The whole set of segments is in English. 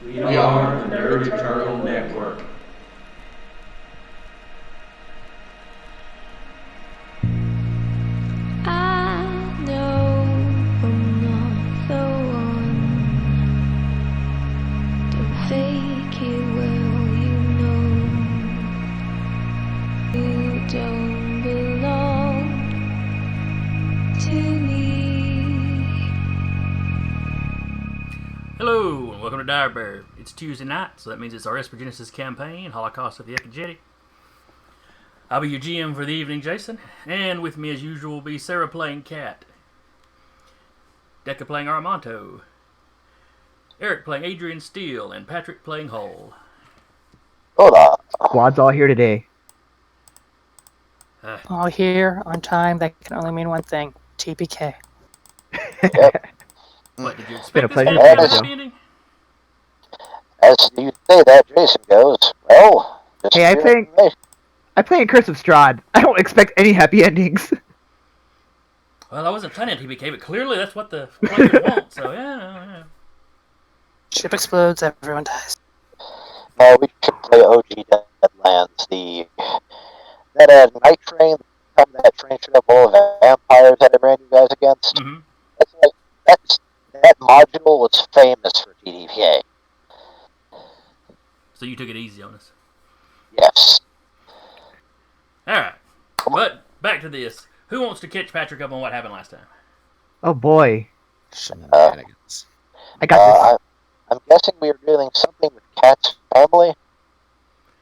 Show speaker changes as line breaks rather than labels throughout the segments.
We are the Nerd Eternal Network.
I know I'm not the one. Don't fake it, well, you don't belong to me.
Hello, and welcome to Dire Bear. It's Tuesday night, so that means it's our Esper Genesis campaign, Holocaust of the Ekajati. I'll be your GM for the evening, Jason, and with me as usual will be Sarah playing Cat, Decca playing Auromonto, Eric playing Adrian Steele, and Patrick playing Hull.
Hola.
Squad's all here today.
All here on time. That can only mean one thing: TPK.
What, did you
been a
expect this
pleasure
campaign
meeting
to
you.
be ending?
As you say that, Jason goes, well, just
Hey, I play in Curse of Strahd. I don't expect any happy endings.
Well, I wasn't planning TPK, but clearly that's what the players want, so yeah.
Ship explodes, everyone dies.
No, we should play OG Deadlands, that night train, that train ship full of vampires that I ran you guys against.
Mm-hmm.
That module was famous for TDPA.
So you took it easy on us.
Yes.
Alright, but back to this. Who wants to catch Patrick up on what happened last time?
Oh boy,
Shenanigans.
I got
I'm guessing we were doing something with Cat's family.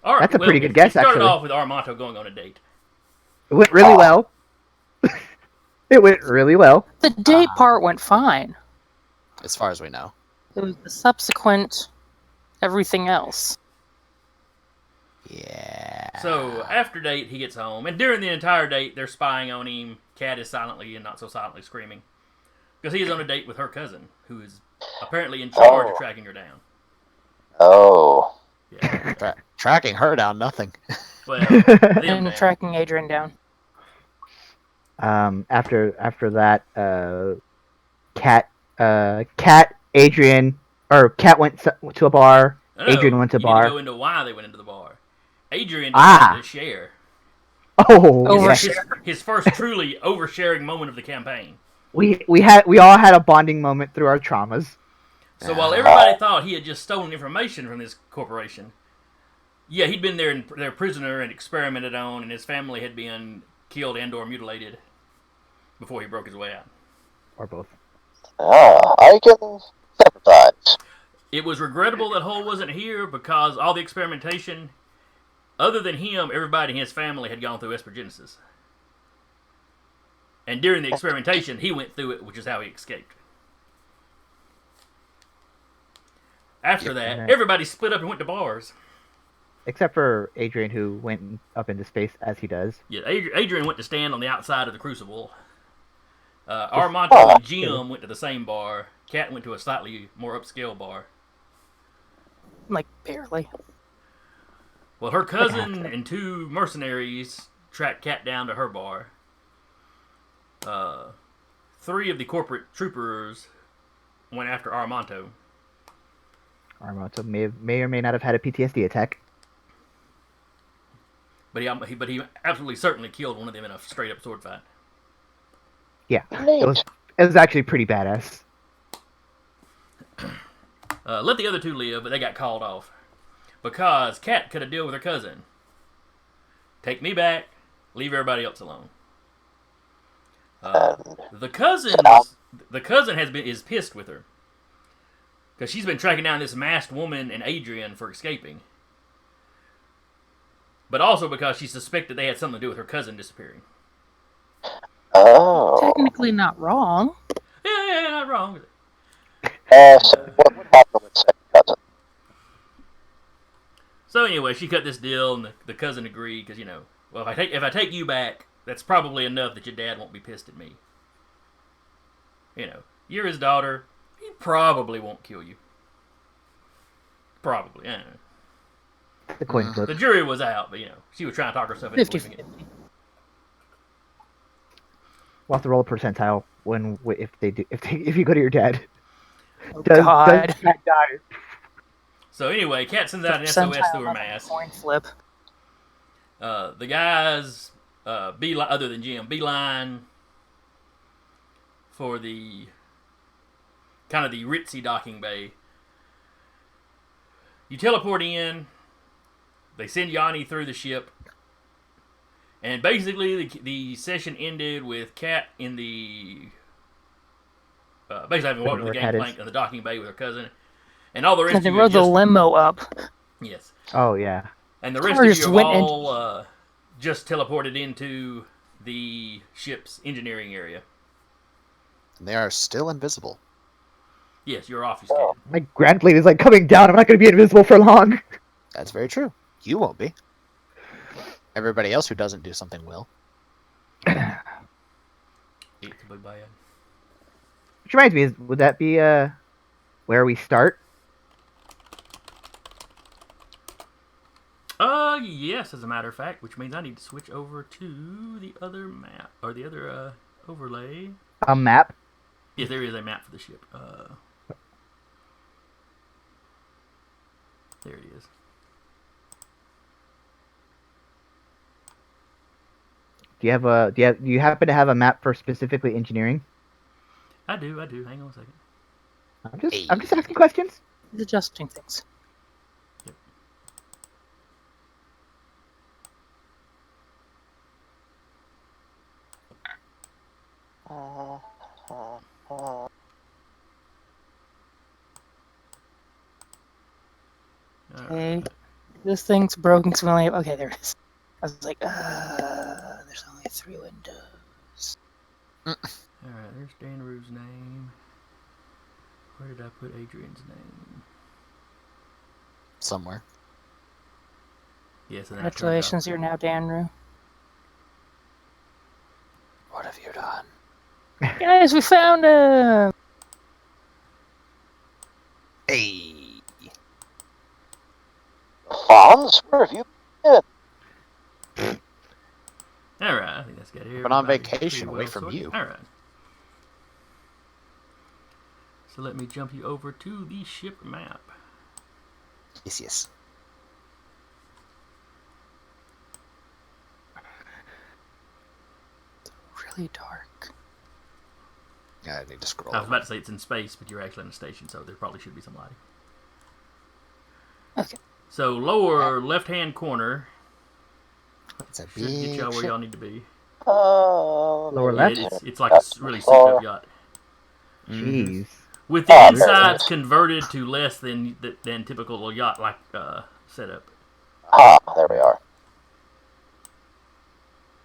All right,
That's a pretty good guess,
It started
actually.
off with Auromonto going on a date.
this. It went really well. It went really well.
The date part went fine.
As far as we know.
It was the subsequent everything else.
Yeah.
So after date, he gets home, and during the entire date, they're spying on him. Cat is silently and not so silently screaming because he is on a date with her cousin, who is apparently in charge of tracking her down.
Oh.
Yeah.
Tracking her down, nothing.
Well, them
And
down.
tracking Adrian down.
After that, Cat, Adrian, or Cat went to a bar.
No,
Adrian went to a
you
bar.
need to go into why they went into the bar. Adrian decided to share.
Oh,
His first truly oversharing moment of the campaign.
we all had a bonding moment through our traumas.
So while everybody thought he had just stolen information from this corporation, yeah, he'd been their prisoner and experimented on, and his family had been killed and/or mutilated before he broke his way out.
Or both.
I can sympathize.
It was regrettable that Hull wasn't here because all the experimentation, other than him, everybody in his family had gone through Esper Genesis. And during the experimentation, he went through it, which is how he escaped. After that, everybody split up and went to bars.
Except for Adrian, who went up into space as he does.
Yeah, Adrian went to stand on the outside of the Crucible. Auromonto and Jim went to the same bar. Cat went to a slightly more upscale bar.
Like, barely.
Well, her cousin and two mercenaries tracked Cat down to her bar. 3 of the corporate troopers went after Auromonto.
Auromonto may or may not have had a PTSD attack.
But he absolutely certainly killed one of them in a straight-up sword fight.
Yeah, it was actually pretty badass.
Let the other 2 live, but they got called off. Because Cat could have dealt with her cousin. Take me back, leave everybody else alone. The cousin is pissed with her. Because she's been tracking down this masked woman and Adrian for escaping. But also because she suspected they had something to do with her cousin disappearing.
Oh.
Technically not wrong.
Yeah, not wrong.
So what happened with second cousin?
So anyway, she cut this deal, and the cousin agreed because well, if I take you back, that's probably enough that your dad won't be pissed at me. You're his daughter. He probably won't kill you. Probably. I don't know.
The coin flip.
The jury was out, but she was trying to talk herself into
50
believing it.
We'll have to roll a percentile if you go to your dad.
Oh,
Does
God.
Cat die?
So anyway, Cat sends out an
Percentile
SOS through her
on a
mask.
coin flip.
The guys, beeline, other than Jim, beeline for the kind of the ritzy docking bay. You teleport in. They send Yanni through the ship, and basically the session ended with Kat in the basically having walked to the gangplank in the docking bay with her cousin, and all the rest
And they
of you
rode the
just
limo up.
yes,
Oh yeah.
and the rest
Cars
of you have
went
all just teleported into the ship's engineering area.
They are still invisible.
Yes, you're obfuscated.
My grand blade is like coming down. I'm not going to be invisible for long.
That's very true. You won't be. Everybody else who doesn't do something will.
It's a big bad.
Which reminds me, would that be where we start?
Yes, as a matter of fact, which means I need to switch over to the other map or the other overlay.
A map?
Yes, there is a map for the ship. There it is.
Do you happen to have a map for specifically engineering?
I do. Hang on a second.
I'm just asking questions.
He's adjusting things.
Yep.
Okay. This thing's broken, so we only have... Okay, there it is. I was like, there's only 3 windows.
Alright, there's Dan Rue's name. Where did I put Adrian's name?
Somewhere.
Yes, and then I turned
Congratulations, you're now Dan Rue.
What have you done?
Guys, we found him!
Hey.
Fonz, where have you been?
Alright, I think that's got here.
Been on vacation away from you.
Alright. So let me jump you over to the ship map.
Yes.
Really dark.
Yeah, I need to scroll.
I was about to say it's in space, but you're actually in a station, so there probably should be some lighting.
Okay.
So lower left-hand corner
It's a
should get
big
y'all where
ship.
y'all need to be.
Lower
Yeah,
left?
it's like a really souped-up yacht.
Jeez.
With the
Oh,
insides converted to less than typical yacht like setup.
Ah, there we are.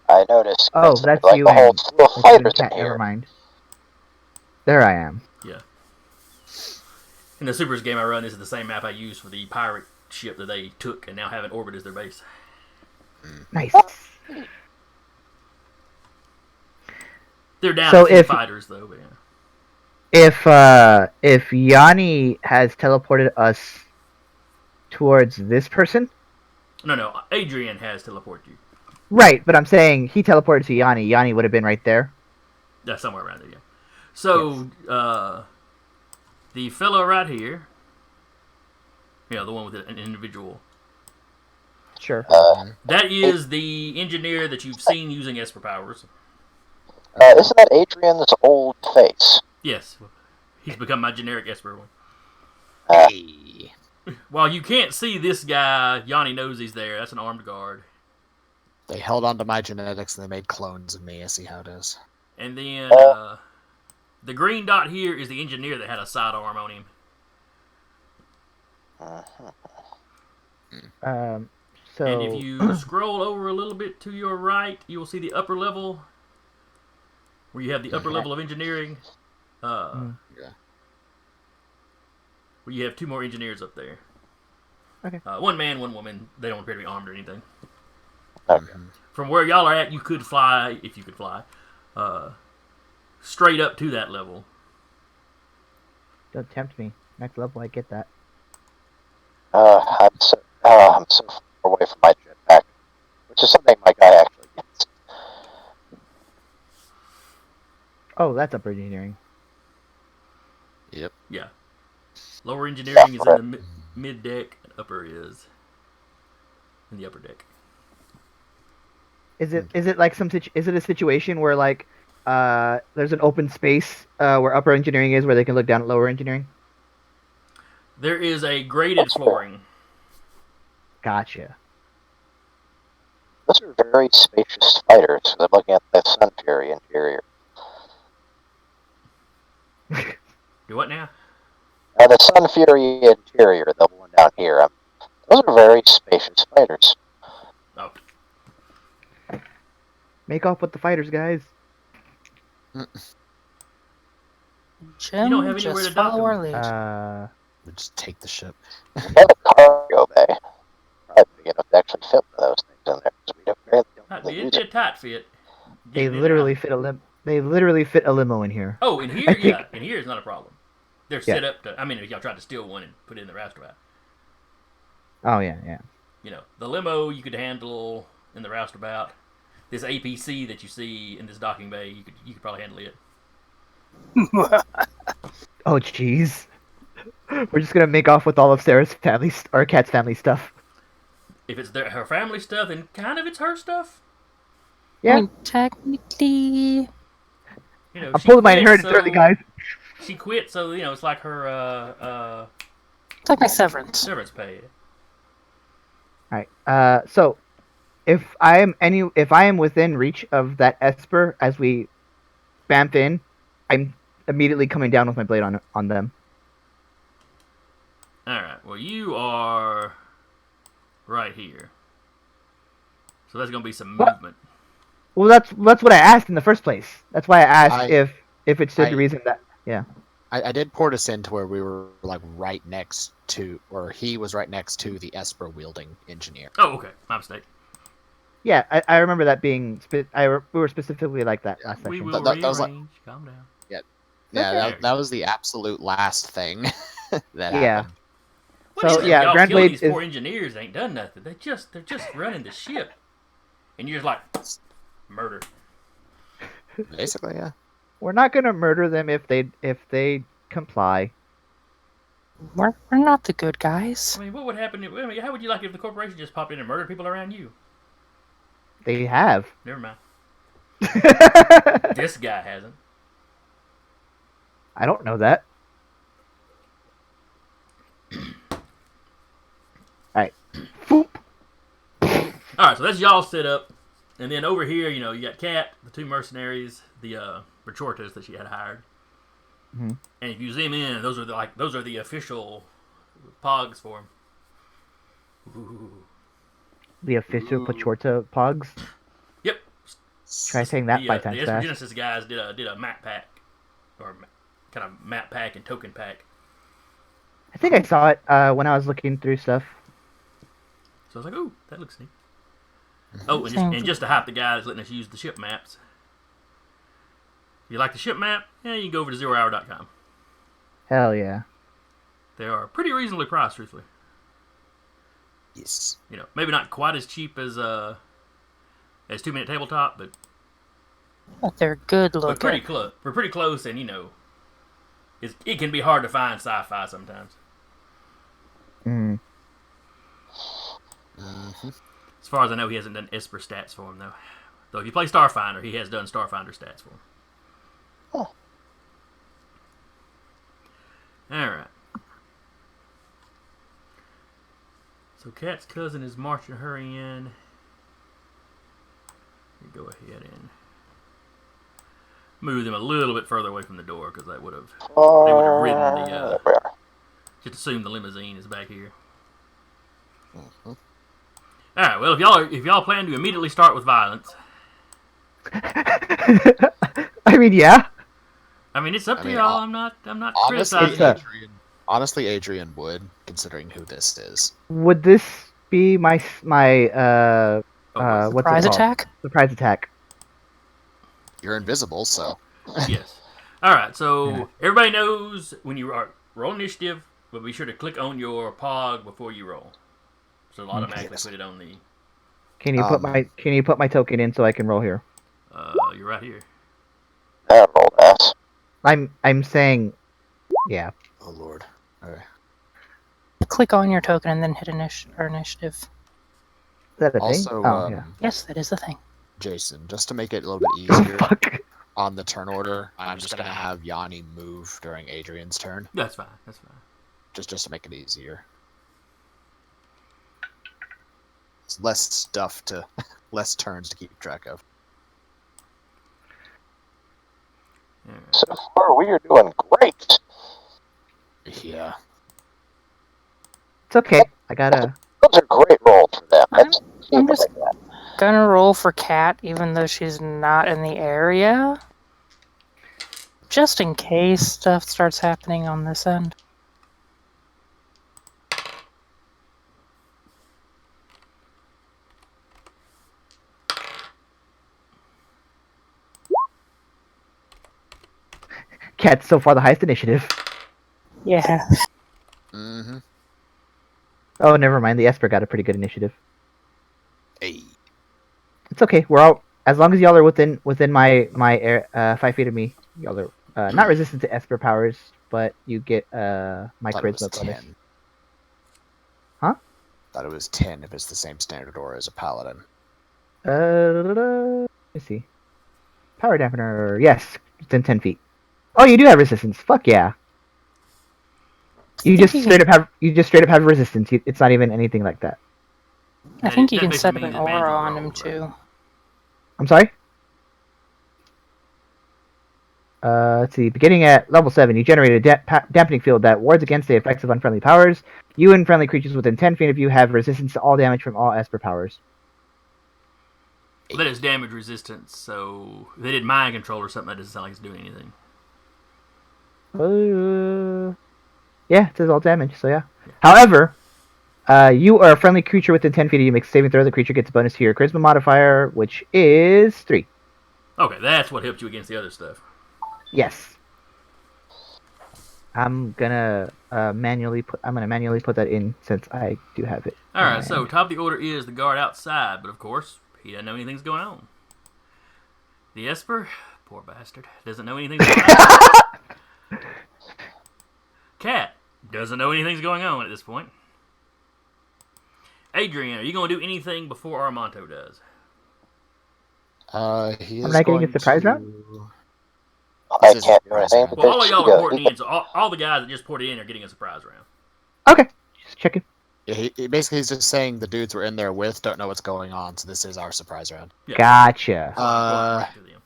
I noticed.
Oh,
it's
that's
like
you
the whole
and
slew of
that's you and
fighters
Cat.
in
Never
here.
mind. There I am.
Yeah. In the Supers game I run, this is the same map I used for the pirate ship that they took and now have in orbit as their base.
Nice.
They're down
So
to 2
if-
fighters though, but yeah.
If Yanni has teleported us towards this person,
No, Adrian has teleported you.
right? But I'm saying he teleported to Yanni. Yanni would have been right there.
That's somewhere around there, yeah. So, the fellow right here, the one with an individual,
Sure.
that is the engineer that you've seen using Esper powers.
Isn't that Adrian's old face?
Yes, he's become my generic Esper one.
Hey.
While you can't see this guy, Yanni knows he's there. That's an armed guard.
They held on to my genetics and they made clones of me. I see how it is.
And then the green dot here is the engineer that had a sidearm on him.
So
And if you scroll over a little bit to your right, you will see the upper level, where you have the upper level of engineering.
Yeah.
Where you have 2 more engineers up there.
Okay.
1 man, 1 woman. They don't appear to be armed or anything.
Okay.
From where y'all are at, you could fly, if you could fly, straight up to that level.
don't tempt me. Next level, I get that.
I'm so far away from my jetpack, which is something my guy actually gets.
Oh, that's upper engineering.
Yep.
Yeah. Lower engineering is in the mid deck and upper is in the upper deck.
Is it like is it a situation where like there's an open space where upper engineering is where they can look down at lower engineering?
There is a graded flooring.
Gotcha.
Those are very spacious fighters. I'm looking at the Sun Fury interior.
Do what now?
The Sun Fury interior, the one down here. Those are very spacious fighters.
Oh,
Make off with the fighters, guys.
Jim,
You don't have anywhere
just
to dock
follow our
them.
lead.
We just take the ship.
We have a cargo bay. Probably big enough to actually fit one of those things in there. So we don't really
it'd be a tight fit.
They
Getting in
literally
and out.
fit a They literally fit a limo in here.
Oh, in here,
I think-
yeah, in here is not a problem. They're
Yeah.
set up to. I mean, if y'all tried to steal one and put it in the roustabout,
Oh yeah, yeah.
you know, the limo you could handle in the roustabout. This APC that you see in this docking bay, you could probably handle it.
Oh jeez. We're just gonna make off with all of Sarah's family or Kat's family stuff.
If it's her family stuff, then kind of it's her stuff.
Yeah.
I mean, technically,
You know,
I'm
she
pulling my
quit,
inheritance early, guys.
She quit, so you know it's like her
it's like my severance.
severance pay.
Alright. So if I am within reach of that Esper as we bamf in, I'm immediately coming down with my blade on them.
All right. Well, you are right here, so there's gonna be some
What?
movement.
Well, that's what I asked in the first place. That's why I asked
I-
if it stood to
I-
reason that
I did port us in to where we were like right next to, or he was right next to the Esper wielding engineer.
Oh, okay. My mistake.
Yeah, I remember that being. We were specifically like that last
We
section.
will
That was like-
rearrange. Calm down.
Yeah,
Okay.
that was the absolute last thing that
Yeah.
happened.
What
So,
is it?
yeah,
Y'all
Grand
killing
Blade
these
is-
poor engineers ain't done nothing. They're just running the ship, and you're just like murder.
Basically, yeah.
We're not gonna murder them if they comply.
We're not the good guys.
I mean, what would happen? How would you like if the corporation just popped in and murdered people around you?
They have.
Never mind. This guy hasn't.
I don't know that. Alright. Foop.
All right, so that's y'all set up, and then over here, you know, you got Kat, the two mercenaries, the Berchortas that she had hired.
Mhm.
And if you zoom in, those are the official pogs for him. Ooh.
The official
Ooh.
Pachorta Pogs.
Yep.
Try saying that
The
5 times
Esper
fast.
Genesis guys did a map pack, or kind of map pack and token pack.
I think I saw it when I was looking through stuff.
So I was like, "Ooh, that looks neat." Oh, and just to hype the guys letting us use the ship maps. If you like the ship map, yeah, you can go over to zerohour.com.
Hell yeah.
They are pretty reasonably priced, truthfully.
Yes.
You know, maybe not quite as cheap as 2-minute tabletop, but
They're good
pretty
looking.
close. We're pretty close, and you know, it can be hard to find sci-fi sometimes.
Mm.
Mm-hmm.
As far as I know, he hasn't done Esper stats for him though. Though if you play Starfinder, he has done Starfinder stats for him.
Oh.
All right. So Kat's cousin is marching her in. You go ahead and move them a little bit further away from the door because they would have ridden the. Just assume the limousine is back here.
Mm-hmm.
All right. Well, if y'all plan to immediately start with violence,
I mean, yeah.
I mean it's up
I
to
mean,
y'all. I'm not
Honestly,
criticizing.
Adrian would, considering who this is.
Would this be my
Oh,
what's it
Surprise
called?
attack?
Surprise attack.
You're invisible, so
Yes. All right. So everybody knows when you roll initiative, but be sure to click on your pog before you roll. So it'll automatically
Yes.
put it on the.
Can you put my token in so I can roll here?
You're right here.
That rolled ass.
I'm saying, yeah.
oh lord. Okay.
click on your token and then hit initiative.
Is that a thing?
Also,
Oh, yeah.
Yes, that is the thing.
Jason, just to make it a little bit easier
Fuck.
on the turn order, I'm just gonna have Yanni move during Adrian's turn,
That's fine. That's fine.
just to make it easier. It's less stuff to, less turns to keep track of.
Alright.
So far, we are doing great.
Yeah.
It's okay. I gotta.
Those are great rolls for them.
I'm-
Let's keep
I'm
it
just-
like that.
Gonna roll for Cat, even though she's not in the area. Just in case stuff starts happening on this end.
Cat's so far the highest initiative.
Yeah.
Mm-hmm.
Oh, never mind. The Esper got a pretty good initiative.
Hey.
It's okay. We're all as long as y'all are within my 5 feet of me. Y'all are not resistant to Esper powers, but you get my
Thought it was
charisma bonus.
10.
Huh?
Thought it was 10 if it's the same standard aura as a paladin.
Let me see. Power dampener. Yes, it's in 10 feet. Oh, you do have resistance. Fuck yeah. You
think
just
you
straight up have resistance. It's not even anything like that.
I think you
That
can
makes
set
me
an
the
aura
Vandal
on
roll,
him
right?
too.
I'm sorry. Let's see. Beginning at level 7, you generate a dampening field that wards against the effects of unfriendly powers. You and friendly creatures within 10 feet of you have resistance to all damage from all Esper powers.
Well, that is damage resistance, so if they did mind control or something, that doesn't sound like it's doing anything.
Yeah, it says all damage, so yeah. However, you are a friendly creature within 10 feet of you. Makes a saving throw. The creature gets a bonus to your charisma modifier, which is 3.
Okay, that's what helped you against the other stuff.
Yes. I'm gonna manually put that in since I do have it.
All right, so top of the order is the guard outside, but of course he doesn't know anything's going on. The Esper, poor bastard, doesn't know anything's going on. Cat doesn't know anything's going on at this point. Adrian, are you going to do anything before Auromonto does?
He is
I'm not getting a
going
surprise
to...
round?
I
This is
can't do
surprise
anything
round.
because
Well, all of y'all
she
are
does.
porting in, so all the guys that just ported in are getting a surprise round.
Okay, just checking.
Yeah, he's just saying the dudes we're in there with don't know what's going on, so this is our surprise round.
Yeah.
Gotcha.
Well, right to them.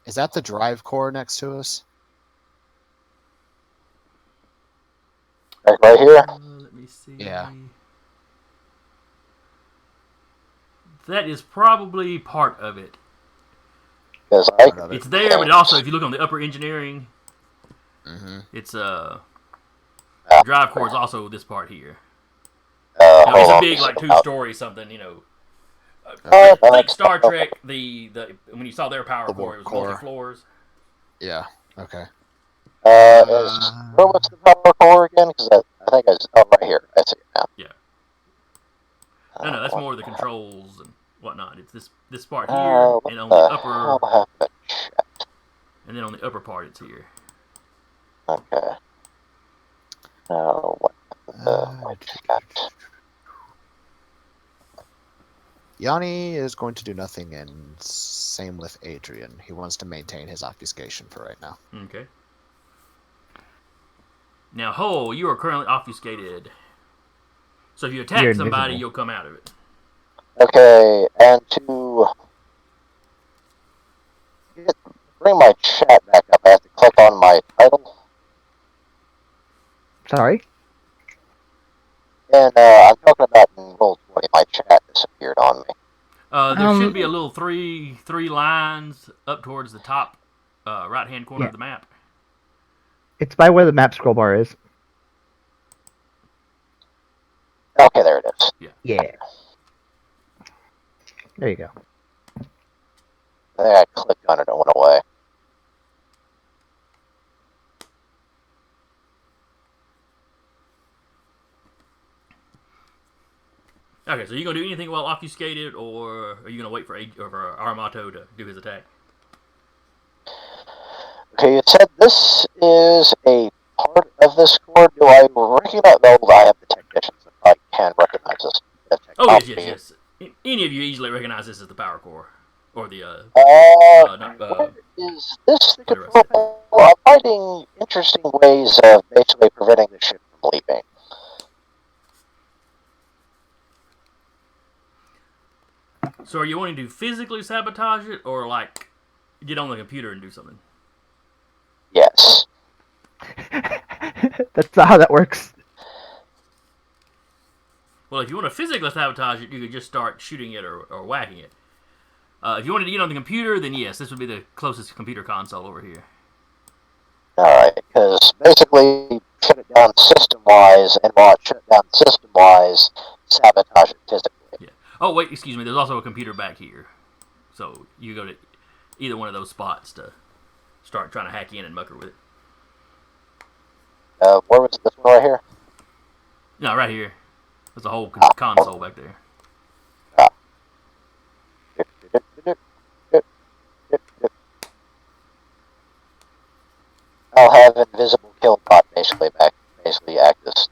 Is that the drive core next to us?
Right here.
Let me see.
Yeah.
That is probably part of it.
Because
Part of it.
It's there, but also if you look on the upper engineering,
Mm-hmm.
it's drive core is also this part here.
hold
It's a
on.
big like 2-story something, you know. Think Star Trek. The when you saw their power
The
core, it was
core.
multi floors.
Yeah. Okay.
What's the power core again? Because I think right here. I see it now.
Yeah. No, that's more of the controls and whatnot. It's this part here,
What
and on the
the
upper,
hell happened?
and then on the upper part, it's here.
Okay. Now, what what's that?
Yanni is going to do nothing, and same with Adrian. He wants to maintain his obfuscation for right now.
Okay. Now, Hole, you are currently obfuscated. So if you attack
You're
somebody,
invisible.
you'll come out of it.
Okay, and to bring my chat back up, I have to click on my title.
Sorry.
And I'm talking about in Roll20, my chat disappeared on me.
There should be a little three lines up towards the top right-hand corner
Yeah.
of the map.
It's by where the map scroll bar is.
Okay, there it is.
Yeah. There you go.
There, I clicked on it and it went away.
Okay, so are you going to do anything while obfuscated, or are you going to wait for Auromonto to do his attack?
Okay, it said this is a part of this score, do I recognize? No, I have the technicians that probably can recognize this.
Oh, yes, yes, yes. Any of you easily recognize this as the power core. Or the,
What is this the
what did I say?
control? I'm finding interesting ways of basically preventing the ship from leaving.
So are you wanting to physically sabotage it, or, like, get on the computer and do something?
Yes.
That's not how that works.
Well, if you want to physically sabotage it, you could just start shooting it or whacking it. If you wanted to get on the computer, then yes, this would be the closest computer console over here.
Alright, because basically shut it down system-wise, and while it's shut down system-wise, sabotage it physically.
Yeah. Oh, wait, excuse me, there's also a computer back here. So you go to either one of those spots to start trying to hack in and mucker with it.
Where was this one right here?
No, right here. There's a whole console back there.
I'll have invisible killbot basically act as.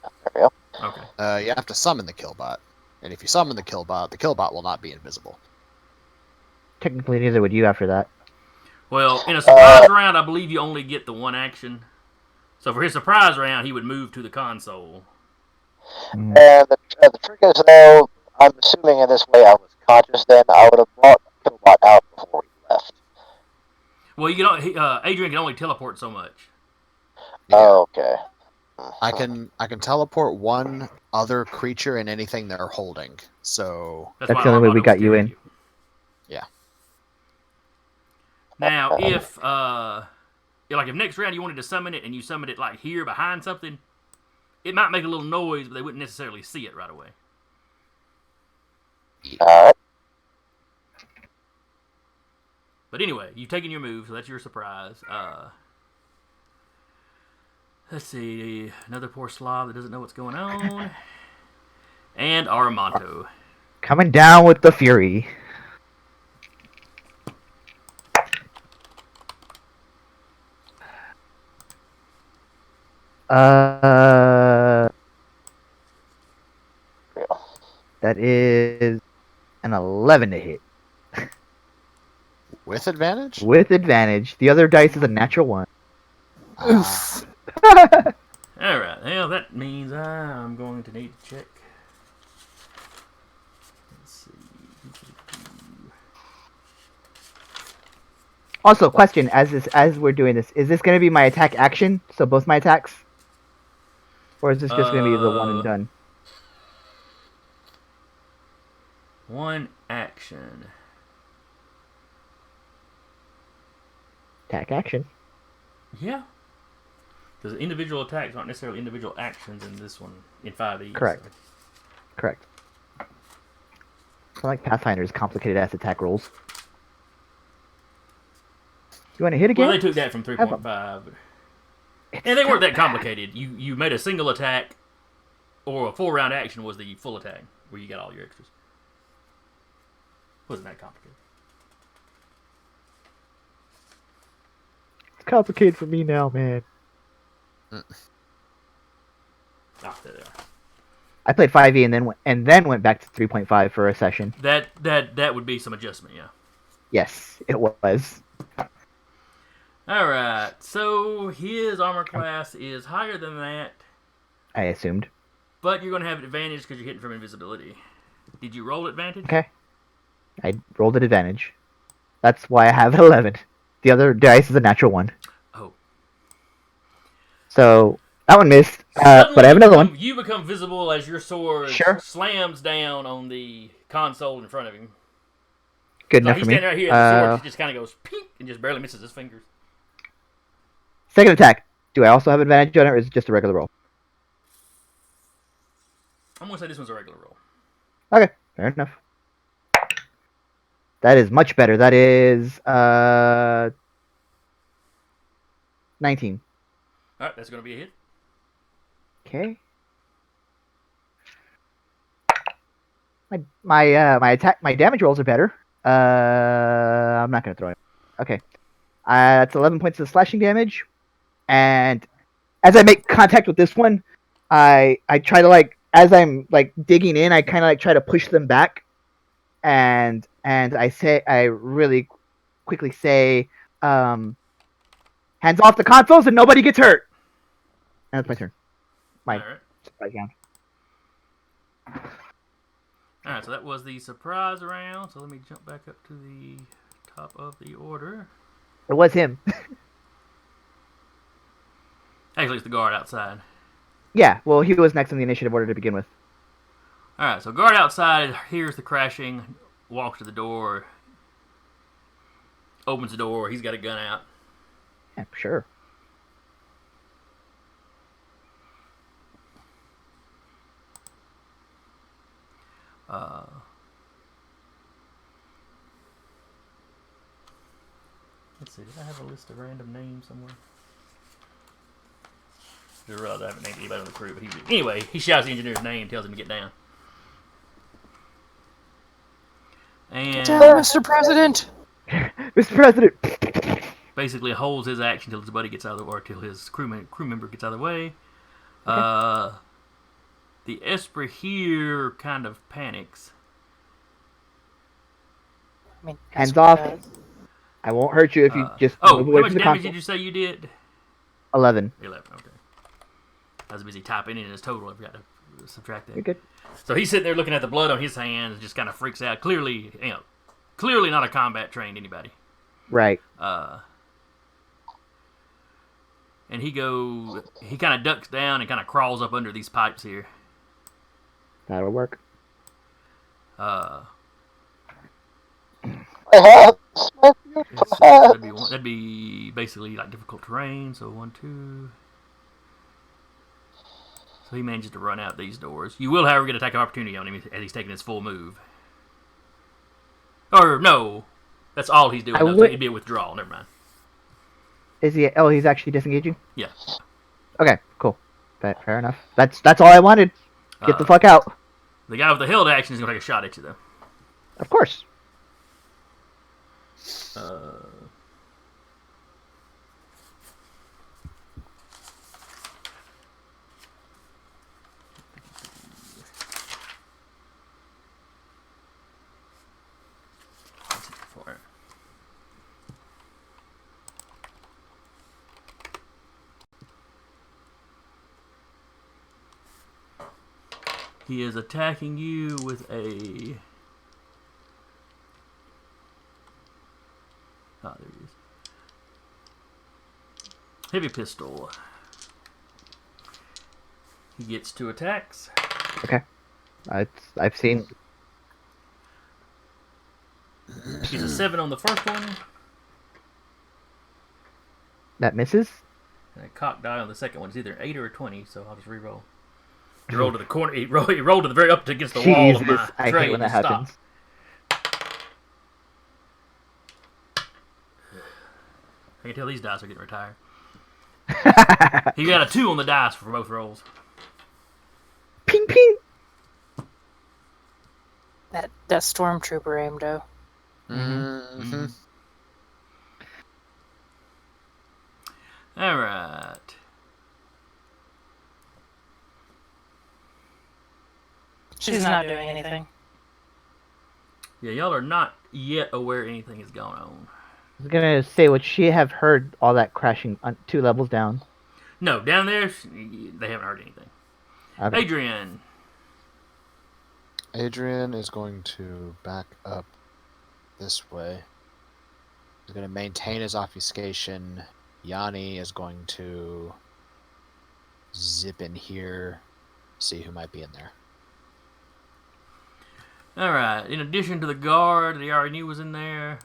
There we go.
Okay.
You have to summon the killbot, and if you summon the killbot will not be invisible.
Technically, neither would you after that.
Well, in a surprise round, I believe you only get the one action. So for his surprise round, he would move to the console.
And the trick is, though, I'm assuming in this way I was conscious then, I would have brought the killbot out before he left.
Well, you can, Adrian can only teleport so much.
Okay.
I can teleport one other creature and anything they're holding. So
That's the only way we got you in.
Yeah.
Now, if next round you wanted to summon it and you summoned it like here behind something, it might make a little noise, but they wouldn't necessarily see it right away.
Alright.
But anyway, you've taken your move, so that's your surprise. Let's see, another poor Slav that doesn't know what's going on. And Auromonto.
Coming down with the fury. That is an 11 to hit.
with advantage?
With advantage. The other dice is a natural 1.
Oof.
Alright, well, that means I'm going to need to check. Let's see.
Also, question, as we're doing this, is this going to be my attack action? So both my attacks? Or is this just going to be the one and done?
One action.
Attack action.
Yeah. Because individual attacks aren't necessarily individual actions in this one, in 5e.
Correct.
So.
Correct. I like Pathfinder's complicated-ass attack rolls. You want to hit again?
Well, they took that from 3.5. But... And they weren't that complicated. You made a single attack, or a full round action was the full attack, where you got all your extras. Wasn't that complicated.
It's complicated for me now, man.
Ah, there they are.
I played 5e and then went back to 3.5 for a session.
That would be some adjustment, yeah.
Yes, it was.
Alright, so his armor class is higher than that,
I assumed.
but you're going to have advantage because you're hitting from invisibility. Did you roll advantage?
Okay. I rolled at advantage. That's why I have 11. The other dice is a natural 1.
Oh.
So, that one missed.
Suddenly
But I have another one.
You become visible as your sword slams down on the console in front of him.
Good
So
enough
he's
for me.
standing right here, and the sword just kind of goes pink and just barely misses his fingers.
Second attack. Do I also have advantage on it, or is it just a regular roll?
I'm going to say this one's a regular roll.
Okay, fair enough. That is much better. That is 19.
Alright, that's going to be a hit.
Okay. My damage rolls are better. I'm not gonna throw it. Okay. It's 11 points of slashing damage, and as I make contact with this one, I try to like as I'm like digging in, I kind of like try to push them back, and I really quickly say, hands off the consoles and nobody gets hurt. And that's my turn. My
All right.
surprise round.
All right. So that was the surprise round. So let me jump back up to the top of the order.
It was him.
Actually, it's the guard outside.
Yeah, well, he was next in the initiative order to begin with.
All right. So guard outside hears the crashing, walks to the door, opens the door. He's got a gun out.
Yeah, sure.
Let's see. Did I have a list of random names somewhere? I realize I haven't named anybody on the crew, but anyway, he shouts the engineer's name, tells him to get down. And
Mr. President.
Mr. President.
basically holds his action until his buddy gets out of the way, or till his crew member gets out of the way. Okay. The Esper here kind of panics.
I mean,
Hands off. I won't hurt you if you just move away
how much
from the
damage
console.
did you say you did?
11.
11, okay. I was busy typing in his total. I forgot to subtract that.
You're good.
So he's sitting there looking at the blood on his hands and just kind of freaks out. Clearly not a combat trained anybody.
Right.
And he kind of ducks down and kind of crawls up under these pipes here.
That'll work.
My hands, my beautiful hands.
That'd be basically like difficult terrain. So 1, 2. So he manages to run out these doors. You will, however, get attack of opportunity on him as he's taking his full move. Or no, that's all he's doing. So it'd be a withdrawal. Never mind.
Is he? Oh, he's actually disengaging.
Yeah.
Okay, cool. Fair enough. That's all I wanted. Get the fuck out.
The guy with the held action is gonna take a shot at you, though.
Of course.
He is attacking you with a... Ah, there he is. Heavy pistol. He gets 2 attacks.
Okay. I've seen.
He's a 7 on the first one.
That misses.
And a cock die on the second one. It's either an 8 or a 20, so I'll just re-roll. He rolled to the corner. He rolled to the very up against the wall of my
I
tray
hate when that
and
happens.
stopped. I can tell these dice are getting retired. He got a 2 on the dice for both rolls.
Ping ping.
That stormtrooper aimed though.
Mm-hmm.
All right.
She's not doing anything.
Yeah, y'all are not yet aware anything is going on.
I was gonna say, would she have heard all that crashing 2 levels down?
No, down there, they haven't heard anything.
Okay.
Adrian.
Adrian is going to back up this way. He's going to maintain his obfuscation. Yanni is going to zip in here, see who might be in there.
All right. In addition to the guard that he already knew was in there,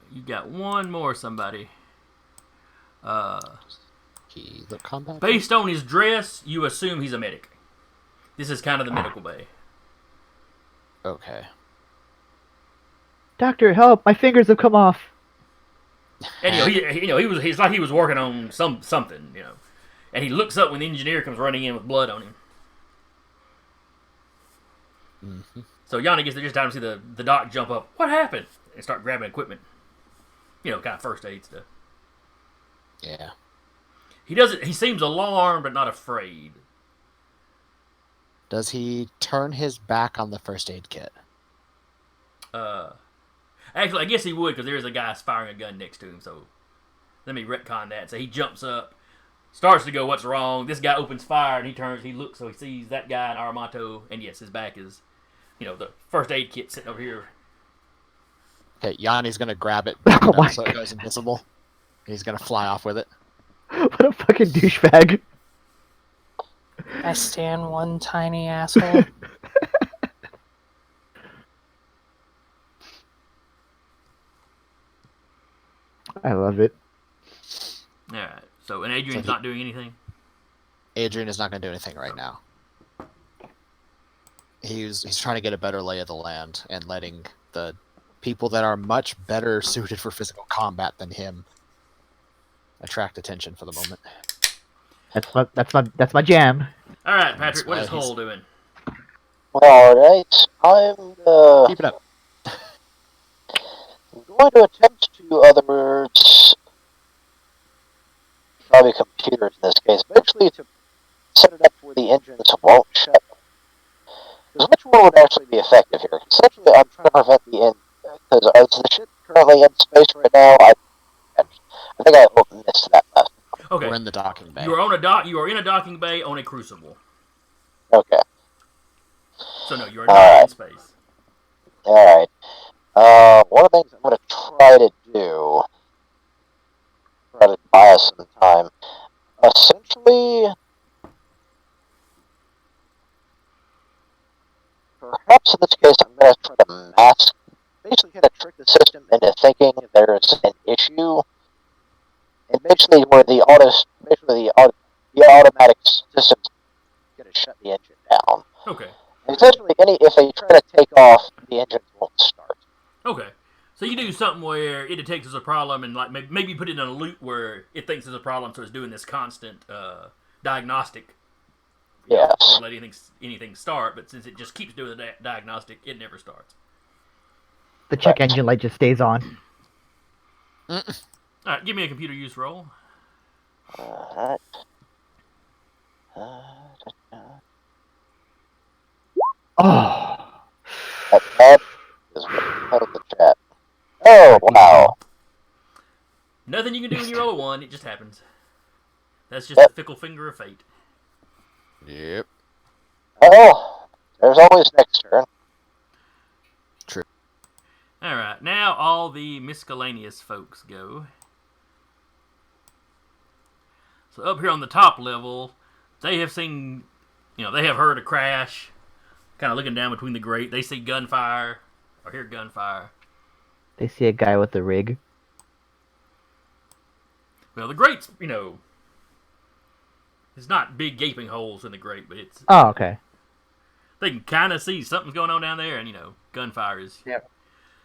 you got one more somebody.
He the combat.
Based on his dress, you assume he's a medic. This is kind of the medical bay.
Okay.
Doctor, help! My fingers have come off.
And he was like he was working on something. And he looks up when the engineer comes running in with blood on him.
Mm-hmm.
So Yanni gets there just in time to see the doc jump up. What happened? And start grabbing equipment. You know, kind of first aid stuff.
Yeah.
He seems alarmed but not afraid.
Does he turn his back on the first aid kit?
Actually, I guess he would because there is a guy firing a gun next to him. So let me retcon that. So he jumps up, starts to go, what's wrong? This guy opens fire and he turns, he looks, so he sees that guy in Auromonto, and yes, his back is, the first aid kit sitting over here.
Okay, Yanni's gonna grab it
Oh my
so it goes invisible. He's gonna fly off with it.
What a fucking douchebag.
I stand one tiny asshole.
I love it.
Alright, and Adrian's not doing anything?
Adrian is not gonna do anything right now. He's trying to get a better lay of the land and letting the people that are much better suited for physical combat than him attract attention for the moment.
That's my jam.
Alright, Patrick, what is Hull doing?
Alright, I'm
Keep it up.
going to attempt to others, probably computers in this case, but actually to set it up where the engines won't shut. Because which one would actually be effective here? Essentially, I'm trying to prevent the end, because as the ship currently in space right now, I think I missed that last.
Okay.
We're in the docking bay.
You are in a docking bay on a crucible.
Okay.
So no, you are not in space.
Alright. One of the things I'm going to try to do, try to buy us some time, essentially, perhaps in this case I'm going to try to mask, basically kind of trick the system into thinking there's an issue, and basically where the automatic system's going to shut the engine down.
Okay.
And essentially, if they try to take off, the engines won't start.
Okay. So you do something where it detects there's a problem and like maybe put it in a loop where it thinks there's a problem, so it's doing this constant diagnostic.
Yes.
Before let anything start, but since it just keeps doing the diagnostic, it never starts.
The check engine light just stays on.
Alright, give me a computer use roll.
Alright.
Oh.
That is what the chat. Oh, wow.
Nothing you can do when you roll a 1, it just happens. That's just the fickle finger of fate.
Yep.
Oh, there's always next turn.
True.
Alright, now all the miscellaneous folks go. So up here on the top level, they have seen, they have heard a crash. Kind of looking down between the grate. They see gunfire, or hear gunfire.
They see a guy with a rig.
Well, the grate's, it's not big gaping holes in the grate, but it's...
Oh, okay.
They can kind of see something's going on down there, and, gunfire is...
Yep.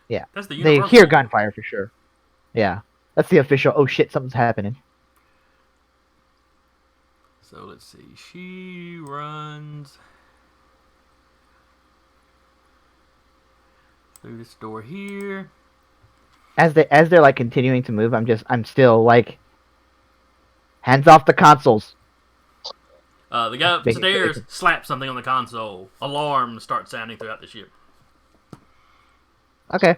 Yeah.
That's the
They
universal...
hear gunfire for sure. Yeah. That's the official, oh shit, something's happening.
So, let's see. She runs... through this door here.
As they're like continuing to move, I'm still like, hands off the consoles.
The guy upstairs slaps something on the console. Alarms start sounding throughout the ship.
Okay.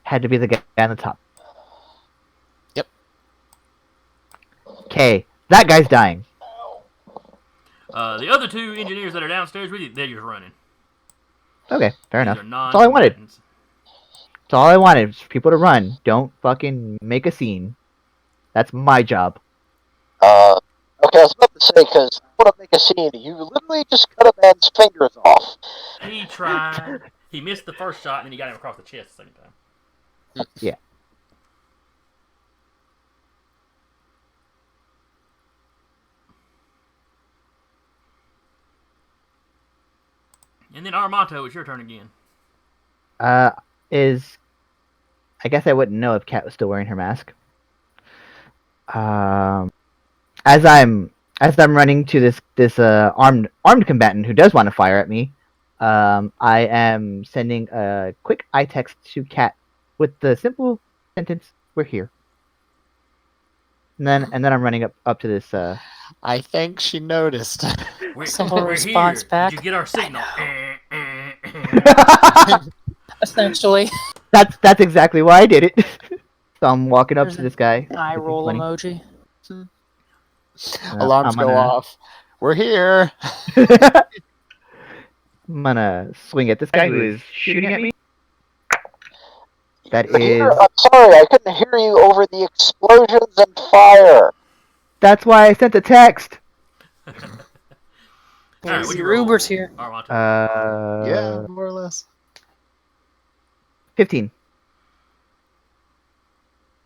Had to be the guy on the top.
Yep.
Okay, that guy's dying.
The other two engineers that are downstairs with you, they're just running.
Okay, fair
These
enough.
are
That's all I wanted.
non-combatants.
That's all I wanted, was for people to run. Don't fucking make a scene. That's my job.
Okay, I was about to say, because I want to make a scene. You literally just cut a man's fingers off.
He tried. He missed the first shot, and then he got him across the chest the second time.
Yeah.
And then Auromonto, it's your turn again.
I guess I wouldn't know if Kat was still wearing her mask. As I'm running to this armed combatant who does want to fire at me, I am sending a quick eye text to Cat with the simple sentence, "We're here." And then I'm running up to this.
I think she noticed.
Simple
We're
response
here.
back.
Did you get our signal?
Essentially,
That's exactly why I did it. So I'm walking up
There's
to this guy.
eye
looking
roll
funny.
emoji.
Alarms
I'm
go
gonna-
off. We're here.
I'm gonna swing at this guy who is shooting at me. That
Peter,
is.
I'm sorry, I couldn't hear you over the explosions and fire.
That's why I sent a text.
All right, what'd you
Ruber's
roll,
here.
Auromonto?
Yeah, more or less.
15.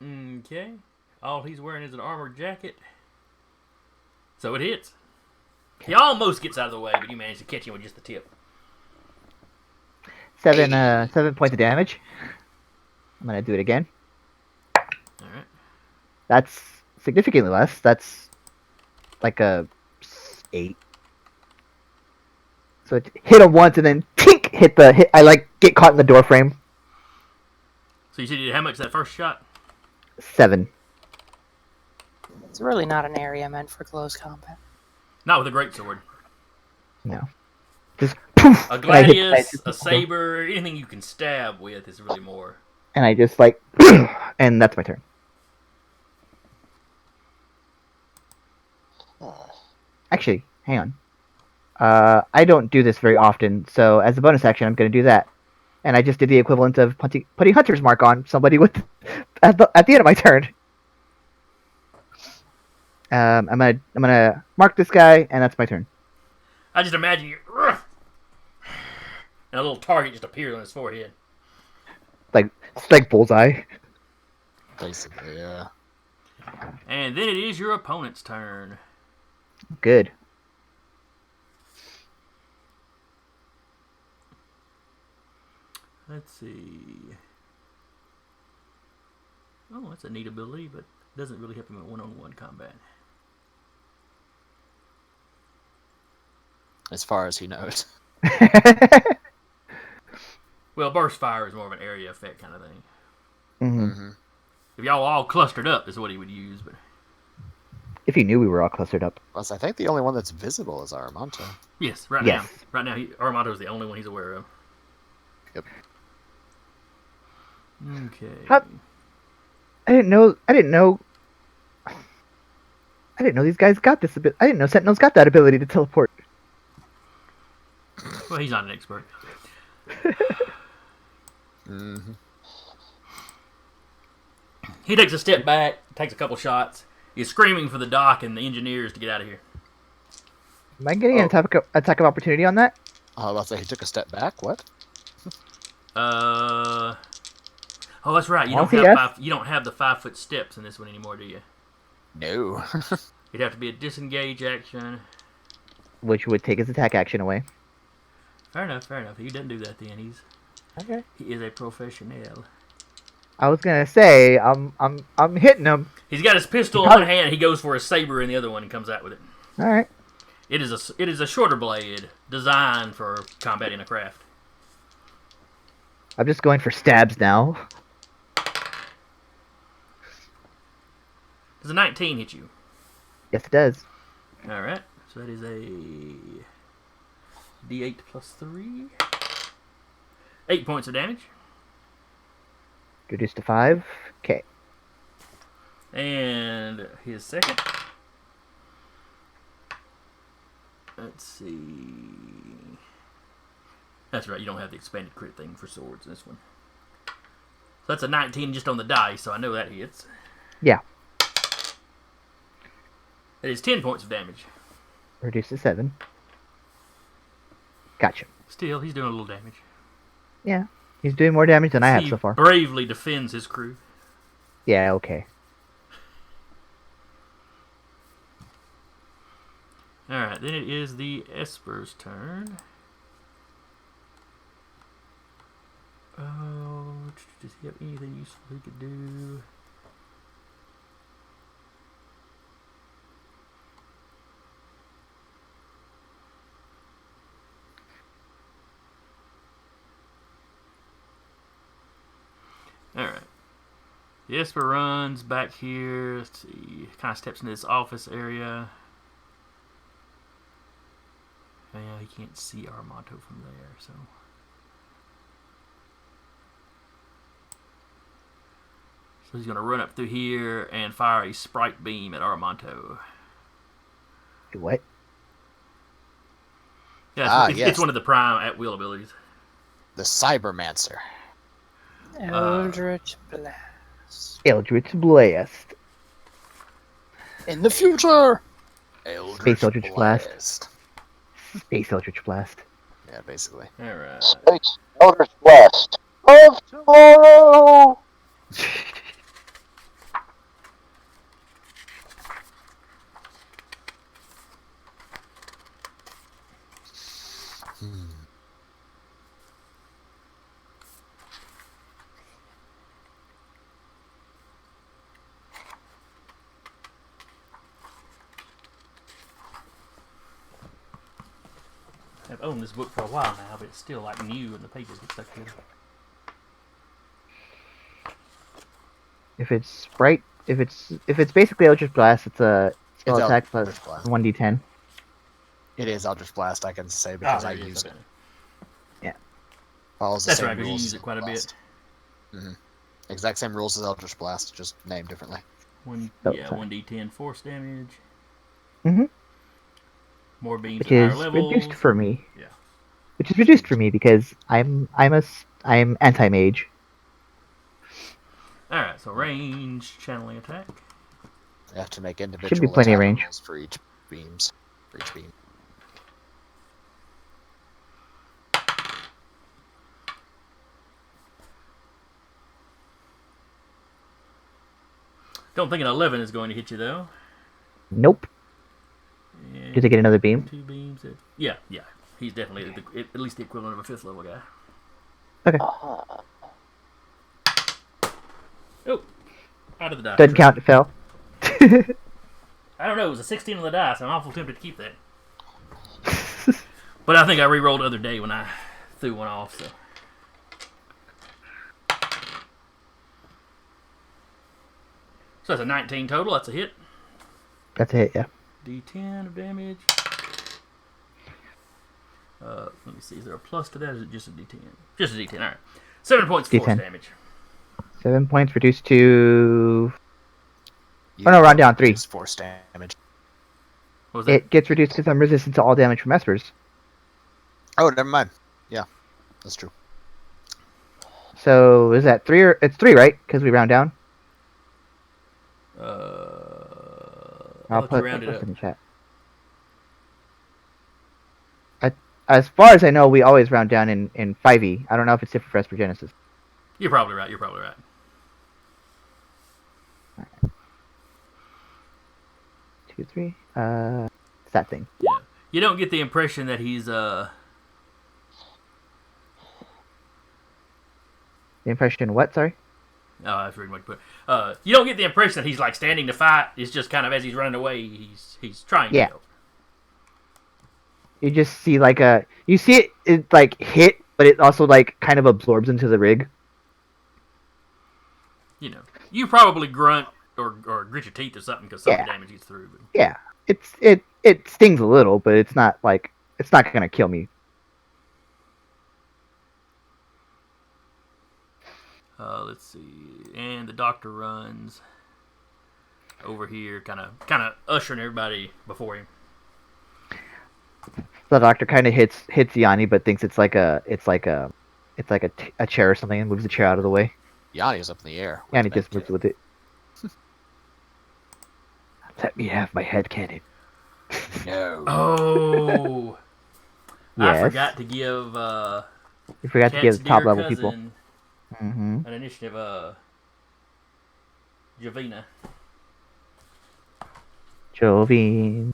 Okay. All he's wearing is an armored jacket. So it hits. He almost gets out of the way, but you manage to catch him with just the tip.
7 points of damage. I'm gonna do it again.
Alright.
That's significantly less. That's like a 8. So it hit him once and then tink hit. I like get caught in the door frame.
So you said you did how much that first shot?
7.
It's really not an area meant for close combat.
Not with a greatsword.
No. Just poof.
A
and I hit-
gladius, a saber, anything you can stab with is really more.
And I just like, and that's my turn. Actually, hang on. I don't do this very often, so as a bonus action, I'm going to do that. And I just did the equivalent of putting Hunter's Mark on somebody with at the end of my turn. I'm gonna mark this guy, and that's my turn.
I just imagine you, and a little target just appears on his forehead.
It's like bullseye.
Basically, yeah.
And then it is your opponent's turn.
Good.
Let's see. Oh, that's a neat ability, but doesn't really help him in one-on-one combat.
As far as he knows.
Well, burst fire is more of an area effect kind of thing.
Mhm.
Mm-hmm.
If y'all all clustered up, is what he would use. But
If you knew we were all clustered up.
Plus, I think the only one that's visible is Auromonto.
yes, right
Yes.
now, Auromonto is the only one he's aware of.
Yep.
Okay.
I didn't know these guys got this ability. I didn't know Sentinels got that ability to teleport.
Well, he's not an expert.
Mm-hmm.
He takes a step back, takes a couple shots. He's screaming for the doc and the engineers to get out of here.
Am I getting an attack of opportunity on that?
I was about to say he took a step back. What?
Oh, that's right. You
Well,
don't have
yes.
you don't have the 5-foot steps in this one anymore, do you?
No.
It'd have to be a disengage action.
Which would take his attack action away.
Fair enough. He doesn't do that then.
Okay.
He is a professional.
I was gonna say I'm hitting him.
He's got his pistol in
Because-
one hand. He goes for his saber in the other one and comes out with it.
All right.
It is a shorter blade designed for combating a craft.
I'm just going for stabs now.
Does a 19 hit you?
Yes, it does.
All right. So that is a D8 plus 3. 8 points of damage.
Reduced to 5. Okay.
And his second. Let's see. That's right, you don't have the expanded crit thing for swords in this one. So that's a 19 just on the dice, so I know that hits.
Yeah.
That is 10 points of damage.
Reduced to 7. Gotcha.
Still, he's doing a little damage.
Yeah. He's doing more damage than I have
He
so far.
bravely defends his crew.
Yeah, okay.
Alright, then it is the Esper's turn. Oh, does he have anything useful he could do? Alright. Jesper runs back here. Let's see. Kind of steps into this office area. Yeah, he can't see Auromonto from there, so. So he's going to run up through here and fire a sprite beam at Auromonto.
What?
Yeah, it's
yes.
one of the prime at-will abilities.
The Cybermancer.
Eldritch Blast.
Eldritch Blast.
In the future!
Space Eldritch Blast. Space Eldritch Blast.
Yeah, basically.
Alright.
Space Eldritch Blast of tomorrow!
I've owned this book for a while now, but it's still like new and the pages get stuck together.
If it's sprite, if it's basically Eldritch Blast, it's a spell
It's
attack
Eldritch
plus
Blast.
1d10.
It is Eldritch Blast, I can say, because I
it is,
use it.
okay.
Follows the
That's
same
right, because you
rules
use
as
it quite a
Eldritch
bit.
Blast. Exact same rules as Eldritch Blast, just named differently.
One,
Oh,
yeah,
sorry.
1d10 force damage.
Mhm.
More beams
Which
at higher
is
levels.
reduced for me.
Yeah.
Which is reduced for me because I'm anti-mage.
Alright, so range, channeling attack.
You have to make
Should be
individual
plenty of
attack
range.
rolls for each beams. For each beam.
Don't think an 11 is going to hit you, though.
Nope.
And
Did I get another beam?
2 beams. Yeah. He's definitely at least the equivalent of a 5th level guy.
Uh-huh.
Oh, out of the die.
Doesn't count. It fell.
I don't know. It was a 16 on the dice. I'm awful tempted to keep that. But I think I re-rolled the other day when I threw one off. So. So that's a 19 total. That's a hit.
That's a hit. Yeah.
D10 of damage. Let me see. Is there a plus to that? Or is it just a D10? Just a D10. All right. 7 points force
D10.
damage.
7 points reduced to. Oh no, round down 3.
Reduce force damage.
What was that?
It gets reduced because I'm resistant to all damage from espers.
Oh, never mind. Yeah, that's true.
So is that 3 or it's 3, right? Because we round down.
I'll
I'll put
round it
this
up.
in the chat. As far as I know, we always round down in 5e. I don't know if it's different for Esper Genesis.
You're probably right.
2, 3. It's that thing.
Yeah. You don't get the impression that he's
The impression what? Sorry.
Oh, I was reading what you put. You don't get the impression that he's like standing to fight. It's just kind of as he's running away, he's trying
Yeah.
to go.
You just see like you see it like hit, but it also like kind of absorbs into the rig.
You know, you probably grunt or grit your teeth or something because some of the
Yeah.
damage gets through. But
Yeah, it stings a little, but it's not gonna kill me.
let's see, and the doctor runs over here, kind of ushering everybody before him.
The doctor kind of hits Yanni, but thinks it's like a chair or something, and moves the chair out of the way.
Yanni's up in the air.
Yanni just moves with it. Let me have my head cannon.
No.
Oh, I
Yes.
forgot to give
You forgot to
Cat's
give top
dear
level people.
cousin
Mm-hmm.
an initiative. Jovina.
Jovine.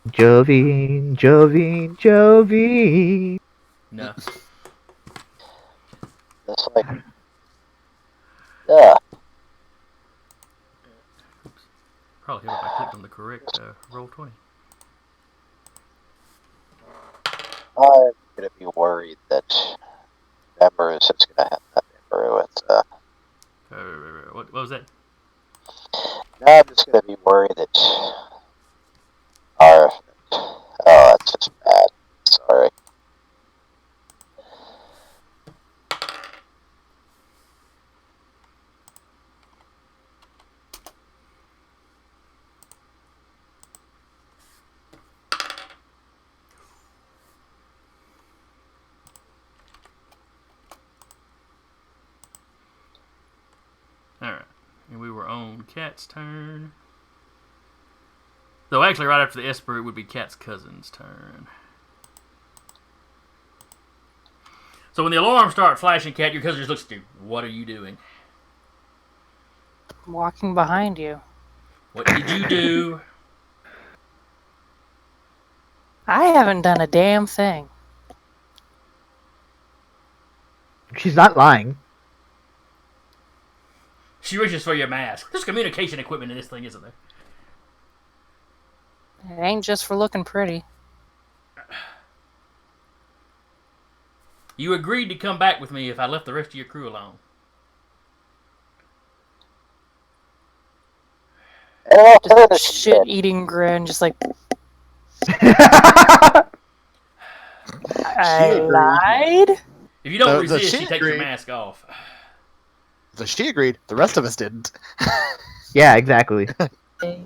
No.
It's like, yeah.
Probably help if I clicked on the correct roll 20.
I'm going to be worried that Ember is just going to have that Ember with,
What was that?
Now I'm just gonna be worried that our that's just bad. Sorry.
Alright. And we were on Cat's turn. Though actually right after the Esper it would be Cat's cousin's turn. So when the alarms start flashing, Cat, your cousin just looks at you. What are you doing?
I'm walking behind you.
What did you do?
I haven't done a damn thing.
She's not lying.
She reaches for your mask. There's communication equipment in this thing, isn't there?
It ain't just for looking pretty.
You agreed to come back with me if I left the rest of your crew alone.
Just shit-eating grin, just like... I lied?
If you don't
The
resist,
she
she takes your
agreed.
mask off.
So she agreed. The rest of us didn't.
Yeah, exactly.
They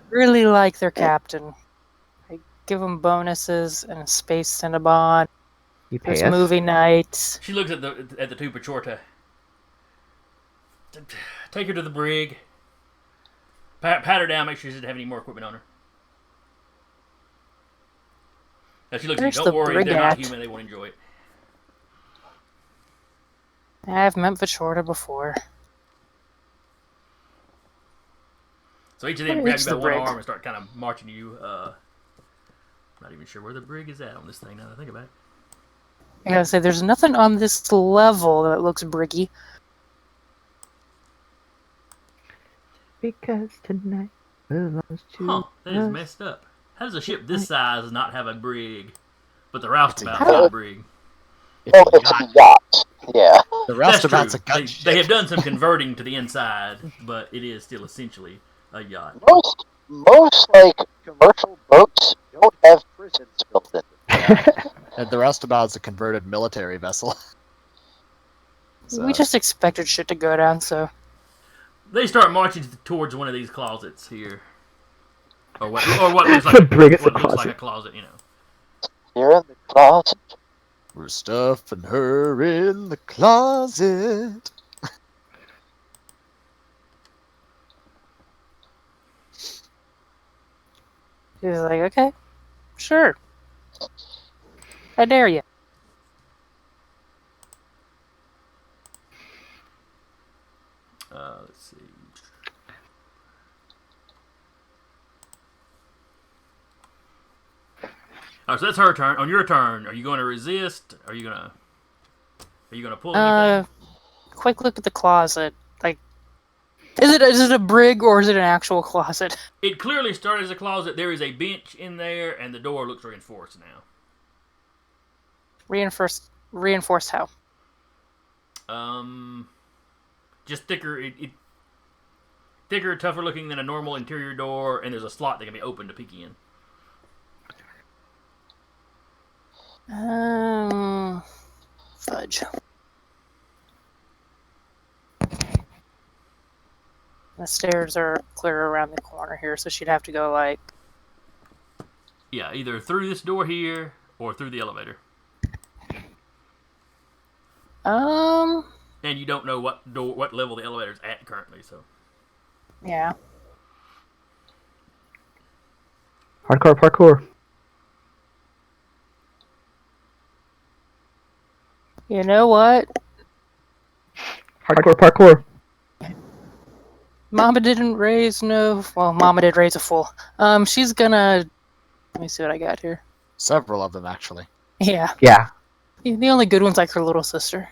really like their captain. I give them bonuses and a space Cinnabon.
You pay
There's
us.
movie nights.
She looks at the two Pachorta. Take her to the brig. Pat her down, make sure she doesn't have any more equipment on her. Now she looks at you,
There's
don't
the
worry, they're not
brigade.
human, they won't enjoy it.
I've met Vachorta before.
So each of them
Where
grab
is
you by
the
one
brig?
arm and start kind of marching you. Not even sure where the brig is at on this thing now that I think about it.
I gotta say, there's nothing on this level that looks briggy.
Because tonight belongs to
Huh, that is
us.
messed up. How does a ship this size not have a brig, but the roustabout's
yacht.
got a brig?
Well, it's a yacht. Yeah.
The
That's true.
roustabout's a
They,
gunship.
they have done some converting to the inside, but it is still essentially a yacht.
Most like commercial boats don't have prisons built in them.
And the roustabout's a converted military vessel. So,
We just expected shit to go down, so...
They start marching towards one of these closets here, or what looks like
The brig is a
what looks like
closet.
a closet, you know.
Here in the closet.
we're stuffing her in the closet.
He was like, okay, sure. I dare you.
Let's see. Alright, so that's her turn. On your turn, are you going to resist? Are you gonna pull anything?
Quick look at the closet. Like, is it a brig or is it an actual closet?
It clearly started as a closet. There is a bench in there, and the door looks reinforced now.
Reinforced how?
Just thicker. Thicker, tougher looking than a normal interior door, and there's a slot that can be opened to peek in.
Fudge. The stairs are clear around the corner here, so she'd have to go like...
Yeah, either through this door here or through the elevator. And you don't know what level the elevator's at currently, so.
Yeah.
Hardcore parkour.
You know what?
Hardcore parkour.
Mama didn't raise no... Well, Mama did raise a fool. She's gonna... Let me see what I got here.
Several of them, actually.
Yeah.
Yeah.
The only good one's like her little sister.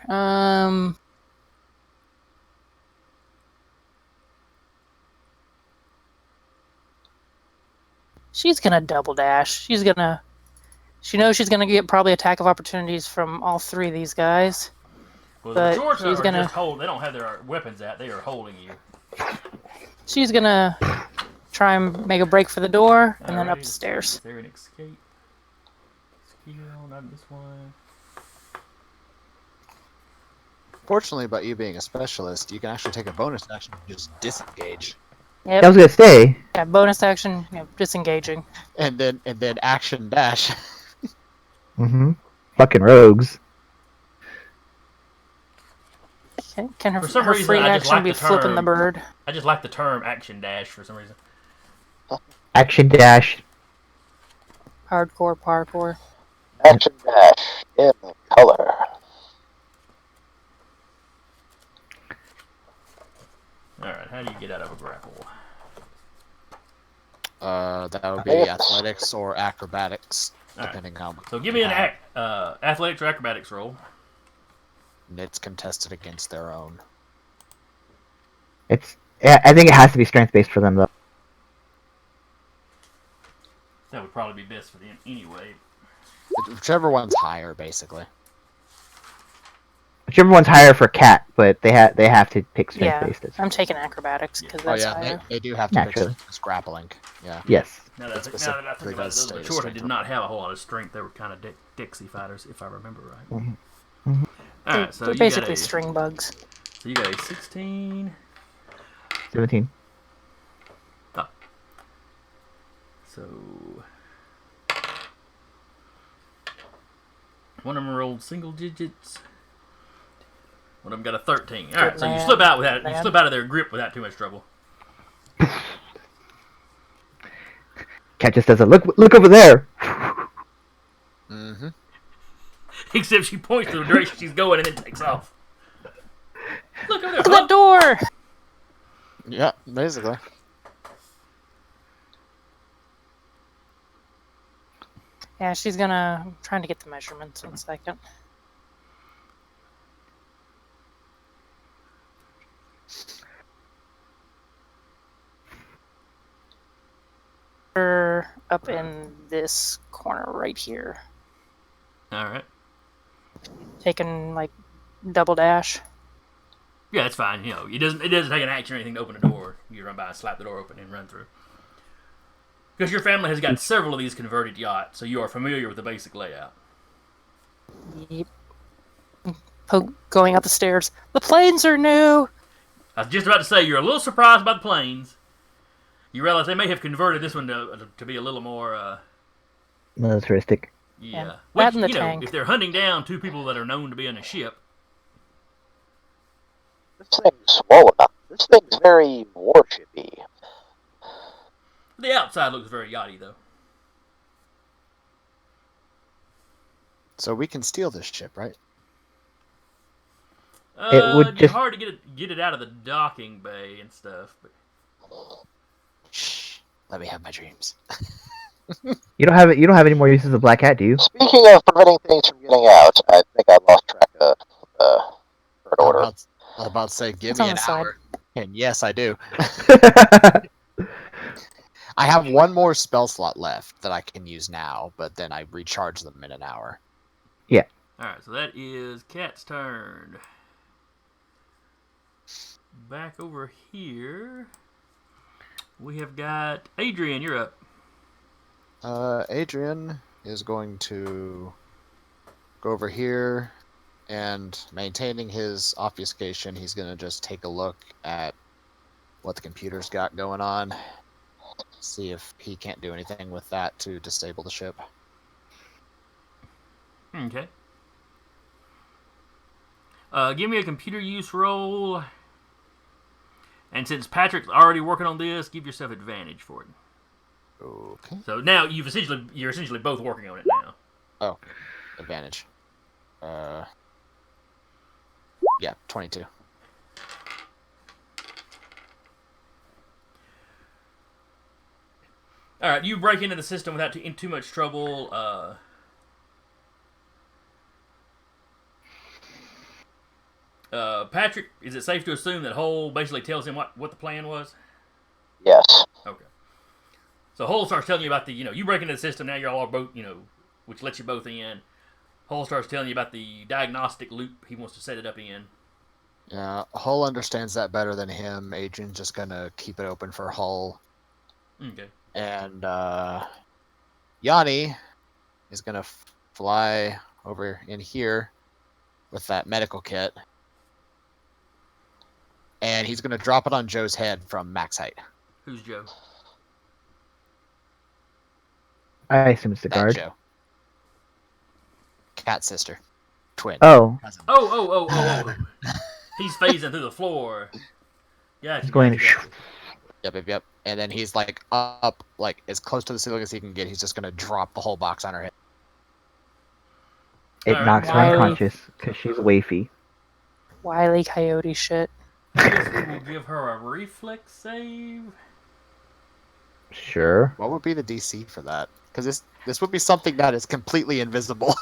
She's gonna double dash. She knows she's gonna get probably attack of opportunities from all three of these guys.
Well,
But
the Georgia
she's
are
gonna-
just hold. They don't have their weapons out. They are holding you.
She's gonna try and make a break for the door, and then
Alrighty,
upstairs.
Is there an escape? Skill, not this one.
Fortunately, about you being a specialist, you can actually take a bonus action and just disengage,
I
Yep.
was gonna say.
Yeah, bonus action, disengaging.
and then action dash.
Mm-hmm. Fucking rogues.
Okay. Can her,
For some
her
reason,
free
I just
action
like
be
the
flipping the
term.
bird?
I just like the term action dash for some reason.
Action dash.
Hardcore parkour.
Action dash in color.
Alright, how do you get out of a grapple?
That would
I
be
think it's-
athletics or acrobatics,
Alright.
depending on.
So give me an athletics or acrobatics roll.
It's contested against their own.
Yeah, I think it has to be strength based for them though.
That would probably be best for them anyway.
Whichever one's higher, basically.
Whichever one's higher for cat, but they have to pick strength
Yeah,
based.
I'm taking acrobatics because
Oh
that's
yeah,
higher.
they do have to pick
Naturally.
it's grappling. Yeah.
Yes.
Now that I think
specifically
about it,
does
those
stay as
Maturity
strength
did not have a whole lot of strength. They were kind of Dixie fighters, if I remember right.
Mhm.
Alright, so
They're
you
basically
got
string bugs.
So you got a 16.
17.
So one of them rolled single digits. One of them got a 13. All right, so you
man.
slip out without you
Man.
slip out of their grip without too much trouble.
Cat just does a look over there.
Mm-hmm.
Except she points to the direction she's going and then takes off. Look over there.
Look at that door!
Yeah, basically.
Yeah, she's gonna... I'm trying to get the measurements in a second. Her up in this corner right here.
All right.
Taking, like, double dash.
Yeah, that's fine. You know, it doesn't take an action or anything to open a door. You run by and slap the door open and run through. Because your family has got several of these converted yachts, so you are familiar with the basic layout.
Yep. Going up the stairs. The planes are new!
I was just about to say, you're a little surprised by the planes. You realize they may have converted this one to be a little more,
Militaristic.
yeah.
that
Which,
and the
you know,
tank.
if they're hunting down two people that are known to be on a ship,
This thing's swollen up. This thing's very warshipy.
the outside looks very yachty, though.
So we can steal this ship, right?
It would
It'd be
just-
hard to get it out of the docking bay and stuff. But
Shh. Let me have my dreams.
You don't have any more uses of Black Hat, do you?
Speaking of preventing things from getting out, I think I lost track of the third order.
I was about to say, give
It's
me
on
an
the side.
hour. And yes, I do. I have one more spell slot left that I can use now, but then I recharge them in an hour.
alright, so that is Cat's turn. Back over here, we have got Adrian. You're up.
Adrian is going to go over here and maintaining his obfuscation, he's going to just take a look at what the computer's got going on. See if he can't do anything with that to disable the ship.
Okay. Give me a computer use roll. And since Patrick's already working on this, give yourself advantage for it.
Okay.
So now you're essentially both working on it now.
Oh, advantage. Yeah, 22.
All right, you break into the system without too much trouble. Patrick, is it safe to assume that Hole basically tells him what the plan was?
Yes.
Okay. So Hole starts telling you about you break into the system, now you're all both, which lets you both in. Hole starts telling you about the diagnostic loop he wants to set it up in.
Yeah, Hull understands that better than him. Adrian's just gonna keep it open for Hull.
Okay.
And Yanni is gonna fly over in here with that medical kit. And he's gonna drop it on Joe's head from max height.
Who's Joe?
I assume it's the
That
guard.
Joe. Cat's sister. Twin.
Oh,
Cousin.
Oh. He's phasing through the floor. Gotcha.
he's going.
Gotcha.
Yep. And then he's like up, like as close to the ceiling as he can get. He's just gonna drop the whole box on her head.
It
Alright.
knocks her
Why?
unconscious because she's wafy.
Wily coyote shit.
I guess we will give her a reflex save.
Sure.
What would be the DC for that? Because this would be something that is completely invisible.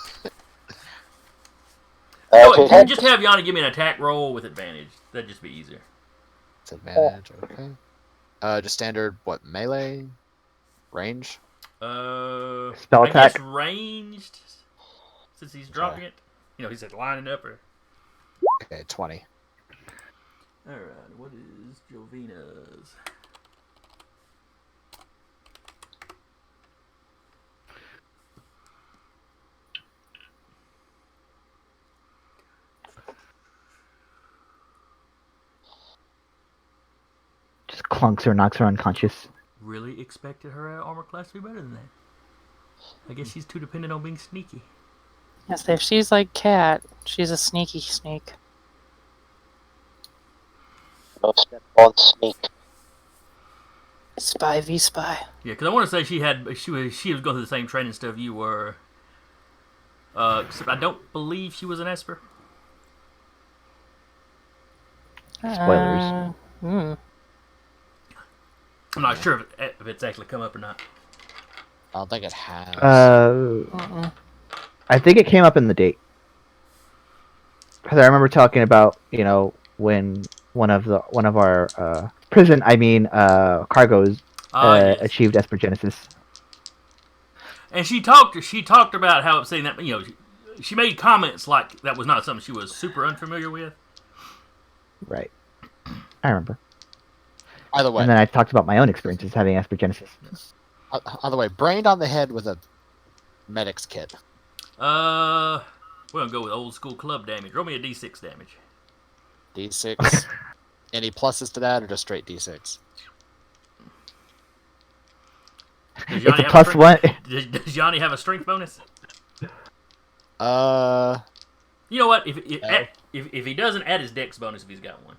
Just have Yanni give me an attack roll with advantage. That'd just be easier.
It's advantage, okay. Just standard, what, melee? Range?
Spell
I
attack.
guess ranged, since he's dropping it. You know, he's like lining up or...
Okay, 20.
Alright, what is Jovina's?
Just clunks her, knocks her unconscious.
Really expected her armor class to be better than that. I guess she's too dependent on being sneaky.
Yes, if she's like Cat, she's a sneaky sneak.
No step on sneak.
Spy v spy.
Yeah, because I want to say she was going through the same training stuff you were. Except I don't believe she was an Esper.
Spoilers.
I'm not sure if it's actually come up or not.
I don't think it has.
I think it came up in the date. Because I remember talking about, when one of our cargoes
Yes.
achieved Espergenesis.
And she talked about how saying that she made comments like that was not something she was super unfamiliar with.
Right. I remember.
Either way,
And then I talked about my own experiences having Espergenesis.
either way, brained on the head with a medic's kit.
We're gonna go with old school club damage. Roll me a d6 damage.
D6. Any pluses to that, or just straight D6?
Does
It's a
have
plus
strength-
one.
Does Yanni have a strength bonus?
Okay,
You know what? If he doesn't, add his dex bonus if he's got one.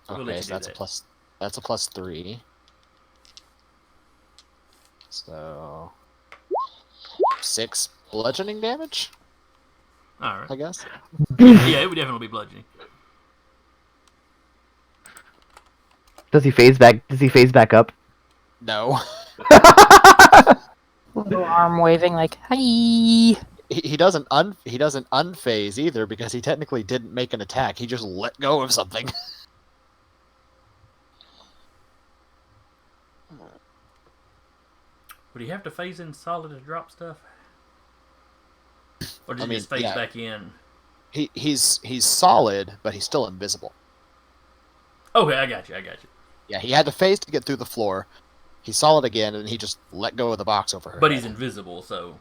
We'll let you
so
do
that's
that.
a plus. That's a +3. So 6 bludgeoning damage,
All right.
I guess.
Yeah, it would definitely be bludgeoning.
Does he phase back up?
No,
Little arm waving like, hi.
he doesn't unphase either, because he technically didn't make an attack. He just let go of something.
Would he have to phase in solid to drop stuff? Or does
I
he
mean,
just phase
yeah.
back in?
He's solid, but he's still invisible.
Okay, I got you.
Yeah, he had to phase to get through the floor. He's solid again, and he just let go of the box over her
But
head.
he's invisible, so...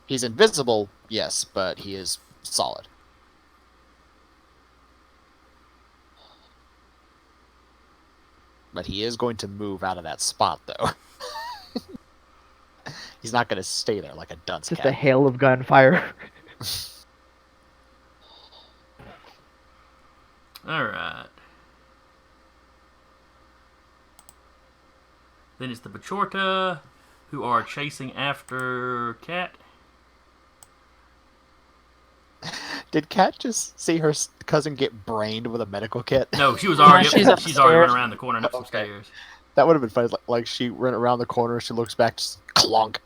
He's invisible, yes, but he is solid. But he is going to move out of that spot, though. He's not going to stay there like a dunce
Just
cat.
a hail of gunfire.
Alright. Then it's the Bachorta, who are chasing after Cat.
Did Kat just see her cousin get brained with a medical kit?
No, she was already
she's
she's already
upstairs.
running around the corner and up some
Okay.
stairs.
That would have been funny. Like she ran around the corner, she looks back, just clunk.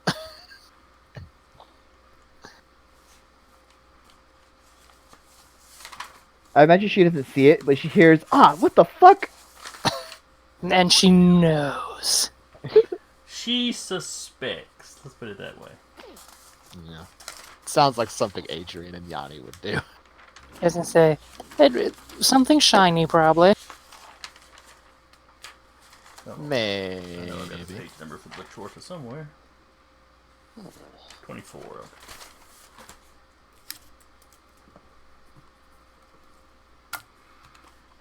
I imagine she doesn't see it, but she hears, what the fuck?
And she knows.
She suspects. Let's put it that way.
Yeah. Sounds like something Adrian and Yanni would do.
I was gonna say, something shiny, probably.
I
Maybe.
know I've got the page number for the Chorta somewhere. 24. Okay.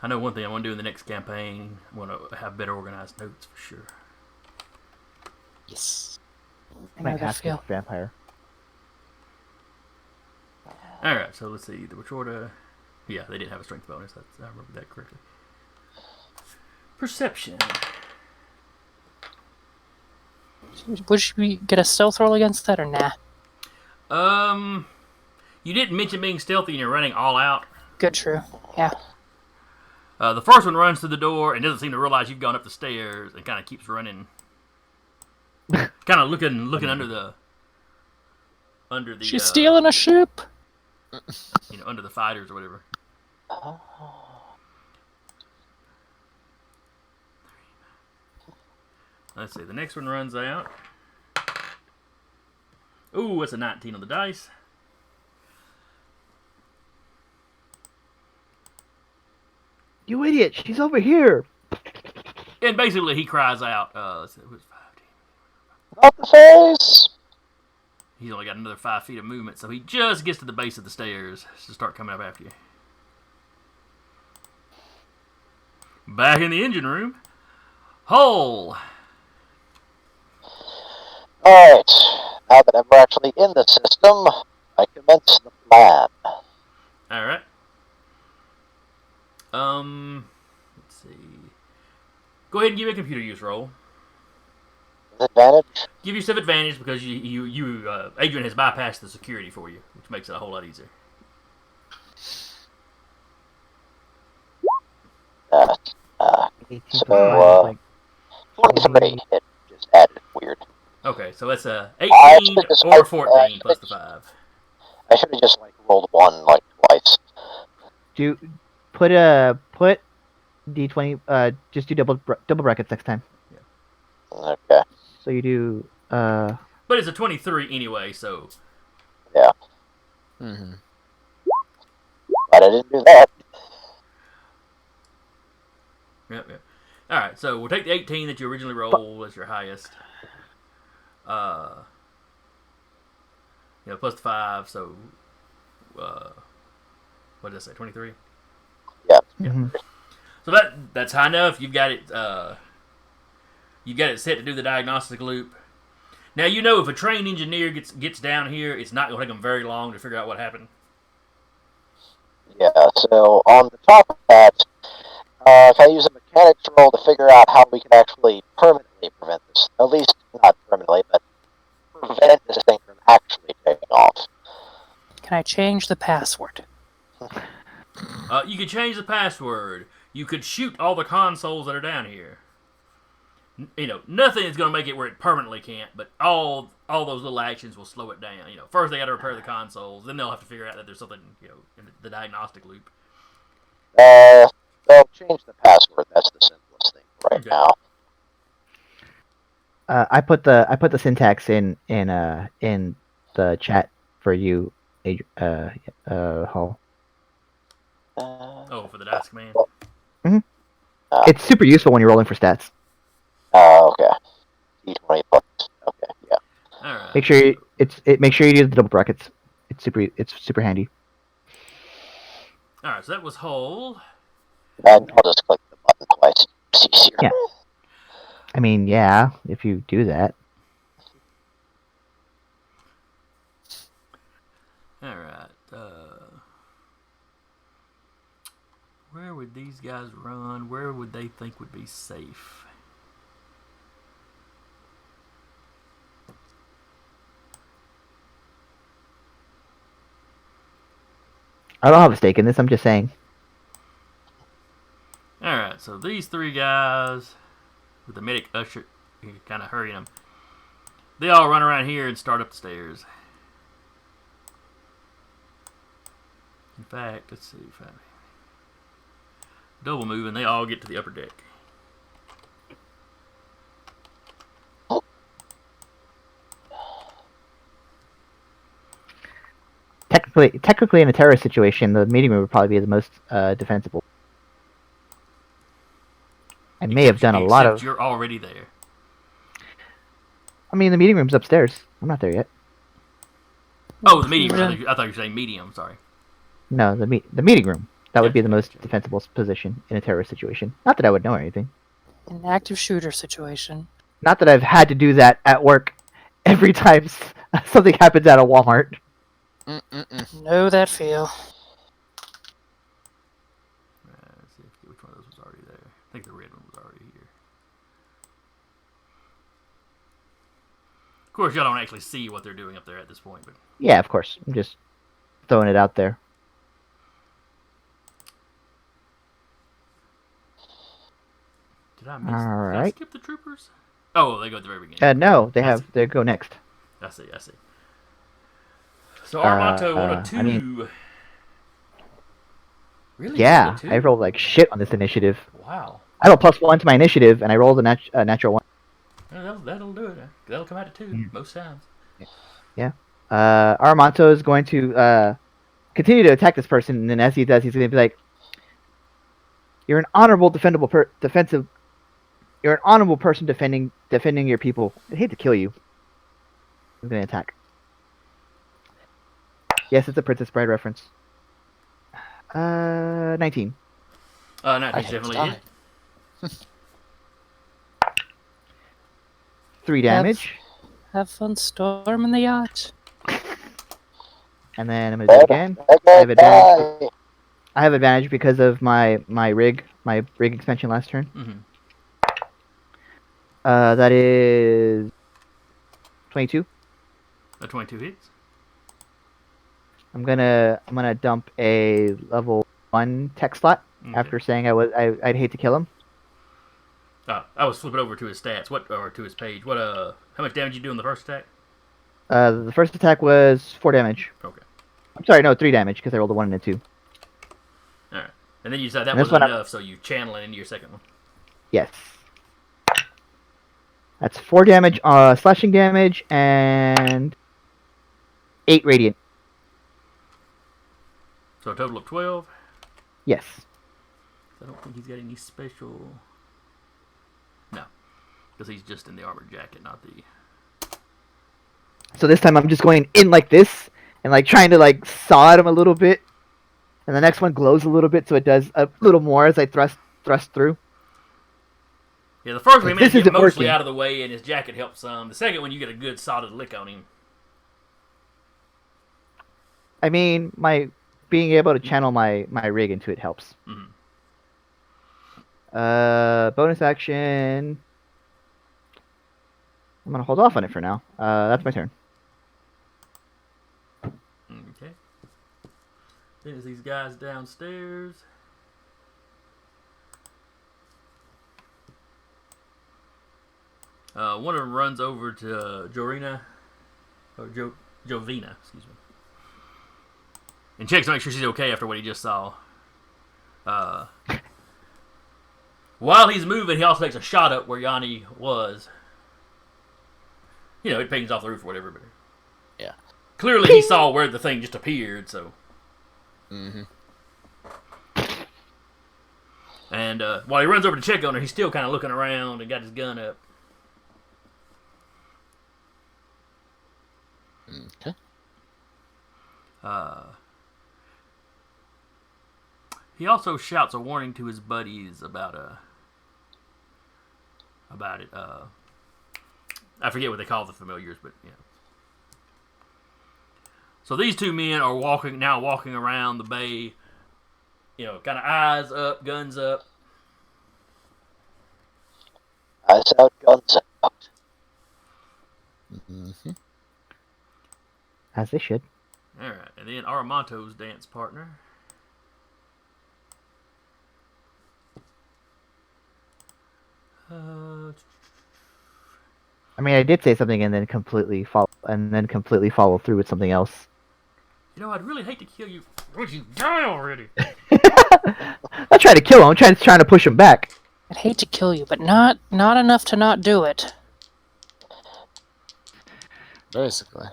I know one thing I want to do in the next campaign. I want to have better organized notes for sure.
Yes.
I know
Might
the
have to
feel.
vampire.
Alright, so let's see. The Wachorda. Yeah, they didn't have a strength bonus. I remember that correctly. Perception.
Would we get a stealth roll against that or nah?
You didn't mention being stealthy and you're running all out.
Good, true. Yeah.
The first one runs through the door and doesn't seem to realize you've gone up the stairs and kind of keeps running. Kind of looking under the.
She's stealing a ship.
Under the fighters or whatever. Let's see. The next one runs out. Ooh, that's a 19 on the dice.
You idiot! She's over here.
And basically, he cries out. Let's see, who's 15?
Not the face!
He's only got another 5 feet of movement, so he just gets to the base of the stairs to start coming up after you. Back in the engine room. Hull.
Alright, now that we're actually in the system, I commence the plan.
Alright. Let's see. Go ahead and give me a computer use roll.
Advantage?
Give yourself advantage because Adrian has bypassed the security for you, which makes it a whole lot easier.
So, 43. It just added weird.
Okay, so that's a
I
18
should've just-
or 14 plus the 5.
I should have just rolled one twice.
Put D20. Just do double brackets next time.
Okay.
So you do.
But it's a 23 anyway, so.
Yeah.
Mm-hmm.
But I didn't do that.
Yep. Alright, so we'll take the 18 that you originally rolled as your highest. Plus the 5, so. What did I say, 23?
Yeah.
Mm-hmm.
So that's high enough. You've got it set to do the diagnostic loop. Now if a trained engineer gets down here, it's not going to take them very long to figure out what happened.
Yeah, so on the top of that, if I use a mechanics roll to figure out how we can actually permanently prevent this, at least not permanently, but prevent this thing from actually taking off.
Can I change the password?
You could change the password. You could shoot all the consoles that are down here. Nothing is going to make it where it permanently can't, but all those little actions will slow it down. First they got to repair the consoles, then they'll have to figure out that there's something, in the diagnostic loop.
They'll change the password. That's the simplest thing right now.
I put the syntax in the chat for you, Hall.
For the dice command.
Mm-hmm. It's super useful when you're rolling for stats.
Okay. D20 plus. Okay, yeah.
All right.
Make sure you use the double brackets. It's super handy.
All right, so that was Hull.
And I'll just click the button twice. It's easier.
Yeah. I mean, yeah, if you do that.
All right. Where would these guys run? Where would they think would be safe?
I don't have a stake in this. I'm just saying.
All right, so these 3 guys with the medic usher, kind of hurrying them. They all run around here and start up the stairs. In fact, let's see if I double move and they all get to the upper deck.
technically in a terrorist situation, the meeting room would probably be the most defensible. I may have done a lot
Except
of.
you're already there.
I mean, the meeting room's upstairs. I'm not there yet.
Oh, the meeting room. I thought you were saying medium. Sorry.
No, the meeting room. That would be the most
Gotcha.
defensible position in a terrorist situation. Not that I would know anything.
In an active shooter situation.
Not that I've had to do that at work every time something happens at a Walmart.
Know that feel.
Let's see which one of those was already there. I think the red one was already here. Of course, y'all don't actually see what they're doing up there at this point, but
Yeah, of course. I'm just throwing it out there.
did I miss?
All
Did I
right.
skip the troopers? Oh, they go at the very beginning.
No, they go next.
I see. So Auromonto on a 2.
I mean-
Really?
Yeah,
Just a 2?
I rolled like shit on this initiative.
Wow.
I rolled +1 to my initiative, and I rolled a natural 1.
Yeah, that'll do it. That'll come out at 2 most times.
Auromonto is going to continue to attack this person, and then as he does, he's going to be like, "You're an honorable, defensive. You're an honorable person defending your people. I'd hate to kill you." I'm going to attack. Yes, it's a Princess Bride reference. 19.
No,
I
he's
hate
definitely
to
hit.
3 damage.
Have fun storming the yacht.
And then I'm going to do it again. I have advantage. I have advantage because of my rig expansion last turn.
Mm-hmm.
That is 22.
A 22 hits.
I'm gonna dump a level 1 tech slot
Okay.
after saying I'd hate to kill him.
I was flipping over to his stats. Or to his page. How much damage you do in the first attack?
The first attack was 4 damage.
Okay.
I'm sorry, no, 3 damage because I rolled a 1 and a 2.
All right. And then you said that
And this
wasn't
one
enough, so you channel it into your second one.
Yes. That's 4 damage, slashing damage, and 8 radiant.
So a total of 12.
Yes.
I don't think he's got any special. No, because he's just in the armored jacket, not the.
So this time I'm just going in like this and like trying to like saw at him a little bit, and the next one glows a little bit, so it does a little more as I thrust through.
Yeah, the first one he managed
This
to get
isn't
mostly
working.
out of the way, and his jacket helps some. The second one, you get a good solid lick on him.
I mean, being able to channel my rig into it helps.
Mhm.
Bonus action. I'm gonna hold off on it for now. That's my turn.
Okay. Then there's these guys downstairs. One of them runs over to Jovina, excuse me, and checks to make sure she's okay after what he just saw. While he's moving, he also takes a shot up where Yanni was. You know, it pings off the roof or whatever, but
Yeah.
clearly he saw where the thing just appeared, so.
Mm-hmm.
And while he runs over to check on her, he's still kind of looking around and got his gun up.
Okay.
He also shouts a warning to his buddies about it. I forget what they call the familiars, but yeah. So these two men are walking around the bay, you know, kind of eyes up, guns up.
Eyes out, guns out.
Mm-hmm.
As they should.
All right, and then Auromonto's dance partner.
I mean, I did say something and then completely follow through with something else.
You know, I'd really hate to kill you. Would you die already?
I'm not trying to kill him. I'm trying to push him back.
I'd hate to kill you, but not enough to not do it.
Basically.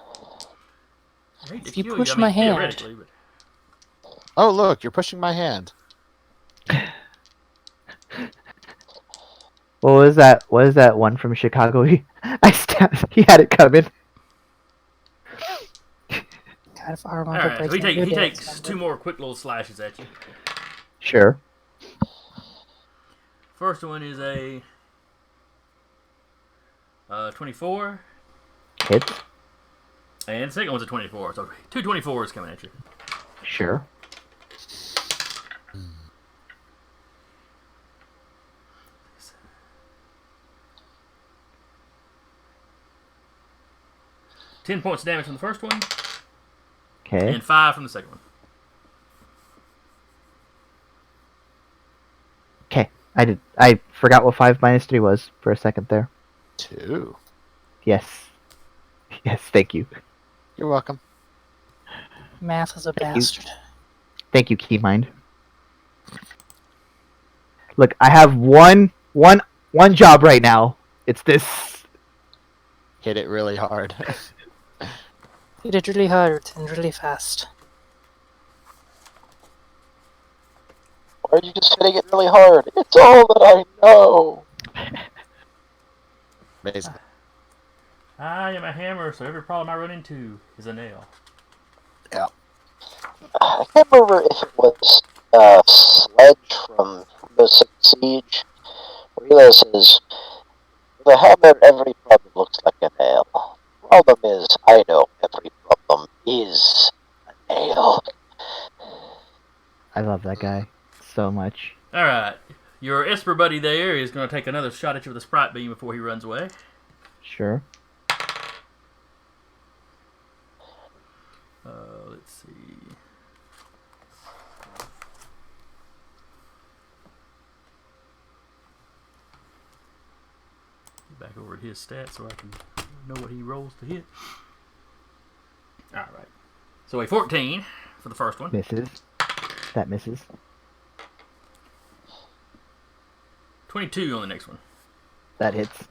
I hate to
If you
kill
push
I mean,
my hand.
theoretically, but
Oh, look, you're pushing my hand.
What was that? What is that one from Chicago? He had it coming.
God, if
all
Auromonto
right. So
breaks my
he
good
takes
dance
two
number.
more quick little slashes at you.
Sure.
First one is a 24,
Hits.
and the second one's a 24. So two 24s coming at you.
Sure.
Ten points of damage from the first one,
Okay.
and 5 from the second one.
Okay. I forgot what 5 minus 3 was for a second there.
2.
Yes. Yes. Thank you.
You're welcome.
Math is a
Thank you.
bastard.
Thank you, Keymind. Look, I have one job right now. It's this.
Hit it really hard.
Hit it really hard and really fast.
Or are you just hitting it really hard? It's all that I know.
Basically.
I am a hammer, so every problem I run into is a nail.
I can't remember if it was Sledge from Rainbow Six Siege, where he says, "The hammer, every problem looks like a nail. Problem is, I know every problem is a nail."
I love that guy so much.
All right. Your Esper buddy there is going to take another shot at you with a Sprite Beam before he runs away.
Sure.
Let's see. Get back over at his stats so I can know what he rolls to hit. All right. So a 14 for the first one.
Misses. That misses.
22 on the next one.
That hits.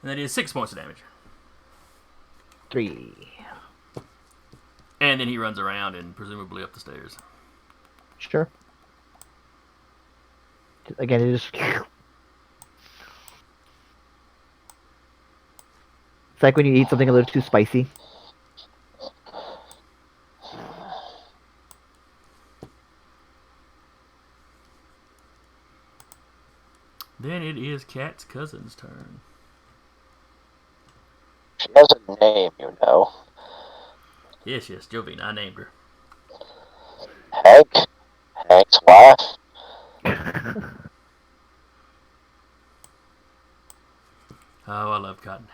And that is 6 points of damage.
3.
And then he runs around and presumably up the stairs.
Sure. Again, it just. It's like when you eat something a little too spicy.
Then it is Cat's cousin's turn.
She has a name, you know.
Yes, Jovine. I named her.
Hank? Hank's wife?
Oh, I love Cotton.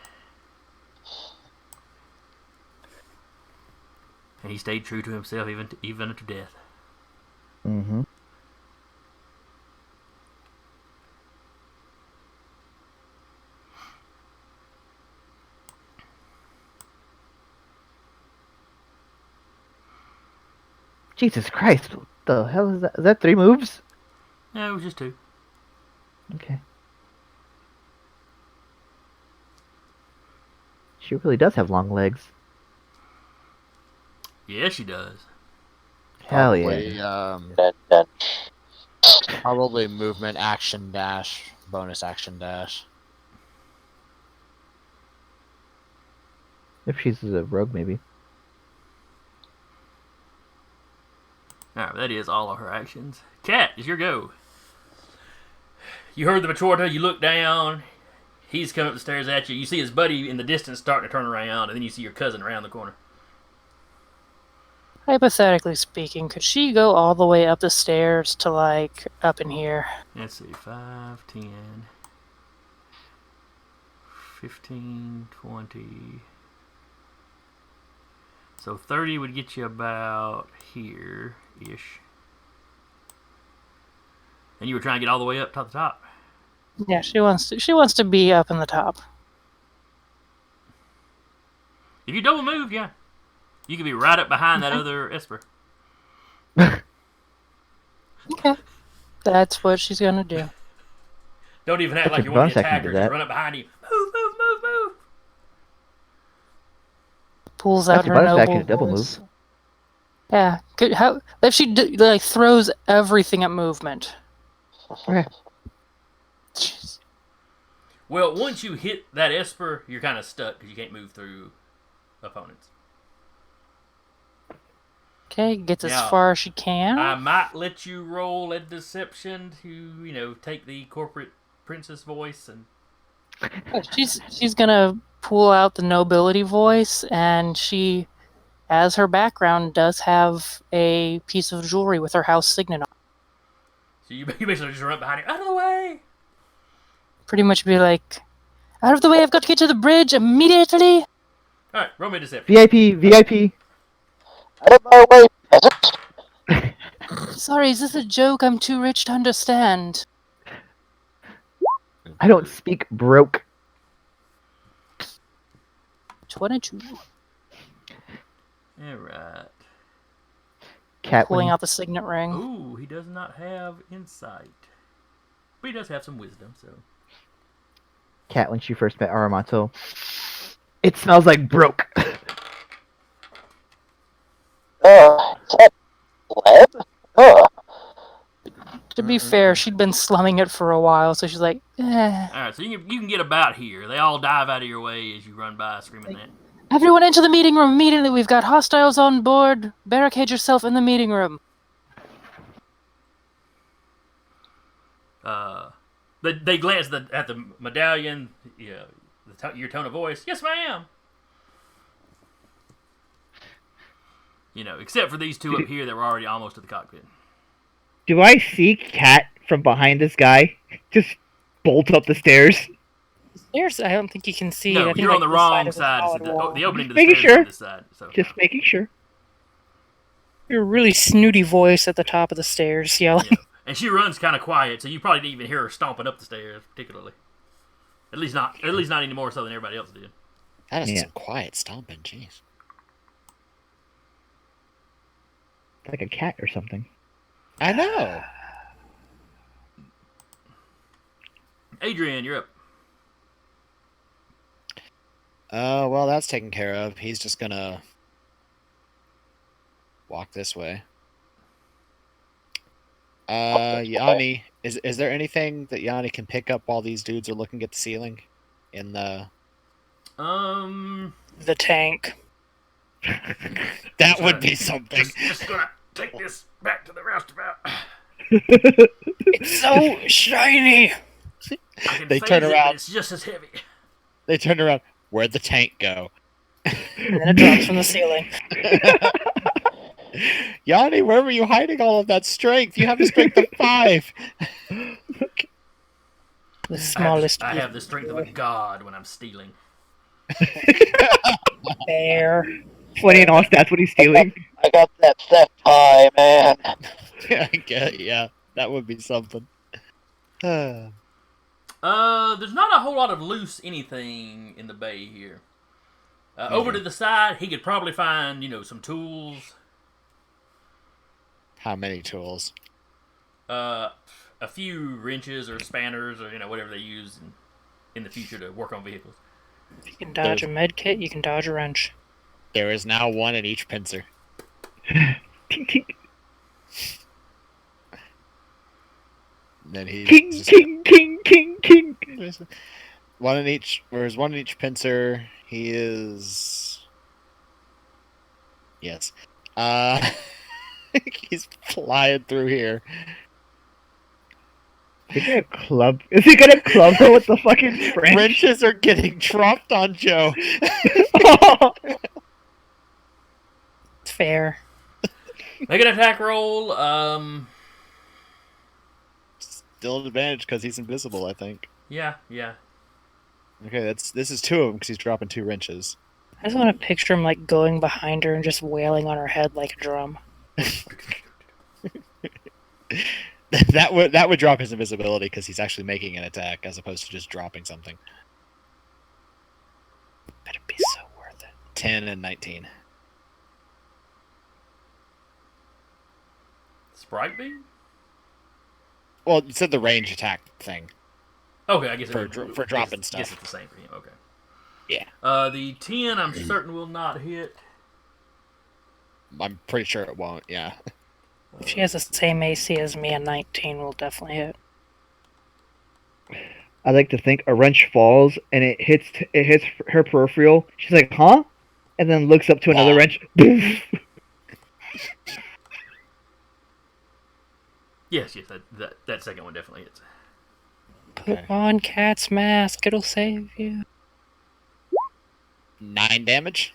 And he stayed true to himself even to death.
Mm-hmm. Jesus Christ! What the hell is that? Is that 3 moves?
No, it was just 2.
Okay. She really does have long legs.
Yes, she does.
Hell
Probably,
yeah.
Then
Probably movement, action dash, bonus action dash.
If she's a rogue, maybe.
Alright, that is all of her actions. Cat, it's your go. You heard the Matorta, you look down, he's coming up the stairs at you. You see his buddy in the distance starting to turn around, and then you see your cousin around the corner.
Hypothetically speaking, could she go all the way up the stairs to, like, up in here?
Let's see, 5, 10, 15, 20. So 30 would get you about here-ish. And you were trying to get all the way up to the top.
Yeah, she wants to be up in the top.
If you double move, yeah. You could be right up behind that other Esper.
Okay. That's what she's gonna do.
Don't even act
That's
like
a
you want to
bonus
attack
action
her.
to
Just
that.
run up behind you. Move, move, move, move.
pulls out
That's
her
about as bad
noble
as a double
voice.
move.
Yeah, how if she like throws everything at movement.
Okay.
Jeez.
Well, once you hit that Esper, you're kind of stuck because you can't move through opponents.
Okay, gets as
Now,
far as she can.
I might let you roll a deception to, take the corporate princess voice and.
She's gonna pull out the nobility voice, and she, as her background, does have a piece of jewelry with her house signet on.
So you basically just run behind her. Out of the way!
Pretty much be like, out of the way! I've got to get to the bridge immediately.
All right, roll me a deception.
VIP.
Out of my way, peasant.
Sorry, is this a joke? I'm too rich to understand.
I don't speak broke.
22.
All right.
Cat
Pulling
when,
out the signet ring.
Ooh, he does not have insight, but he does have some wisdom. So.
Cat when she first met Auromonto. It smells like broke.
Is that lead?
To be fair, she'd been slumming it for a while, so she's like, eh.
All right, so you can get about here. They all dive out of your way as you run by, screaming that.
Everyone into the meeting room immediately. We've got hostiles on board. Barricade yourself in the meeting room.
They glance at the medallion. Yeah, your tone of voice. Yes, ma'am. Except for these two up here that were already almost to the cockpit.
Do I see Cat from behind this guy just bolt up the stairs?
Stairs, I don't think you can see.
No,
I think,
you're on the wrong
of the
side.
solid wall.
The opening to the
Making
stairs is
sure.
on this side. So.
Just making sure.
You're a really snooty voice at the top of the stairs yelling.
Yeah. And she runs kind of quiet, so you probably didn't even hear her stomping up the stairs, particularly. At least not any more so than everybody else did.
That is
Yeah.
some quiet stomping, jeez.
Like a cat or something.
I know.
Adrian, you're up.
Well, that's taken care of. He's just gonna walk this way. Yanni, is there anything that Yanni can pick up while these dudes are looking at the ceiling? In the
The tank.
that would be something.
Just gonna take this back to the roustabout.
It's so shiny.
I can
They
phase
turn
it, but
around.
it's just as heavy.
They turn around. Where'd the tank go?
And then it drops from the ceiling.
Yanni, where were you hiding all of that strength? You have a strength of 5.
The smallest.
I have the strength of a god when I'm stealing.
bear.
20 in all stats what he's stealing.
I got that theft pie, man.
Yeah, that would be something.
There's not a whole lot of loose anything in the bay here. Over to the side, he could probably find, some tools.
How many tools?
A few wrenches or spanners or, whatever they use in the future to work on vehicles.
You can dodge a med kit, you can dodge a wrench.
There is now one in each pincer.
Tink, tink.
Then he's
King,
just-
king, king, king, king.
one in each. There's one in each pincer. He is. Yes. He's flying through here.
Is he gonna club her with the fucking French?
Wrenches are getting dropped on Joe.
It's fair.
Make an attack roll.
Still an advantage because he's invisible, I think.
Yeah.
Okay, this is 2 of them because he's dropping 2 wrenches.
I just want to picture him like going behind her and just wailing on her head like a drum.
that would drop his invisibility because he's actually making an attack as opposed to just dropping something.
Better be so worth it.
10 and 19.
Sprite beam?
Well, you said the range attack thing.
Okay, I guess
For dropping stuff.
Guess it's the same for him. Okay.
Yeah.
The 10, I'm certain will not hit.
I'm pretty sure it won't, yeah.
If she has the same AC as me, a 19 will definitely hit.
I like to think a wrench falls and it hits her peripheral. She's like, "Huh?" And then looks up to another wrench.
Yes, that second one definitely hits.
Put on Cat's mask, it'll save you.
9 damage.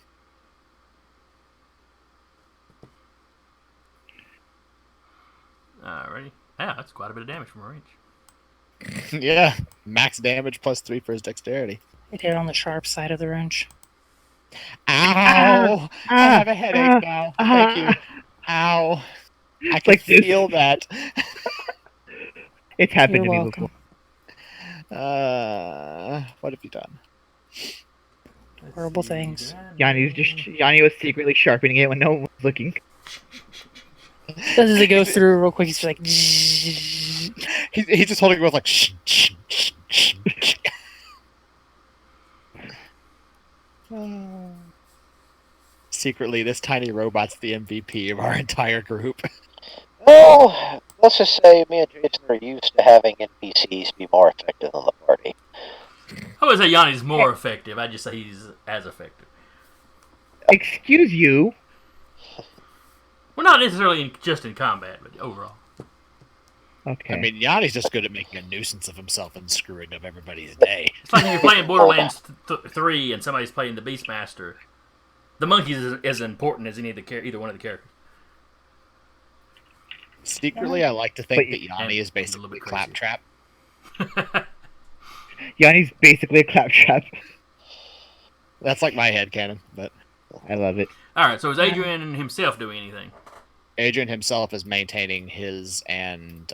Alrighty. Yeah, that's quite a bit of damage from a range.
Yeah. Max damage plus 3 for his dexterity.
It hit on the sharp side of the wrench.
Ow! I have a headache now. Thank you. Ow. I can
like this.
feel that.
It's happened
You're
to me
welcome.
before.
What have you done?
Horrible things.
Yanni was secretly sharpening it when no one was looking.
Does it go through real quick? He's just like.
He's just holding it with like. Shh, shh, shh, shh, shh. Secretly, this tiny robot's the MVP of our entire group.
Well, let's just say me and Jason are used to having NPCs be more effective than the party.
I would say Yanni's more effective. I'd just say he's as effective.
Excuse you.
Well, not necessarily just in combat, but overall.
Okay.
I mean, Yanni's just good at making a nuisance of himself and screwing up everybody's day.
It's like if you're playing Borderlands 3 and somebody's playing the Beastmaster. The monkey's is as important as either one of the characters.
Secretly, I like to think
And-
that Yanni is
and a little
basically
bit crazy.
Claptrap.
Yanni's basically a claptrap.
That's like my headcanon, but
I love it.
Alright, so is Adrian himself doing anything?
Adrian himself is maintaining his and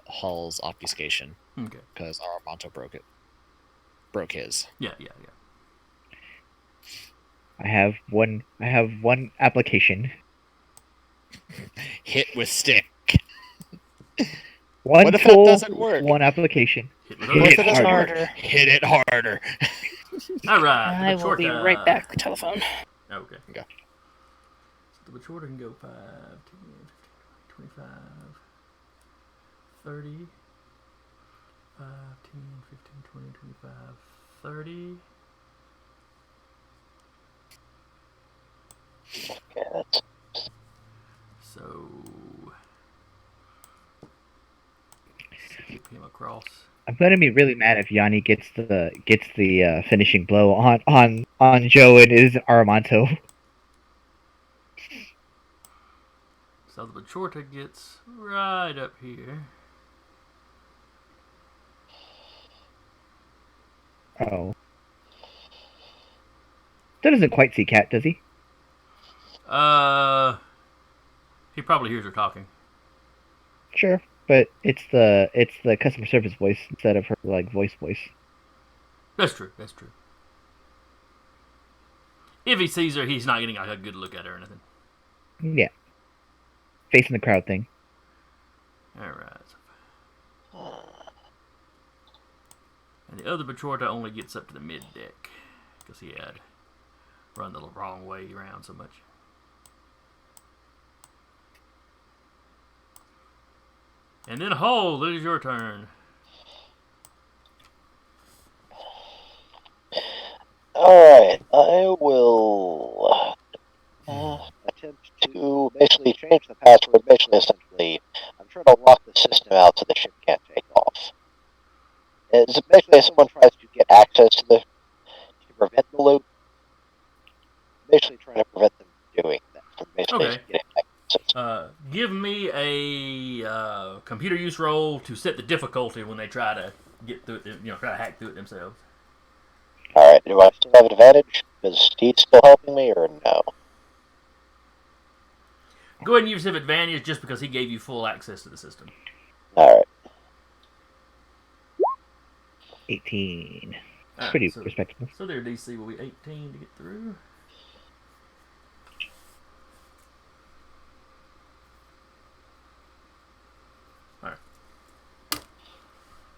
Hull's obfuscation
Okay.
because Auromonto broke it. Broke his.
Yeah.
I have one application.
Hit with stick.
One
What if that
tool,
doesn't work?
one application.
Hit with
What
those.
if it doesn't work?
harder.
Hit it harder.
Alright.
I will be right back with telephone.
Okay.
Okay.
So the Butchorter can go 5, 10, 15, 25, 30, 5, 10, 15, 20, 25, 30.
Okay, that's
So keep him across.
I'm gonna be really mad if Yanni gets the finishing blow on Joe and is Auromonto.
So the Butchorter gets right up here.
Oh. That doesn't quite see Cat, does he?
He probably hears her talking.
Sure, but it's the customer service voice instead of her voice.
That's true. If he sees her, he's not getting a good look at her or anything.
Yeah. Facing the crowd thing.
Alright. And the other Butchorter only gets up to the mid deck because he had run the wrong way around so much. And then Hull, it is your turn.
alright. I will attempt to basically change the password. Essentially, I'm trying to lock the system out so the ship can't take off. It's basically if someone tries to get access to to prevent the loop. Basically, trying to prevent them doing that. From basically
Okay.
getting access.
Give me a computer use roll to set the difficulty when they try to get through it, try to hack through it themselves.
Alright, do I still have advantage? Is Steve still helping me, or no?
Go ahead and use his advantage just because he gave you full access to the system.
Alright.
18.
Alright,
Pretty
so,
respectable.
So their DC will be 18 to get through.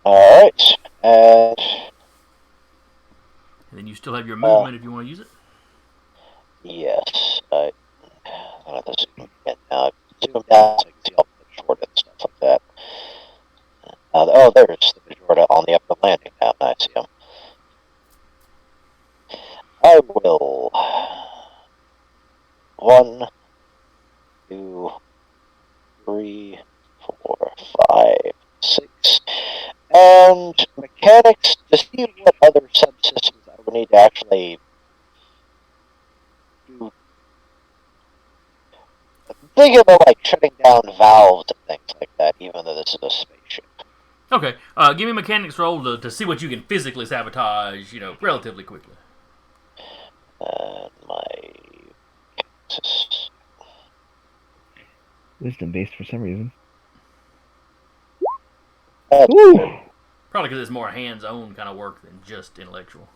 Alright, and
And then use still have your movement if you want to use it.
Yes. I have to zoom in now. Zoom down so I can see all the Majorda and stuff like that. There's the Majorda on the upper landing now. I see him. I will. 1, 2, 3, 4, 5, 6. And mechanics to see what other subsystems I would need to actually do. I'm thinking about like shutting down valves and things like that, even though this is a spaceship.
Okay, give me a mechanics roll to see what you can physically sabotage, relatively quickly.
My
Wisdom based for some reason.
Probably because it's more hands-on kind of work than just intellectual.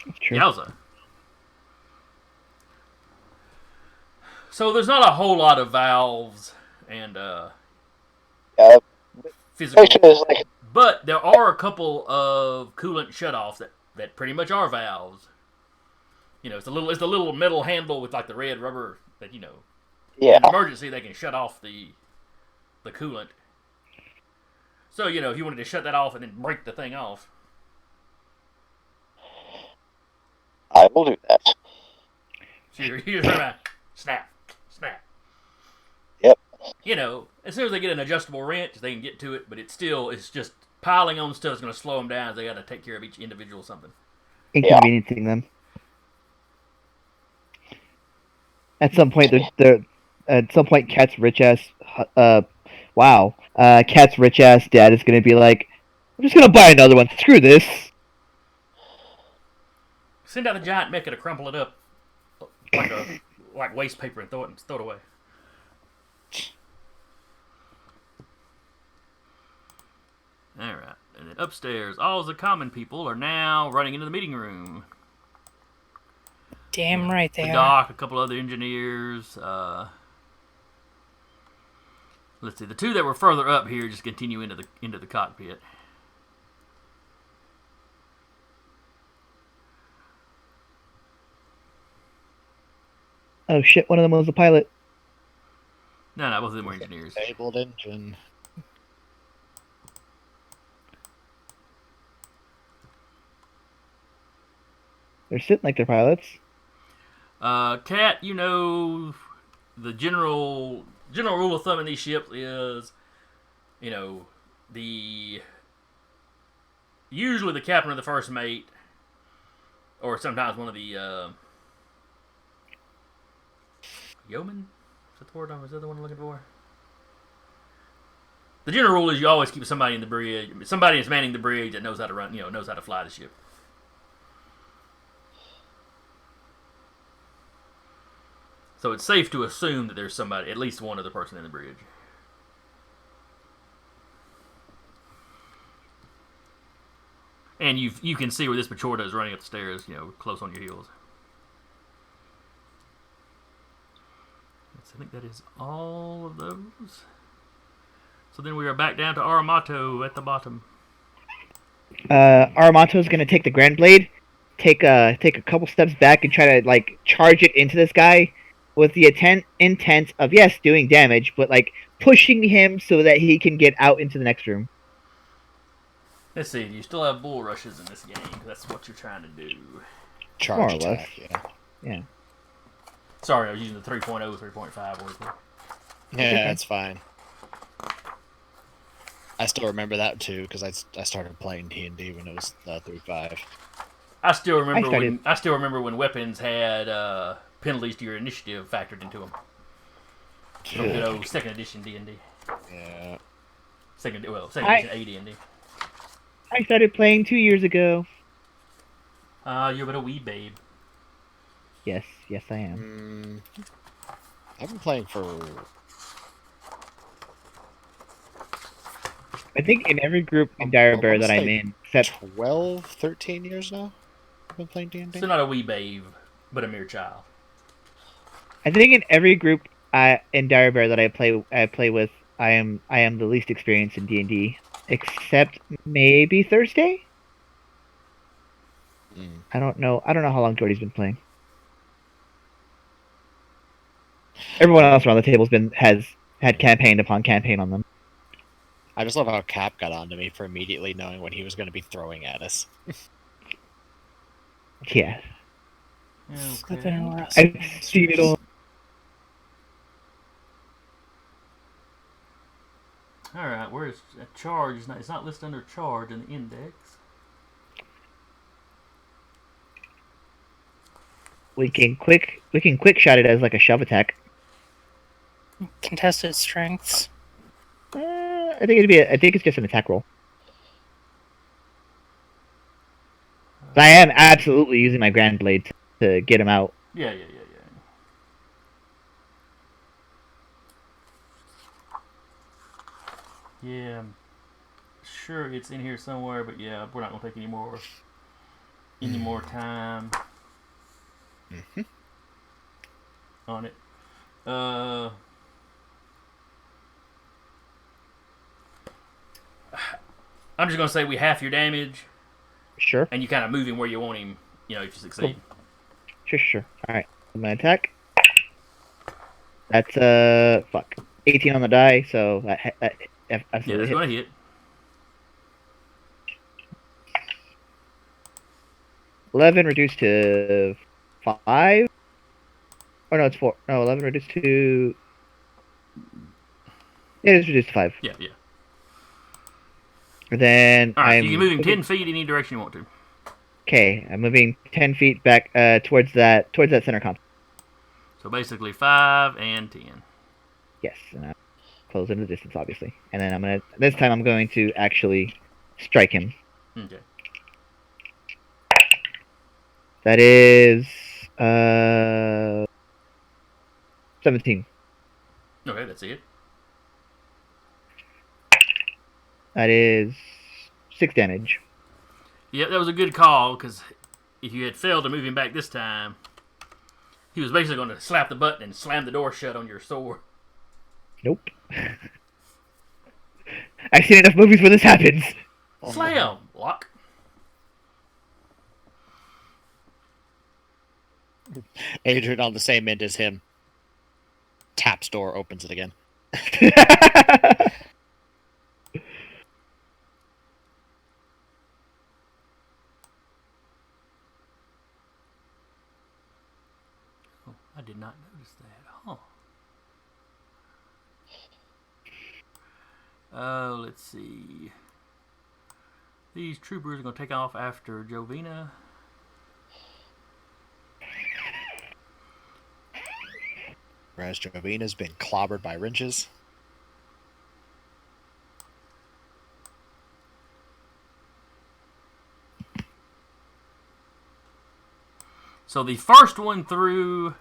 That's true.
Yowza. So there's not a whole lot of valves and physical, but there are a couple of coolant shutoffs that pretty much are valves. It's the little metal handle with like the red rubber that in an emergency they can shut off the coolant. So if you wanted to shut that off and then break the thing off,
I will do that.
so you're just snap.
Yep.
As soon as they get an adjustable wrench, they can get to it, but it's just piling on stuff is going to slow them down. They got to take care of each individual something.
Inconveniencing them. At some point, Cat's rich ass dad is gonna be like, I'm just gonna buy another one. Screw this.
Send out the giant mecha to crumple it up like waste paper and throw it away. All right, and then upstairs, all the common people are now running into the meeting room.
Damn right they
the
are.
Doc, a couple other engineers. Let's see, the two that were further up here just continue into the cockpit.
Oh shit! One of them was a pilot.
No, both of them were engineers.
Disabled engine.
They're sitting like they're pilots.
Cat, the general rule of thumb in these ships is, usually the captain or the first mate, or sometimes one of the yeoman. Is that the word? Is that the one I'm looking for? The general rule is you always keep somebody in the bridge. Somebody is manning the bridge that knows how to run. Knows how to fly the ship. So it's safe to assume that there's somebody, at least one other person in the bridge. And you can see where this Majorda is running up the stairs, close on your heels. I think that is all of those. So then we are back down to Auromonto at the bottom.
Auromonto is going to take the Grand Blade, take a couple steps back and try to charge it into this guy with the intent of doing damage, but pushing him so that he can get out into the next room.
Let's see. You still have bull rushes in this game. That's what you're trying to do.
Charge
More or
attack,
less. Yeah.
Sorry, I was using the 3.0, 3.5 word.
Yeah, that's fine. I still remember that too because I started playing D&D when it was 3.5.
I still remember when weapons had penalties to your initiative factored into them. Good old second edition D&D.
Yeah.
Second edition AD&D.
I started playing 2 years ago.
You're but a wee babe.
Yes, I am.
I've been playing for...
I think in every group in Dire Bear that I'm in, except
12, 13 years now, I've been playing D&D.
So not a wee babe, but a mere child.
I think in every group in Dire Bear that I play with, I am the least experienced in D&D, except maybe Thursday. I don't know how long Jordy's been playing. Everyone else around the table's has had campaign upon campaign on them.
I just love how Cap got onto me for immediately knowing what he was going to be throwing at us.
Yeah.
That's
Okay.
interesting.
I've seen it all.
All right. Where's charge? It's not listed under charge in the index.
We can quick shot it as like a shove attack.
Contested strengths.
I think it's just an attack roll. I am absolutely using my Grand Blade to get him out.
Yeah. Yeah, I'm sure it's in here somewhere, but yeah, we're not gonna take any more time on it. I'm just gonna say we half your damage,
Sure.
and you kind of move him where you want him. If you succeed.
Sure. All right. I'm gonna attack. That's 18 on the die, so that
Yeah,
absolutely
that's
hit.
gonna hit.
11 reduced to 5. Oh no, it's 4. No, 11 reduced to. Yeah, it's reduced to 5.
Yeah.
Then
All right, you can move him 10 feet any direction you want to.
Okay, I'm moving 10 feet back towards that center console.
So basically 5 and 10.
Yes, and I'm close in the distance, obviously. And then this time I'm going to actually strike him.
Okay.
That is 17.
Okay, that's it.
That is 6 damage.
Yeah, that was a good call, because if you had failed to move him back this time, he was basically going to slap the button and slam the door shut on your sword.
Nope. I've seen enough movies where this happens.
Slam! Lock.
Adrian on the same end as him. Taps door, opens it again.
Oh, I did not notice that. Let's see. These troopers are going to take off after Jovina.
Whereas Jovina's been clobbered by wrenches.
So the first one through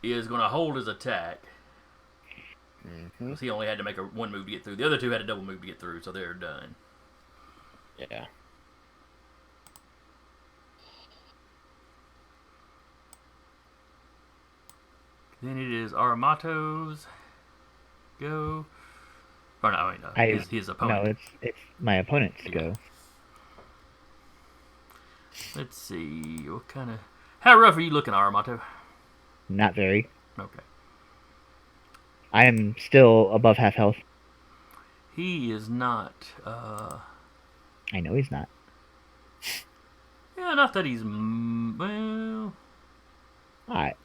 is going to hold his attack. Because he only had to make one move to get through. The other two had a double move to get through, so they're done.
Yeah.
Then it is Auromonto's go. Or no, wait, no. His opponent.
No, it's my opponent's go.
Let's see. What kind of... How rough are you looking, Auromonto?
Not very.
Okay.
I am still above half health.
He is not...
I know he's not.
Yeah, not that he's... Well...
Alright.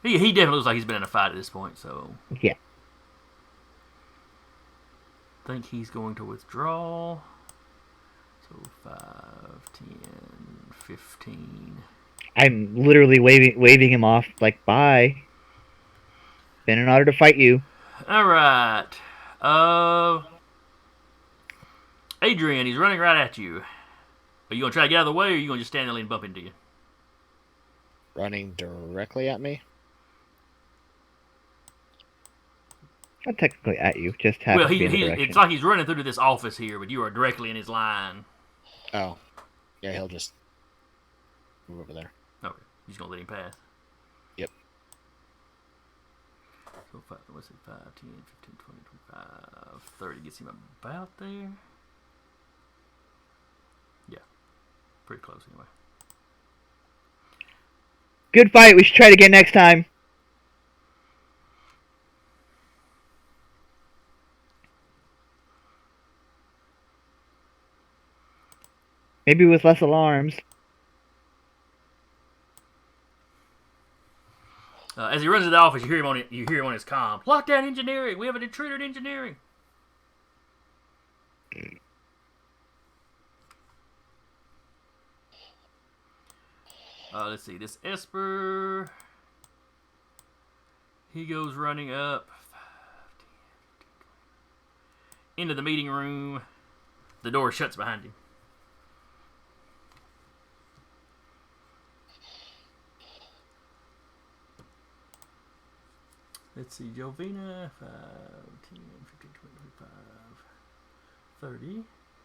He definitely looks like he's been in a fight at this point, so...
Yeah.
I think he's going to withdraw. So 5, 10, 15...
I'm literally waving him off, like, bye. Been an honor to fight you.
Alright. Adrian, he's running right at you. Are you going to try to get out of the way, or are you going to just stand there and bump into you?
Running directly at me?
Not technically at you, just happens to be in the direction.
It's like he's running through to this office here, but you are directly in his line.
Oh. Yeah, he'll just move over there.
Okay. You're just going to let him pass?
Yep.
So, 5, 10, 15, 20, 25, 30 gets him about there. Pretty close, anyway.
Good fight. We should try it again next time. Maybe with less alarms.
As he runs to the office, you hear him on his comm. Lockdown engineering. We have an intruder in engineering. Let's see. This Esper. He goes running up into the meeting room. The door shuts behind him. Let's see, Jovina, 5, 10, 15, 20, 25, 30,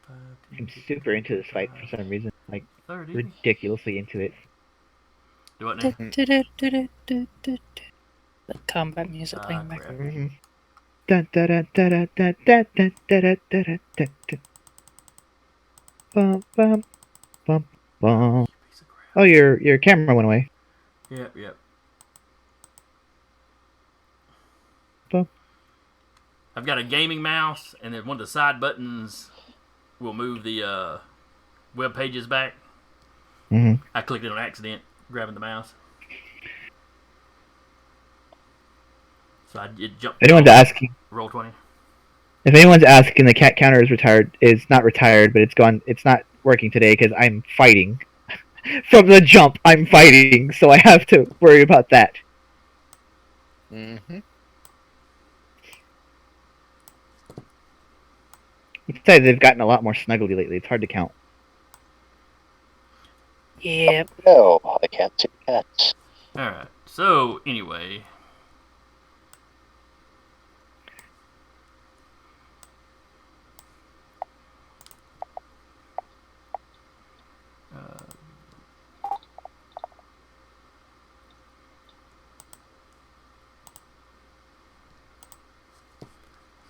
5, 10,
I'm
15,
super into this fight for some reason. Like,
30.
ridiculously into it.
Do what now?
The combat music playing back.
Crap.
Mm-hmm. Dun, dun, dun, dun, dun, dun, dun, dun, dun, dun, dun, dun. Bum, bum, bum, bum.
Piece of crap.
Oh, your camera went away.
Yep.
Bum.
I've got a gaming mouse, and then one of the side buttons will move the web pages back.
Mm-hmm.
I clicked it on accident, grabbing the mouse. So it jumped.
Anyone's asking.
Roll 20.
If anyone's asking, the cat counter is not retired, but it's not working today because I'm fighting. From the jump, I'm fighting, so I have to worry about that.
Mm-hmm.
Besides, they've gotten a lot more snuggly lately. It's hard to count.
Yep.
No, I can't see cats.
Alright, so anyway.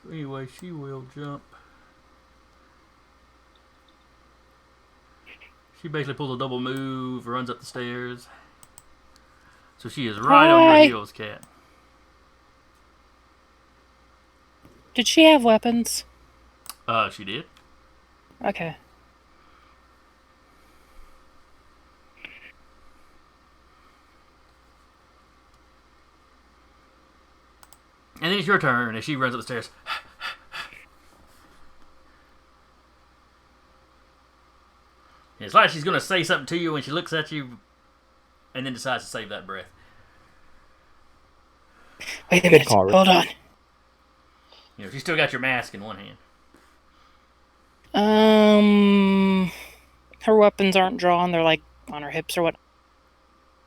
So anyway, she will jump. She basically pulls a double move, runs up the stairs. So she is right on
Hi.
your heels, Cat.
Did she have weapons?
She did.
Okay.
And then it's your turn as she runs up the stairs. And it's like she's going to say something to you when she looks at you and then decides to save that breath.
Wait a
Good
minute.
call, Rick.
Hold on.
You know, she's still got your mask in one hand.
Her weapons aren't drawn. They're like on her hips or what.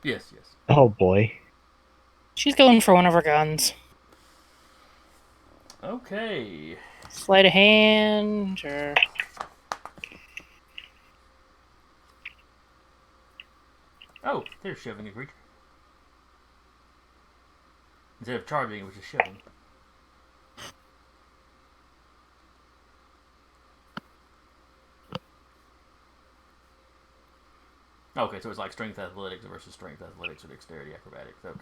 Yes.
Oh boy.
She's going for one of her guns.
Okay.
Sleight of hand or...
Oh, there's shoving a creature. Instead of charging, it was just shoving. Okay, so it's like strength athletics versus strength athletics or dexterity acrobatics. Okay.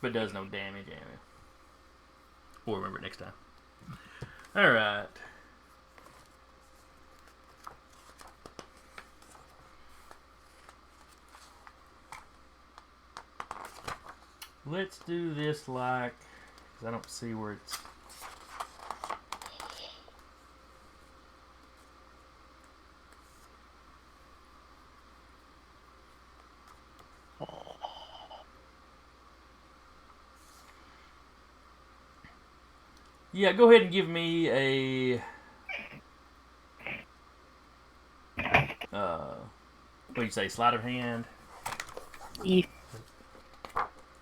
But does no damage, yeah. We'll remember it next time. Alright. Let's do this like... Because I don't see where it's... Yeah, go ahead and give me a... what do you say, sleight of hand?
Yeah.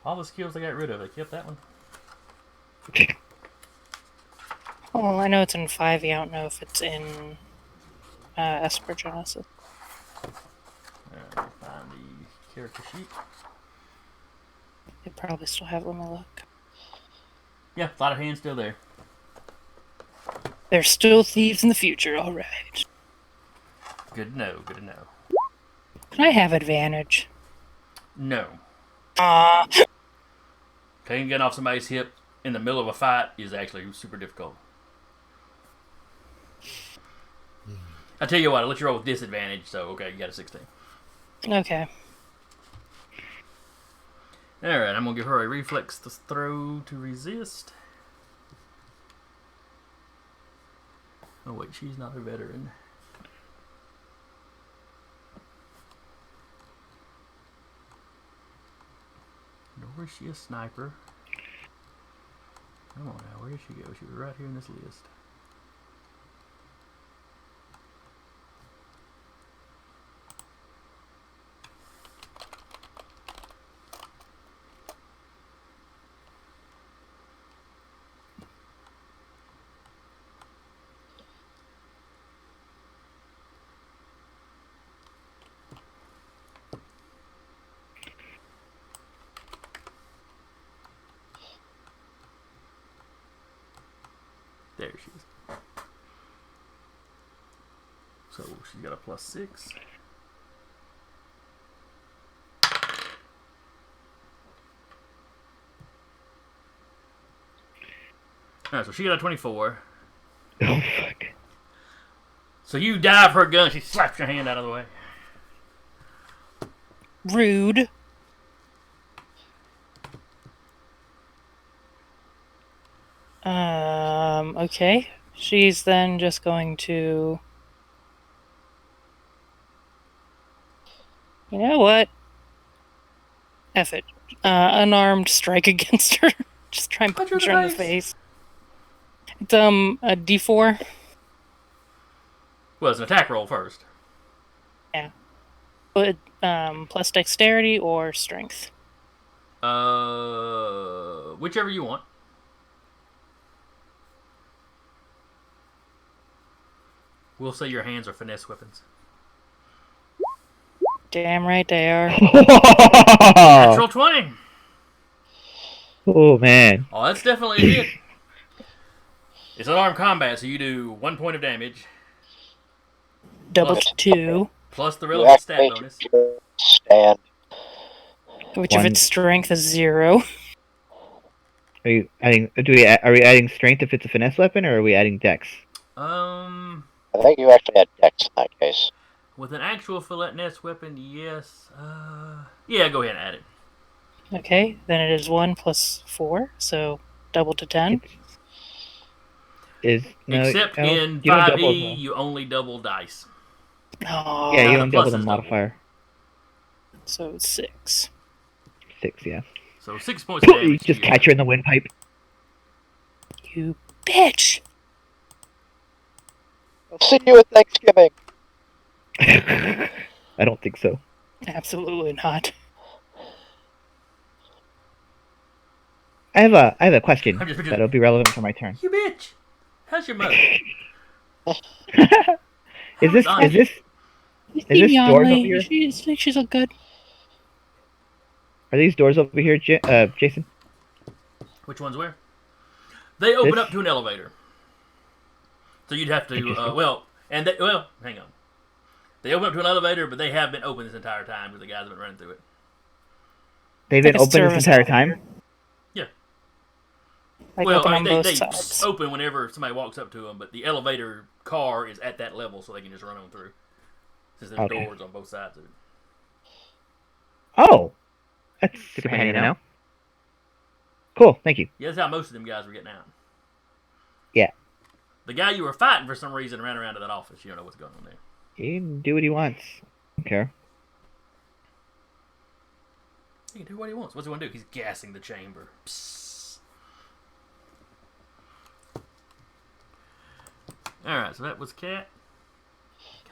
All the skills I got rid of, I kept that one.
Oh, I know it's in 5e. I don't know if it's in Esper Genesis.
Alright, let me find the character sheet.
They probably still have it. Let me look.
Yeah, sleight of hand's still there.
There's still thieves in the future, alright.
Good to know. Good to know.
Can I have advantage?
No.
Ah.
Taking a gun off somebody's hip in the middle of a fight is actually super difficult. I tell you what, I'll let you roll with disadvantage. So okay, you got a 16.
Okay.
All right, I'm gonna give her a reflex throw to resist. Oh wait, she's not a veteran. Nor is she a sniper. Come on now, where did she go? She was right here in this list. There she is. So she's got a +6. Alright, so she got a 24.
Oh, fuck.
So you dive her gun, she slaps your hand out of the way.
Rude. Okay. She's then just going to... You know what? F it. Unarmed strike against her. Just try and punch her in the face. It's a D4.
Well, it's an attack roll first.
Yeah. But plus dexterity or strength.
Whichever you want. We'll say your hands are finesse weapons.
Damn right they are.
Natural 20.
Oh, man.
Oh, that's definitely a hit. It's unarmed combat, so you do 1 point of damage.
Double to 2.
Plus the
You
relevant stat
activate
bonus.
your stand.
Which of its strength is 0.
Are you adding? Are we adding strength if it's a finesse weapon, or are we adding dex?
I think you actually had dex in that case.
With an actual finesse weapon, yes. Yeah, go ahead and add it.
Okay, then it is 1 plus 4, so double to 10.
Except in
you don't
5e,
double
you only double dice.
Oh,
Yeah, you
the
don't double
plus
the
is
modifier.
so it's 6.
6, yeah.
So 6 points of damage.
You just catch her in the windpipe.
You bitch!
I'll see you at Thanksgiving.
I don't think so.
Absolutely not.
I have a question
I'm just-
that'll be relevant for my turn.
You bitch! How's your mother?
Is this doors over here?
She's all good.
Are these doors over here, Jason?
Which one's where? They open
This?
up to an elevator. So you'd have to, hang on. They open up to an elevator, but they have been open this entire time because the guys have been running through it.
They've
Like
been
a
open this
service
entire
elevator.
time?
Yeah.
Like
Well,
open on both
they
sides.
open whenever somebody walks up to them, but the elevator car is at that level, so they can just run on through. Since there's
Okay.
doors on both sides of it.
Oh! That's super handy to know. Cool, thank you.
Yeah, that's how most of them guys were getting out.
Yeah.
The guy you were fighting for some reason ran around to that office. You don't know what's going on there.
He can do what he wants. I don't care.
He can do what he wants. What's he want to do? He's gassing the chamber. Psst. Alright, so that was Cat.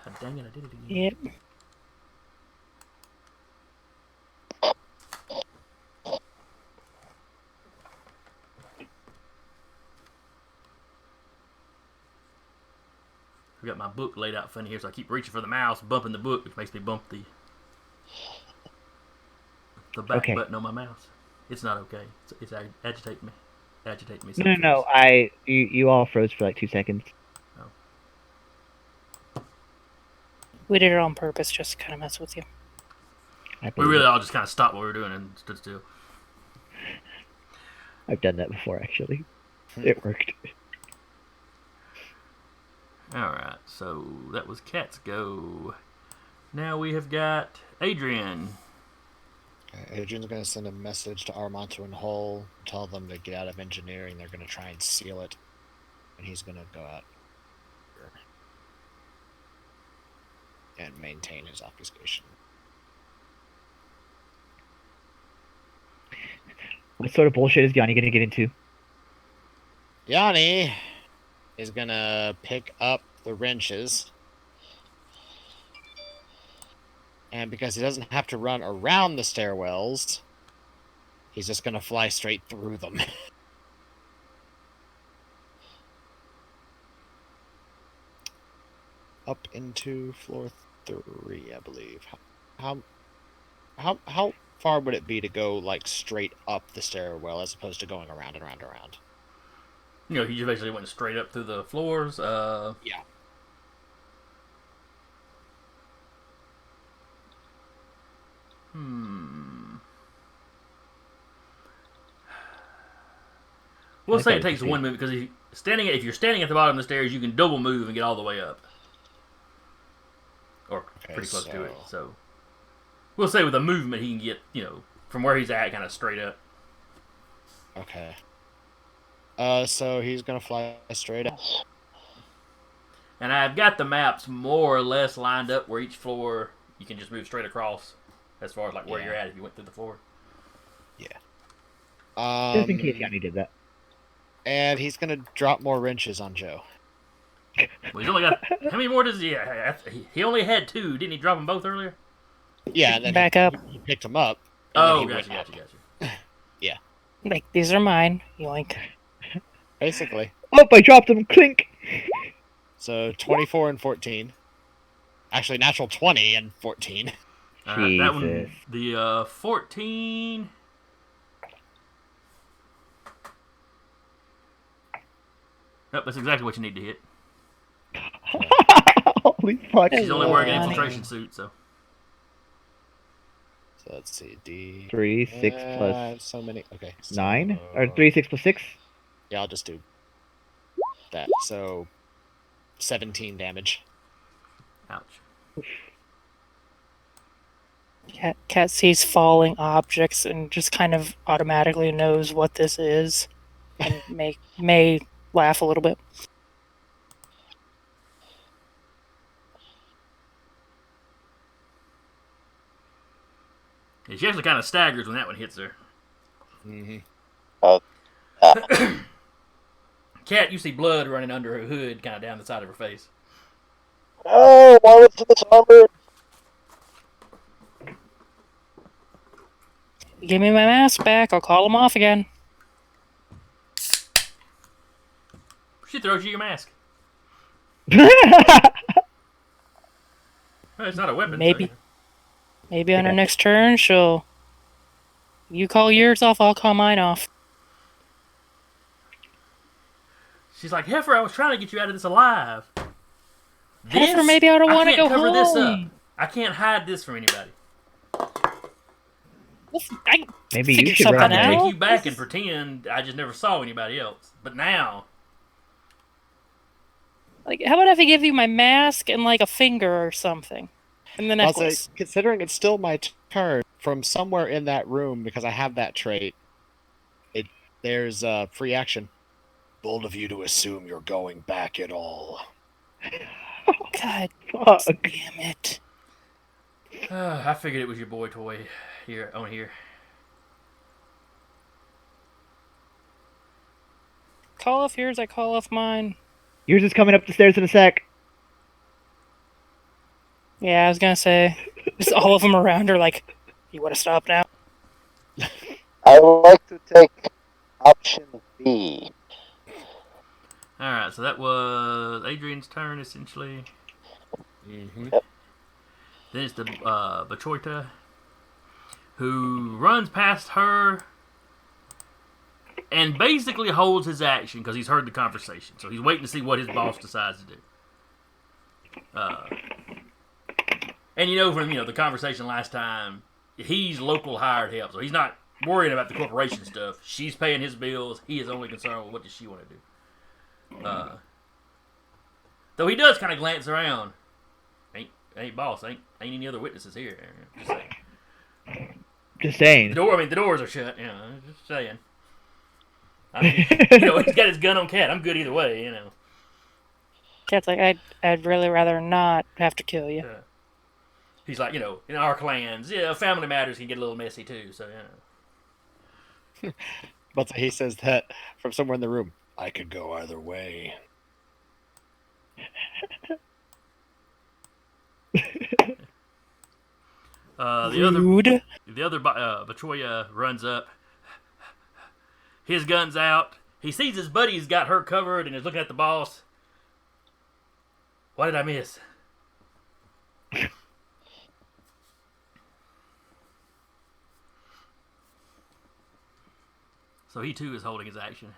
God dang it, I did it again.
Yep.
I've got my book laid out funny here, so I keep reaching for the mouse, bumping the book, which makes me bump the back
Okay.
button on my mouse. It's not okay. It's agitating me. Agitating me.
No. You all froze for like 2 seconds.
We did it on purpose, just to kind of mess with you.
I
We
believe
really
it.
all just kind of stopped what we were doing and stood still.
I've done that before, actually. It worked.
Alright, so that was Cat's go. Now we have got Adrian.
Adrian's going to send a message to Auromonto and Hull, tell them to get out of engineering. They're going to try and seal it, and he's going to go out and maintain his obfuscation.
What sort of bullshit is Yanni gonna get into?
Yanni is going to pick up the wrenches, and because he doesn't have to run around the stairwells, he's just going to fly straight through them. Up into floor 3, I believe. How far would it be to go like straight up the stairwell as opposed to going around and around and around?
You know, he just basically went straight up through the floors.
Yeah.
We'll
I
say
thought
it takes
it could
one move because if you're standing at the bottom of the stairs, you can double move and get all the way up, or pretty close to it. So we'll say with a movement, he can get from where he's at, kind of straight up.
Okay. So he's gonna fly straight up.
And I've got the maps more or less lined up where each floor you can just move straight across, as far as like where you're at if you went through the floor.
Yeah.
Just in case Yanni did that.
And he's gonna drop more wrenches on Joe.
Well, he's only got how many more does he? He only had 2. Didn't he drop them both earlier?
Yeah, and then
Back up.
he picked them up. And
Oh,
then he
gotcha,
went
gotcha,
up.
gotcha.
Like, these are mine. Yoink.
Basically.
Oh, I dropped him. Clink.
So 24 and 14. Actually, natural 20 and 14.
That one,
Jesus.
the 14. Nope, that's exactly what you need to hit.
Holy fuck.
She's only wearing an
Funny.
infiltration suit, so.
So let's see. D.
3, 6 plus
So many. Okay.
9? Or 3, 6 plus 6?
Yeah, I'll just do that. So 17 damage.
Ouch.
Cat sees falling objects and just kind of automatically knows what this is, and may laugh a little bit.
Yeah, she actually kind of staggers when that one hits her.
Mm-hmm.
Cat, you see blood running under her hood, kind of down the side of her face.
Oh, why was this armored?
Give me my mask back. I'll call him off again.
She throws you your mask. Well, it's not a weapon.
Maybe.
So.
Maybe on her
Okay.
next turn, she'll. You call yours off, I'll call mine off.
She's like, Heifer, I was trying to get you out of this alive.
Heifer, maybe I don't want to
can't
go
cover this up.
home.
I can't hide this from anybody.
Well, I
Maybe you
figured
should
something
run
I
away.
can
out.
take you back and pretend I just never saw anybody else. But now,
Like, how about if I give you my mask and like a finger or something, and the
I'll say,
necklace?
considering it's still my turn, from somewhere in that room, because I have that trait, there's free action. Bold of you to assume you're going back at all.
God
Fuck.
damn it!
I figured it was your boy toy here on here.
Call off yours, I call off mine.
Yours is coming up the stairs in a sec.
Yeah, I was gonna say, just all of them around her. Like, you want to stop now?
I would like to take option B.
Alright, so that was Adrian's turn, essentially.
Mm-hmm.
Then it's the Bachoita, who runs past her and basically holds his action because he's heard the conversation. So he's waiting to see what his boss decides to do. And from the conversation last time, he's local hired help, so he's not worrying about the corporation stuff. She's paying his bills. He is only concerned with what does she want to do. Though he does kind of glance around. Ain't boss. Ain't any other witnesses here. Just saying.
Just saying.
The doors are shut. Just saying. He's got his gun on Cat. I'm good either way.
Cat's like, I'd really rather not have to kill you.
He's like, in our clans, family matters can get a little messy too. So
But he says that from somewhere in the room. I could go either way.
Rude.
The other Bachoya runs up. His gun's out. He sees his buddy's got her covered and is looking at the boss. What did I miss? So he too is holding his action.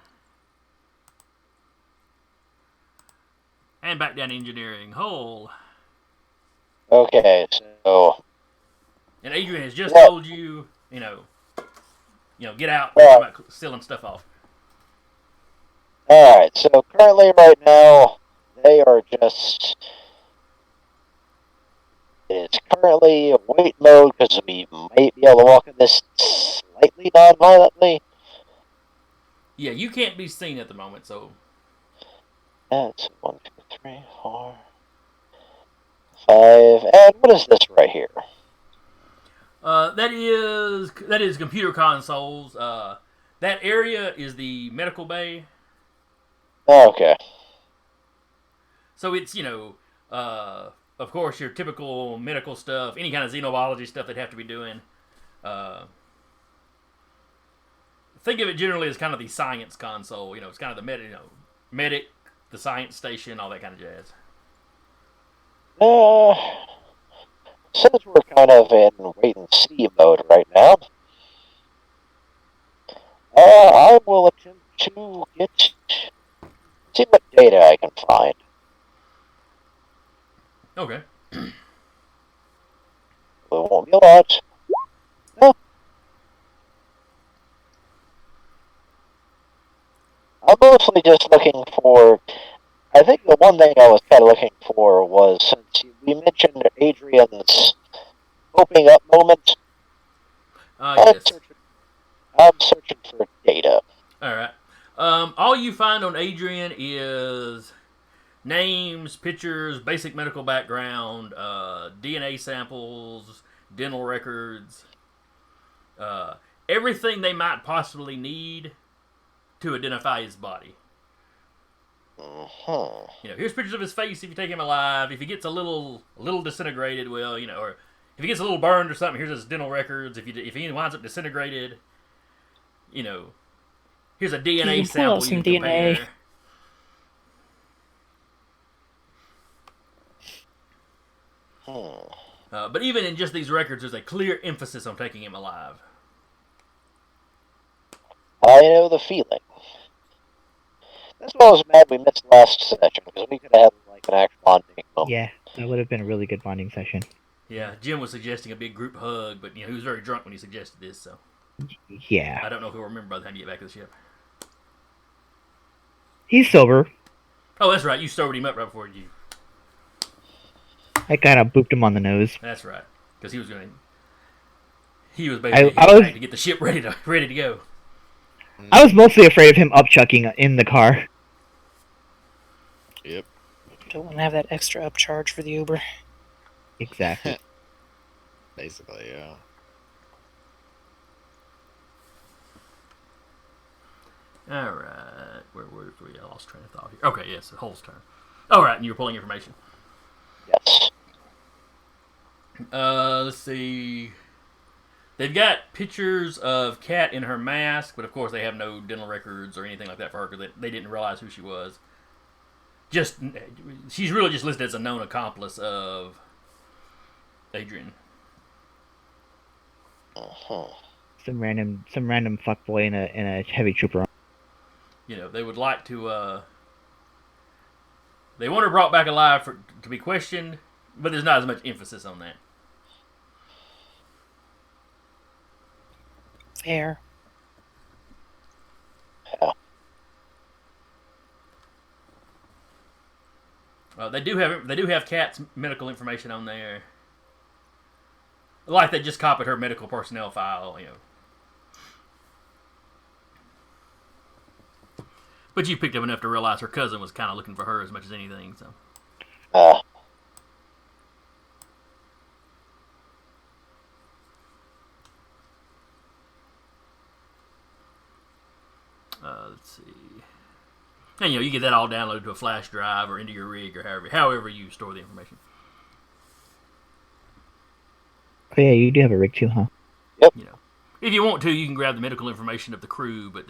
And back down engineering. Hole.
Okay, so
And Adrian has just told you, get out.
Yeah.
About stealing stuff off.
alright, so currently right now, they are just... It's currently wait mode because we might be able to walk in this slightly non-violently.
Yeah, you can't be seen at the moment, so...
That's 1, 2, 3, 4, 5, and what is this right here?
That is computer consoles. That area is the medical bay.
Okay.
So it's, of course, your typical medical stuff, any kind of xenobiology stuff they'd have to be doing. Think of it generally as kind of the science console. It's kind of the medic, the science station, all that kind of jazz.
Since we're kind of in wait and see mode right now, I will attempt to see what data I can find.
Okay.
It won't be a lot. No. I'm mostly just looking for... I think the one thing I was kind of looking for was, since we mentioned Adrian's opening up moment,
Yes.
I'm searching for data.
Alright. All you find on Adrian is names, pictures, basic medical background, DNA samples, dental records, everything they might possibly need to identify his body. Here's pictures of his face if you take him alive. If he gets a little disintegrated, or if he gets a little burned or something, here's his dental records. If he winds up disintegrated, here's a DNA sample you can compare. But even in just these records, there's a clear emphasis on taking him alive.
I know the feeling. That's why I was mad we missed last session, because we could have had an actual bonding moment.
Yeah, that would have been a really good bonding session.
Yeah, Jim was suggesting a big group hug, but he was very drunk when he suggested this, so
Yeah.
I don't know if he'll remember by the time you get back to the ship.
He's sober.
Oh, that's right. You sobered him up right before you.
I kind of booped him on the nose.
That's right, because he was basically trying to get the ship ready to go.
I was mostly afraid of him upchucking in the car.
Yep.
Don't want to have that extra upcharge for the Uber.
Exactly.
Basically, yeah.
All right, where were we? I lost train of thought here. Okay, yes, Hull's turn. All right, and you were pulling information.
Yes.
Let's see. They've got pictures of Kat in her mask, but of course they have no dental records or anything like that for her because they didn't realize who she was. She's really just listed as a known accomplice of Adrian.
Some random fuckboy in a heavy trooper.
They would like to. They want her brought back alive to be questioned, but there's not as much emphasis on that.
Fair.
They do have Kat's medical information on there. Like they just copied her medical personnel file, But you picked up enough to realize her cousin was kind of looking for her as much as anything. So. Let's see. And you get that all downloaded to a flash drive or into your rig or however you store the information.
Oh yeah, you do have a rig too, huh?
Yep.
If you want to, you can grab the medical information of the crew, but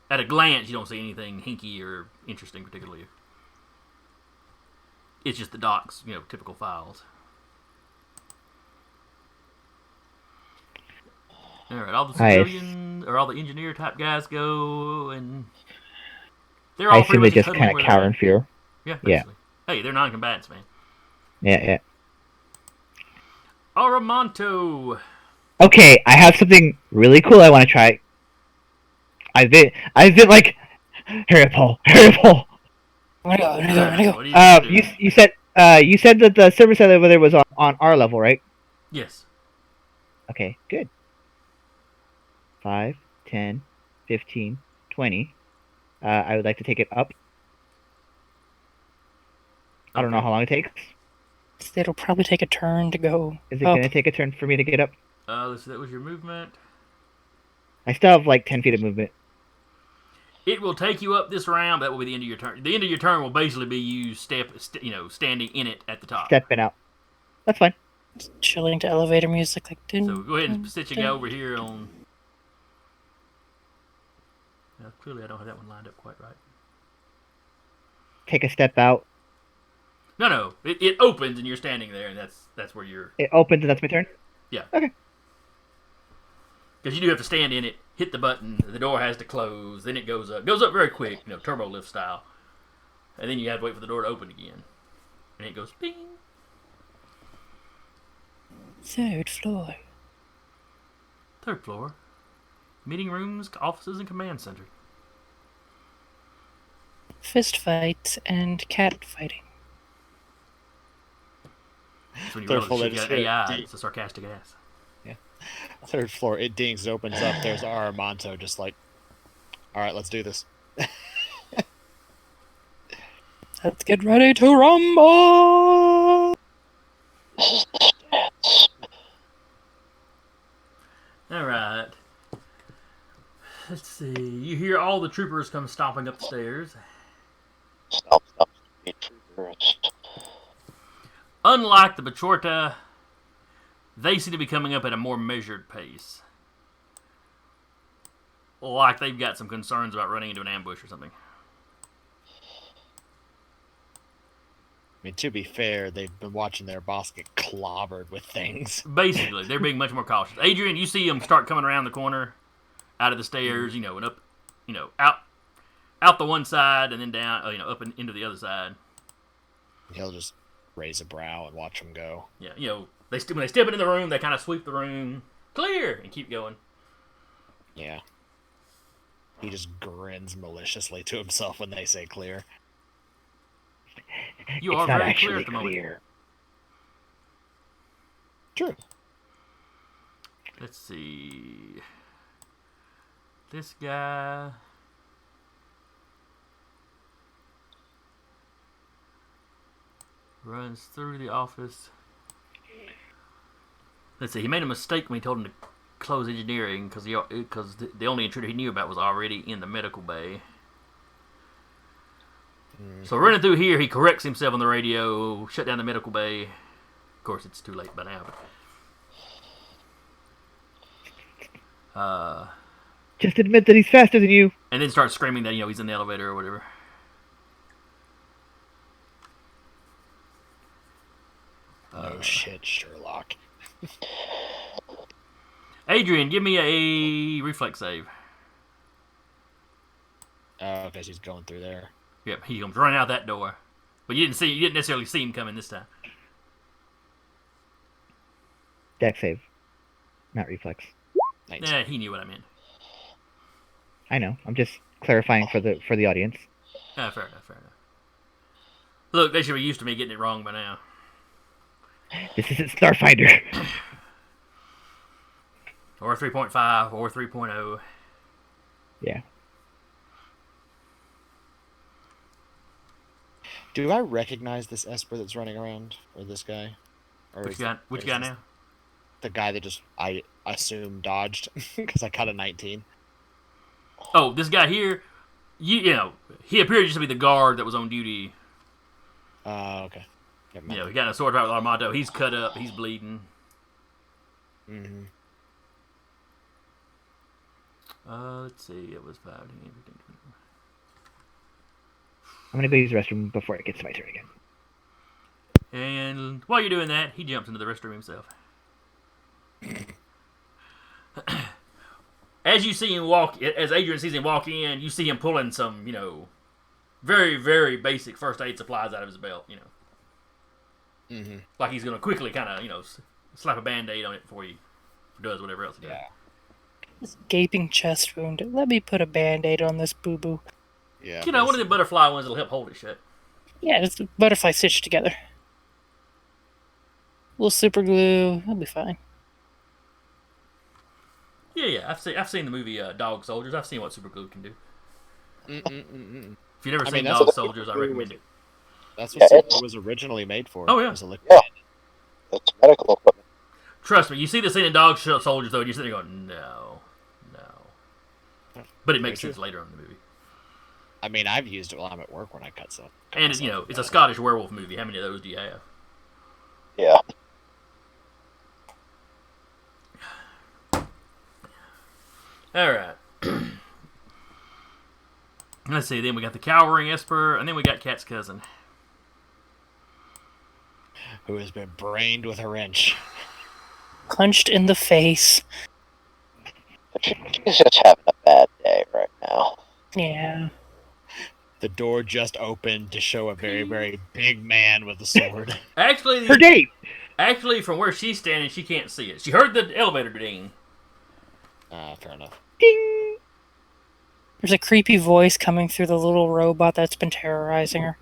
at a glance you don't see anything hinky or interesting particularly. It's just the doc's, typical files. All right, all the civilian or all the engineer type guys go, and they're all
I assume they
pretty much
just kind of cower in fear.
Yeah, basically. Hey, they're non-combatants, man.
Yeah.
Auromonto.
Okay, I have something really cool I want to try. I've been like, hurry up, Paul.
Where'd it go?
What are you doing?
You said that the service elevator was on our level, right?
Yes.
Okay, good. 5, 10, 15, 20. I would like to take it up. I don't know how long it takes.
It'll probably take a turn to go.
Is it
up.
going to take a turn for me to get up?
Let's see, that was your movement.
I still have like 10 feet of movement.
It will take you up this round. That will be the end of your turn. The end of your turn will basically be you standing in it at the top.
Stepping out. That's fine.
Chilling to elevator music like.
So go ahead and sit you go over here on. Now, clearly, I don't have that one lined up quite right.
Take a step out.
No. It opens and you're standing there, and that's where you're.
It opens and that's my turn?
Yeah.
Okay.
Because you do have to stand in it, hit the button, the door has to close, then it goes up. It goes up very quick, turbo lift style. And then you have to wait for the door to open again. And it goes ping.
3rd floor.
3rd floor. Meeting rooms, offices, and command center.
Fist fights and cat fighting.
That's when you
Third
realize
floor,
you
they
got
just
AI.
hear-
It's a sarcastic ass.
3rd floor, it dings, it opens up. There's Auromonto just like, all right, let's do this.
Let's get ready to rumble!
Alright. Let's see. You hear all the troopers come stomping up the stairs.
Stop, troopers.
Unlike the Bachorta, they seem to be coming up at a more measured pace. Like they've got some concerns about running into an ambush or something.
I mean, to be fair, they've been watching their boss get clobbered with things.
Basically, they're being much more cautious. Adrian, you see them start coming around the corner, out of the stairs, and up, out the one side and then down, up and into the other side.
He'll just raise a brow and watch them go.
Yeah, when they step into the room, they kind of sweep the room clear and keep going.
Yeah. He just grins maliciously to himself when they say clear.
You
It's
are
not
very
actually
clear at the moment.
clear.
True.
Let's see. This guy. Runs through the office. Let's see. He made a mistake when he told him to close engineering because the only intruder he knew about was already in the medical bay. So running through here, he corrects himself on the radio, shut down the medical bay. Of course, it's too late by now. But,
Just admit that he's faster than you.
and then starts screaming that he's in the elevator or whatever.
No shit, Sherlock.
Adrian, give me a reflex save.
Oh, because he's going through there.
Yep, he comes running out that door. But you didn't necessarily see him coming this time.
Dex save. Not reflex.
19.
Nah, he knew what I meant.
I know. I'm just clarifying for the audience.
Ah, fair enough, fair enough. Look, they should be used to me getting it wrong by now.
This isn't Starfinder.
Or 3.5, or 3.0.
Yeah.
Do I recognize this Esper that's running around, or this guy? Or
Which
is
guy?
it-
Which
or
guy
is this
now?
The guy that just I assume dodged because I caught a 19.
Oh, this guy here. You know, he appeared just to be the guard that was on duty.
Okay. Never
You
mind.
know, he got in a sword fight with Auromonto. He's cut up. He's bleeding.
Mm-hmm.
Let's see. It was 5, 10, 15, 20.
I'm gonna go use the restroom before it gets to my turn again.
And while you're doing that, he jumps into the restroom himself. As you see him walk, as Adrian sees him walk in, you see him pulling some, you know, very, very basic first aid supplies out of his belt, you know.
Mm-hmm.
Like he's going to quickly kind of, you know, slap a Band-Aid on it before he does whatever else he does.
Yeah.
This gaping chest wound. Let me put a Band-Aid on this boo-boo.
Yeah.
You know, one of the butterfly ones that'll help hold it shut.
Yeah, just a butterfly stitched together. A little super glue. That'll be fine.
Yeah. I've seen the movie Dog Soldiers. I've seen what super glue can do. If you've never
I
seen
mean, that's
Dog
what
Soldiers, I
super glue
recommend
was-
it.
That's
Yeah,
what super
it's-
was originally made for.
Oh, yeah.
Was a liquid.
Yeah. It's medical equipment.
Trust me, you see the scene in Dog Soldiers, though, and you're sitting there going, no. But it makes
Very
sense later on in the movie.
I mean, I've used it while I'm at work when I cut stuff.
And, you know, it's a Scottish werewolf movie. How many of those do you have?
Yeah.
All right. Let's see. Then we got the cowering Esper, and then we got Cat's cousin.
Who has been brained with a wrench.
Punched in the face.
She's just having a bad day right now.
Yeah.
The door just opened to show a very, very big man with a sword.
Her date.
Actually, from where she's standing, she can't see it. She heard the elevator ding.
Fair enough.
Ding.
There's a creepy voice coming through the little robot that's been terrorizing her.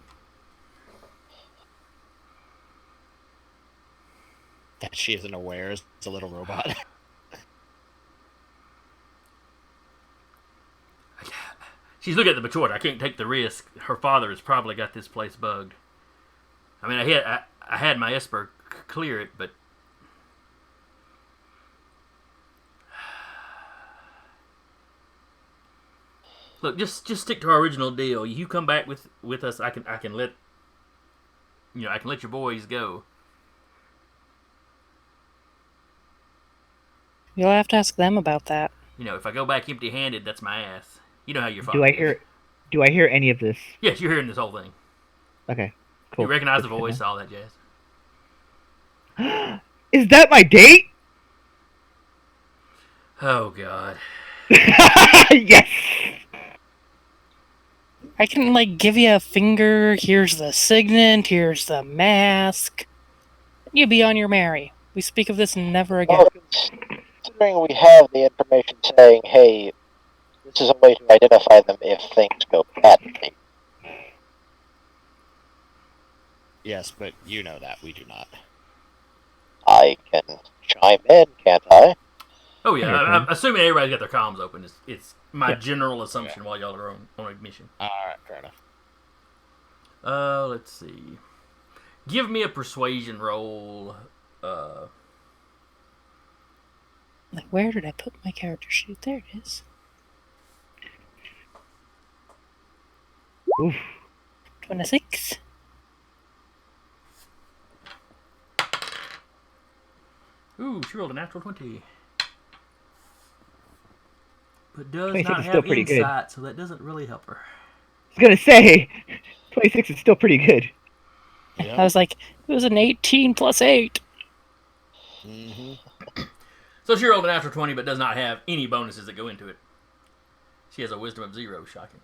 That she isn't aware is a little robot.
She's looking at the mature. I can't take the risk. Her father has probably got this place bugged. I mean, I had my Esper clear it, but look, just stick to our original deal. You come back with us. I can let I can let your boys go.
You'll have to ask them about that.
You know, if I go back empty-handed, that's my ass. You know how your father.
Do I hear any of this?
Yes, you're hearing this whole thing.
Okay. Cool.
You recognize the
Good to
voice,
know.
all that jazz.
Is that my date?
Oh God.
Yes.
I can, give you a finger. Here's the signet. Here's the mask. You be on your merry. We speak of this never again.
Well, considering we have the information saying, hey, this is a way to identify them if things go badly.
Yes, but you know that. We do not.
I can chime in, can't I?
Oh yeah,
Okay.
I'm assuming everybody's got their comms open. It's my
Yeah.
general assumption while y'all are on admission.
Alright, fair enough.
Let's see. Give me a persuasion roll.
Where did I put my character sheet? There it is.
Oof.
26.
Ooh, she rolled a natural 20. But does
26
not
is
have
still pretty good.
insight, so that doesn't really help her.
I was gonna say, 26 is still pretty good.
Yeah.
I was like, it was an 18 plus 8.
Mm-hmm.
So she rolled a natural 20, but does not have any bonuses that go into it. She has a wisdom of 0, shocking.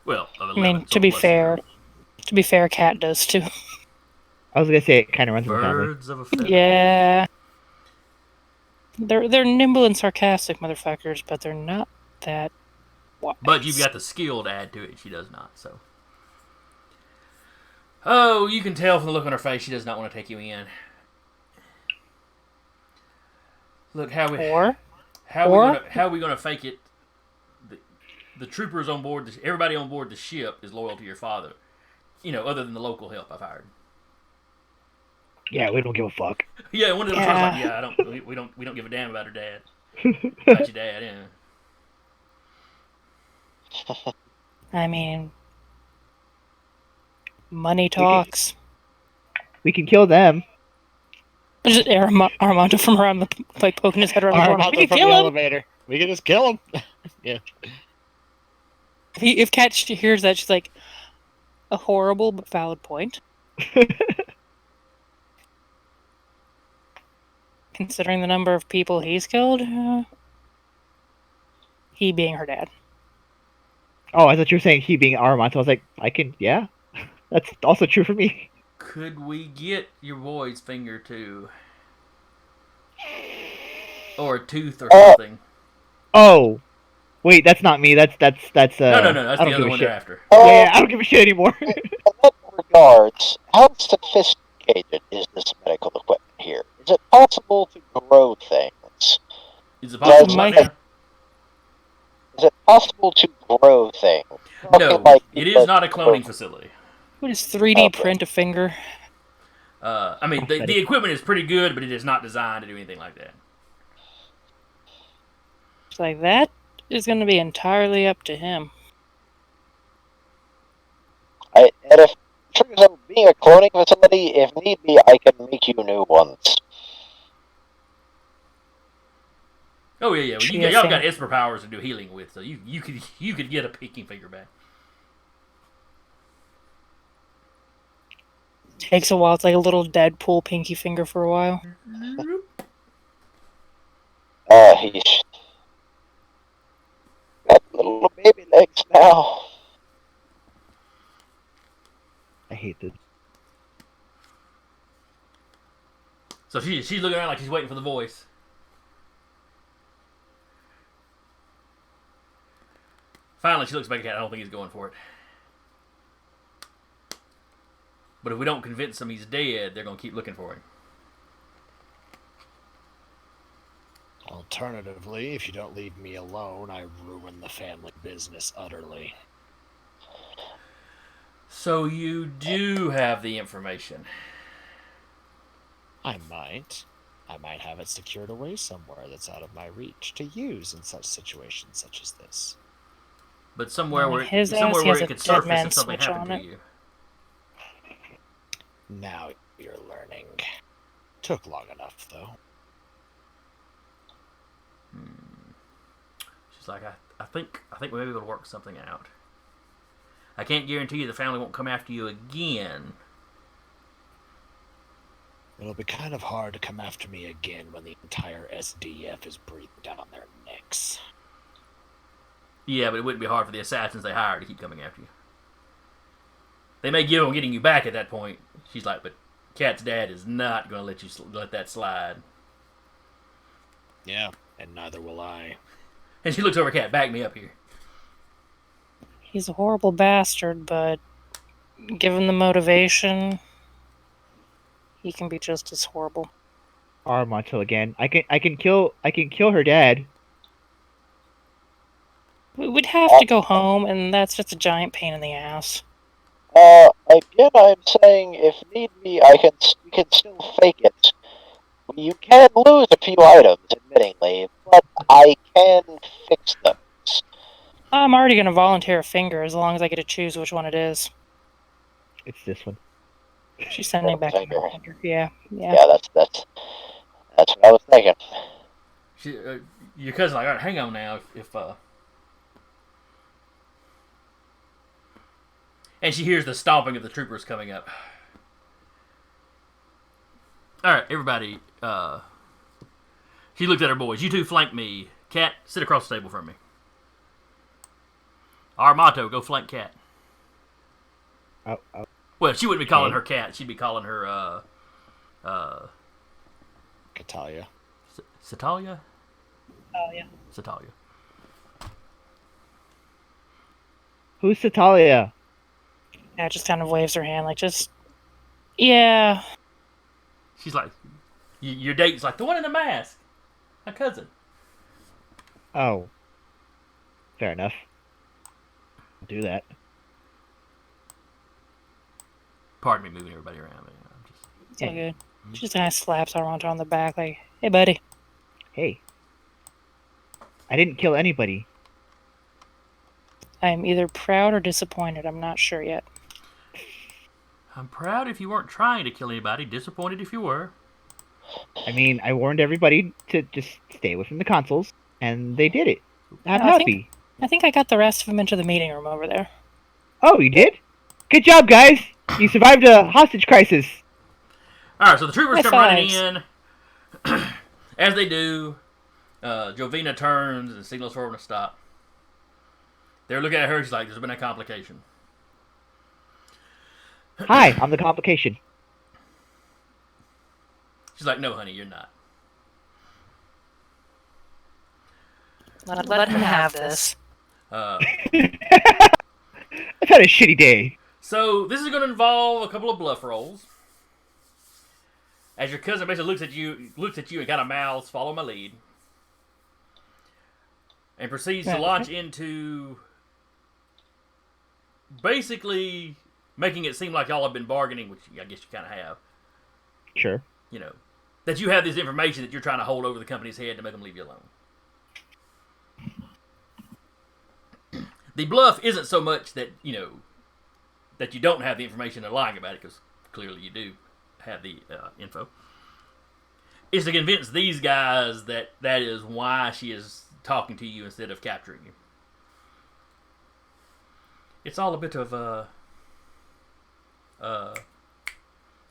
Well, of 11.
I mean,
so
to be
plus
fair,
0.
Cat does too.
I was gonna say it kind of runs in the family.
Birds of a feather.
Yeah. They're nimble and sarcastic motherfuckers, but they're not that wise.
But you've got the skill to add to it. She does not. So. Oh, you can tell from the look on her face she does not want to take you in. Look how we gonna fake it? The troopers on board, everybody on board the ship is loyal to your father. You know, other than the local help I've hired.
Yeah, we don't give a fuck.
Yeah, one of them was like, yeah, we don't give a damn about her dad. About your dad, yeah.
I mean, money talks.
We can kill them.
Just Auromonto from around the poking his head around the corner. We can
from
kill
the
him.
elevator. We can just kill him. Yeah.
If Kat hears that, she's like, a horrible but valid point. Considering the number of people he's killed, he being her dad.
Oh, I thought you were saying he being Auromonto. I was like, yeah. That's also true for me.
Could we get your boy's finger too? Or a tooth or something?
Oh. Wait, that's not me. That's
No, that's the other one they're after.
Yeah, I don't give a shit anymore.
In that regards, how sophisticated is this medical equipment here? Is it possible to grow things?
Is it possible
Is it possible to grow things?
No, it is not a cloning facility.
What is 3D print a finger?
I mean, the equipment is pretty good, but it is not designed to do anything like that.
It's like, that is going to be entirely up to him.
And if being a cloning facility, if need be, I can make you new ones.
Oh yeah. Well, y'all got Esper powers to do healing with, so you could get a picking finger back.
Takes a while. It's like a little Deadpool pinky finger for a while.
He's got little baby legs now.
I hate this.
So she's looking around like she's waiting for the voice. Finally, she looks back at Cat. I don't think he's going for it. But if we don't convince him he's dead, they're going to keep looking for him.
Alternatively, if you don't leave me alone, I ruin the family business utterly.
So you do have the information.
I might have it secured away somewhere that's out of my reach to use in such situations such as this.
But somewhere where it
has
could
a
surface
dead
if something
switch
happened
on
to you.
Now you're learning. Took long enough, though.
She's like, I think we may be able to work something out. I can't guarantee you the family won't come after you again.
It'll be kind of hard to come after me again when the entire SDF is breathing down their necks.
Yeah, but it wouldn't be hard for the assassins they hired to keep coming after you. They may give them getting you back at that point. She's like, but Kat's dad is not going to let that slide.
Yeah, and neither will I.
And she looks over at Kat, back me up here.
He's a horrible bastard, but given the motivation, he can be just as horrible.
Auromonto again. I can kill her dad.
We would have to go home, and that's just a giant pain in the ass.
Again, I'm saying if need be, we can still fake it. You can lose a few items, admittingly, but I can fix them.
I'm already going to volunteer a finger as long as I get to choose which one it is.
It's this one.
She's sending back
finger.
my finger. Yeah.
Yeah, that's what I was thinking.
Your cousin's like, all right, hang on now. And she hears the stomping of the troopers coming up. All right, everybody. She looked at her boys. You two flank me. Cat, sit across the table from me. Auromonto, go flank Cat.
Oh.
Well, she wouldn't be calling her Cat. She'd be calling her,
Catalia.
Satalia?
Oh, yeah.
Satalia.
Who's Satalia?
Yeah, just kind of waves her hand, like, just. Yeah.
She's like, your date's like, the one in the mask. My cousin.
Oh. Fair enough. I'll do that.
Pardon me moving everybody around. Man. I'm just...
It's all good. She just kind of slaps Auromonto on the back, like, hey, buddy.
Hey. I didn't kill anybody.
I am either proud or disappointed. I'm not sure yet.
I'm proud if you weren't trying to kill anybody. Disappointed if you were.
I mean, I warned everybody to just stay away from the consoles, and they did it. I'm
No, I
happy.
I think I got the rest of them into the meeting room over there.
Oh, you did? Good job, guys! You survived a hostage crisis.
Alright, so the troopers
High
come running
fives.
in. As they do, Jovina turns and signals for them to stop. They're looking at her, she's like, there's been a complication.
Hi, I'm the complication.
She's like, no, honey, you're not.
Let him have this.
I've had a shitty day.
So this is going to involve a couple of bluff rolls. As your cousin basically looks at you and kind of mouths, "Follow my lead," and proceeds to launch into basically making it seem like y'all have been bargaining, which I guess you kind of have.
Sure.
You know, that you have this information that you're trying to hold over the company's head to make them leave you alone. The bluff isn't so much that, you know, that you don't have the information and lying about it, because clearly you do have the info. It's to convince these guys that that is why she is talking to you instead of capturing you. It's all a bit of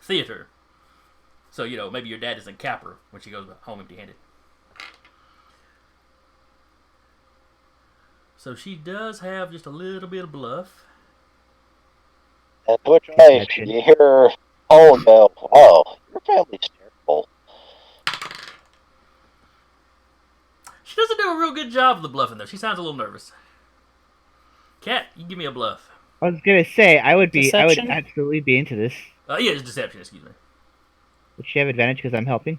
theater. So, you know, maybe your dad isn't capper when she goes home empty-handed. So she does have just a little bit of bluff.
And to which you hear, oh no, oh, your family's terrible.
She doesn't do a real good job of the bluffing, though. She sounds a little nervous. Kat, you give me a bluff.
I was gonna say I would
Deception?
absolutely be into this.
Yeah, it's deception, excuse me.
Would she have advantage because I'm helping?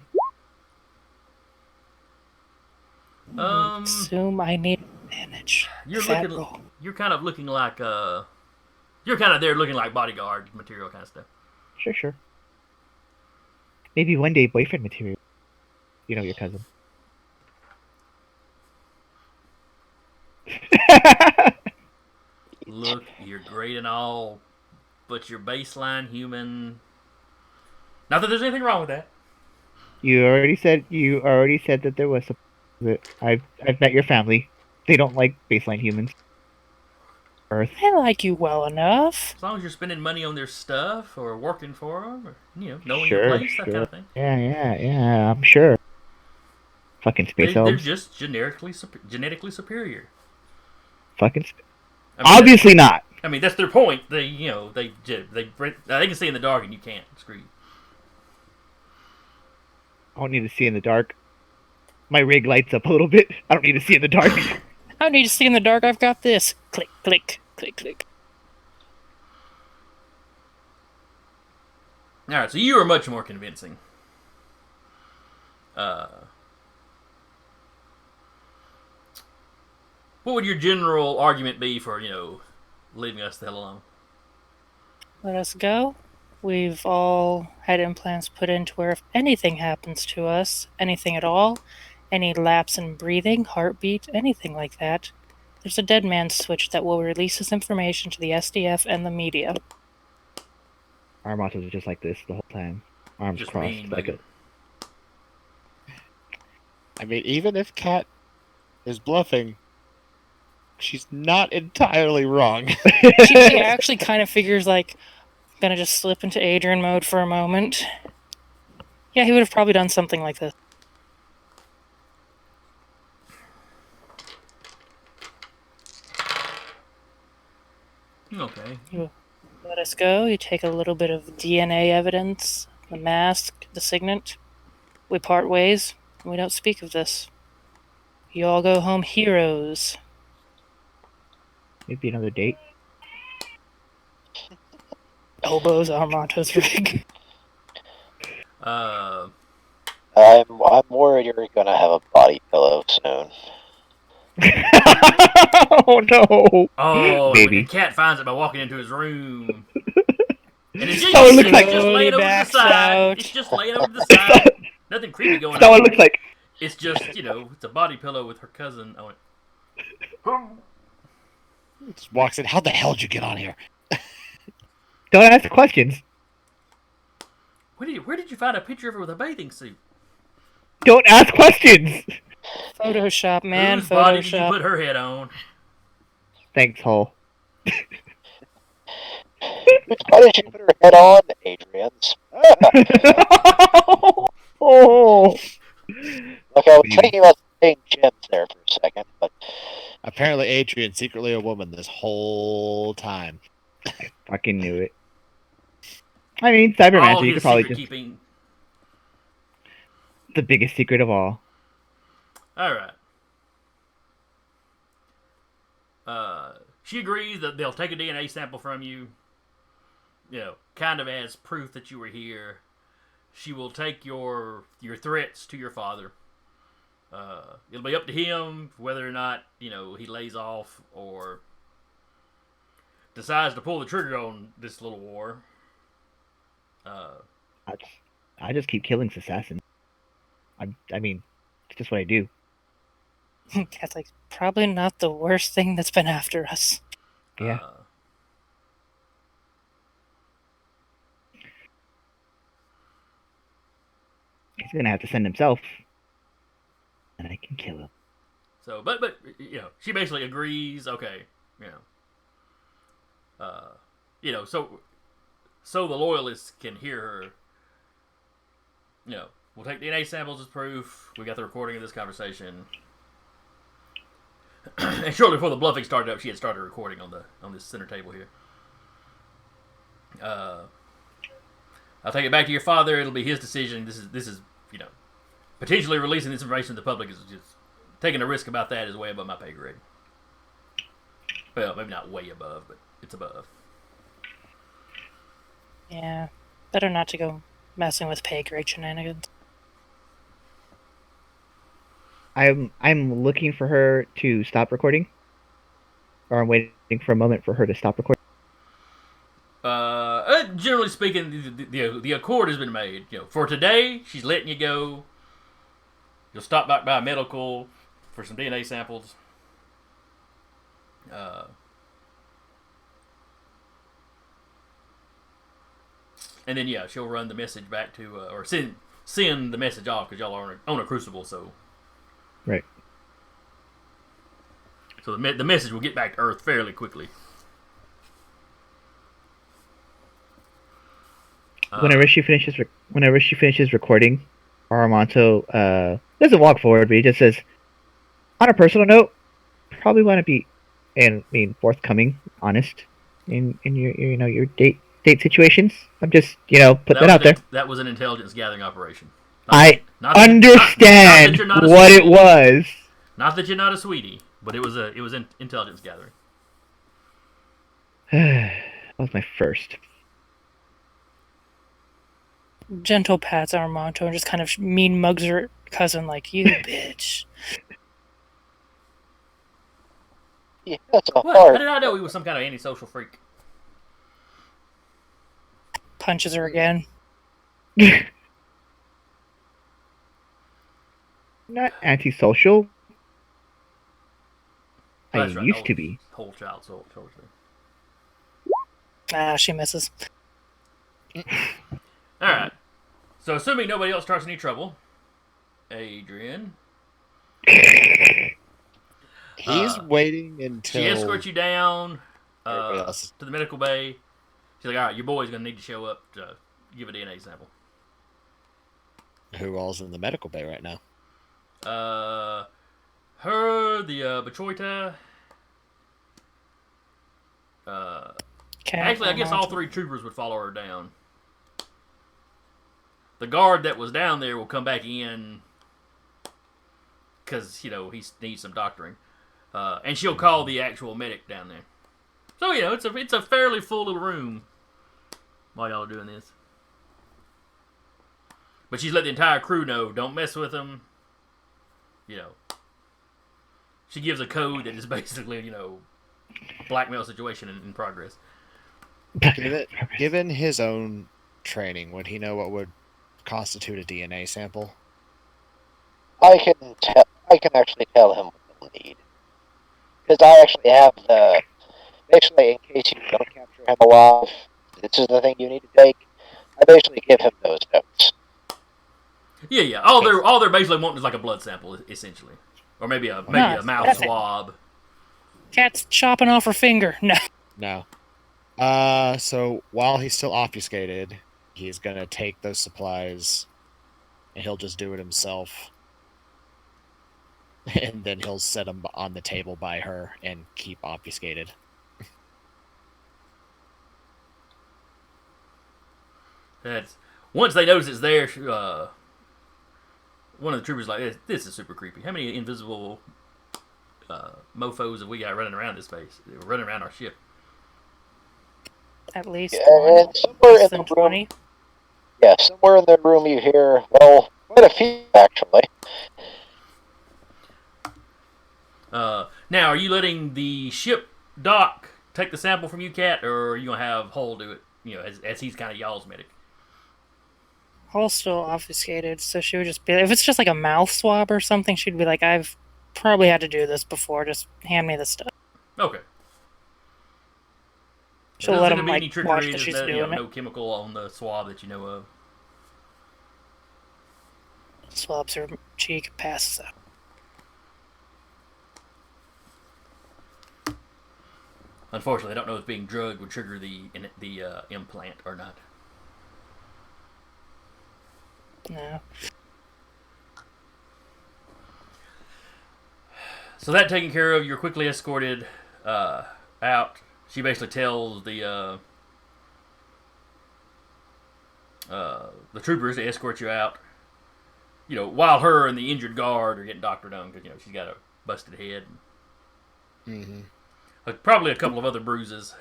Assume I need advantage.
You're
Fat
looking.
roll.
You're kind of looking like you're kind of there looking like bodyguard material kind of stuff.
Sure. Maybe one day boyfriend material. You know your cousin.
Look, you're great and all, but your baseline human. Not that there's anything wrong with that.
You already said that there was some. I've met your family. They don't like baseline humans. Earth.
I like you well enough.
As long as you're spending money on their stuff or working for them, or knowing your place, that kind of thing.
Yeah. I'm sure. Fucking space
They're
elves.
just genetically superior.
Fucking.
I mean,
Obviously not.
I mean, that's their point. They can see in the dark and you can't. Screw you.
I don't need to see in the dark. My rig lights up a little bit. I don't need to see in the dark.
I don't need to see in the dark. I've got this. Click, click, click, click.
All right, so you are much more convincing. What would your general argument be for, leaving us the hell alone?
Let us go. We've all had implants put in to where if anything happens to us, anything at all, any lapse in breathing, heartbeat, anything like that, there's a dead man's switch that will release this information to the SDF and the media.
Auromonto was just like this the whole time. Arms
Just
crossed.
mean,
Like
like-
I mean, even if Kat is bluffing, she's not entirely wrong.
She actually kind of figures like, I'm gonna just slip into Adrian mode for a moment. Yeah, he would have probably done something like this.
Okay.
Let us go. You take a little bit of DNA evidence, the mask, the signet. We part ways. We don't speak of this. You all go home heroes.
Maybe another date.
Elbows Auromonto's rig.
I'm worried you're gonna have a body pillow soon.
Oh no!
Oh,
Baby.
and Cat finds it by walking into his room. And it's just,
Oh, it looks like-
just laying over to the
Backs
side.
out.
It's just laying over to the side. Nothing creepy going
That's what
on.
it looks like.
It's just, it's a body pillow with her cousin on it.
Just walks in. How the hell did you get on here?
Don't ask questions.
Where did you find a picture of her with a bathing suit?
Don't ask questions.
Photoshop, man.
Whose body did you
Photoshop.
put her head on?
Thanks, Hole.
Why did you put her head on, Adrian's?
Oh.
Look, I was thinking about saying gems there for a second, but
Apparently, Adrian's secretly a woman this whole time.
Fucking knew it. I mean, cybermancer,
All
you
his
could probably
secret
just...
keeping.
The biggest secret of all.
Alright. She agrees that they'll take a DNA sample from you, kind of as proof that you were here. She will take your threats to your father. It'll be up to him whether or not, he lays off or decides to pull the trigger on this little war.
I just keep killing assassins. I mean, it's just what I do.
Cat's like, probably not the worst thing that's been after us.
Yeah. He's gonna have to send himself. And I can kill him.
So, but she basically agrees. Okay, so the loyalists can hear her. We'll take DNA samples as proof. We got the recording of this conversation. And shortly before the bluffing started up, she had started recording on this center table here. I'll take it back to your father. It'll be his decision. This is potentially releasing this information to the public is just taking a risk about that is way above my pay grade. Well, maybe not way above, but it's above.
Yeah. Better not to go messing with pay grade shenanigans.
I'm looking for her to stop recording. Or I'm waiting for a moment for her to stop recording.
Generally speaking, the accord has been made. For today, she's letting you go. You'll stop back by a medical for some DNA samples. And then she'll run the message back to or send the message off because y'all are on a crucible, so
Right.
So the message will get back to Earth fairly quickly.
Whenever she finishes recording, Auromonto doesn't walk forward, but he just says, "On a personal note, probably want to be, forthcoming, honest in your date situations. I'm just put that out there.
That was an intelligence gathering operation.
I understand what it was.
Not that you're not a sweetie, but it was an intelligence gathering.
That was my first.
Gentle pats Auromonto and just kind of mean mugs her cousin like, you bitch.
yeah, that's a
What? How
hard.
did I know he was some kind of antisocial freak?
Punches her again.
Not antisocial.
That's
I
right,
used to be.
Whole child torture.
She misses.
Alright. So assuming nobody else starts any trouble, Adrian.
He's waiting until
She escorts you down
everybody else.
to the medical bay. She's like, alright, your boy's going to need to show up to give a DNA sample.
Who all's in the medical bay right now?
Her, the Bachoita. Actually, I guess all three troopers would follow her down. The guard that was down there will come back in because he needs some doctoring, and she'll call the actual medic down there. So it's a fairly full little room while y'all are doing this. But she's let the entire crew know, don't mess with them. She gives a code that is basically, blackmail situation in progress.
Given his own training, would he know what would constitute a DNA sample?
I can actually tell him what he'll need. Because I actually have basically, in case you don't capture him alive, this is the thing you need to take. I basically give him those notes.
Yeah. All they're basically wanting is like a blood sample, essentially, or maybe a mouth swab.
Cat's chopping off her finger. No.
No. So while he's still obfuscated, he's gonna take those supplies, and he'll just do it himself. And then he'll set them on the table by her and keep obfuscated.
That's once they notice it's there. One of the troopers like, this is super creepy. How many invisible mofos have we got running around this space? Running around our ship?
At least
And somewhere in the room,
20.
yeah, somewhere in the room you hear, well, quite a few actually.
Now, are you letting the ship dock take the sample from you, Cat, or are you gonna have Hull do it? As he's kind of y'all's medic.
Hull's still obfuscated, so she would just be. If it's just like a mouth swab or something, she'd be like, "I've probably had to do this before. Just hand me the stuff."
Okay.
She'll let him
any
watch
trickery.
that she's
There's
doing
no
it.
chemical on the swab that you know of.
Swabs her cheek, passes out.
Unfortunately, I don't know if being drugged would trigger the implant or not.
No.
So that taken care of, you're quickly escorted out. She basically tells the troopers to escort you out. While her and the injured guard are getting doctored on because she's got a busted head.
Mm-hmm.
Probably a couple of other bruises.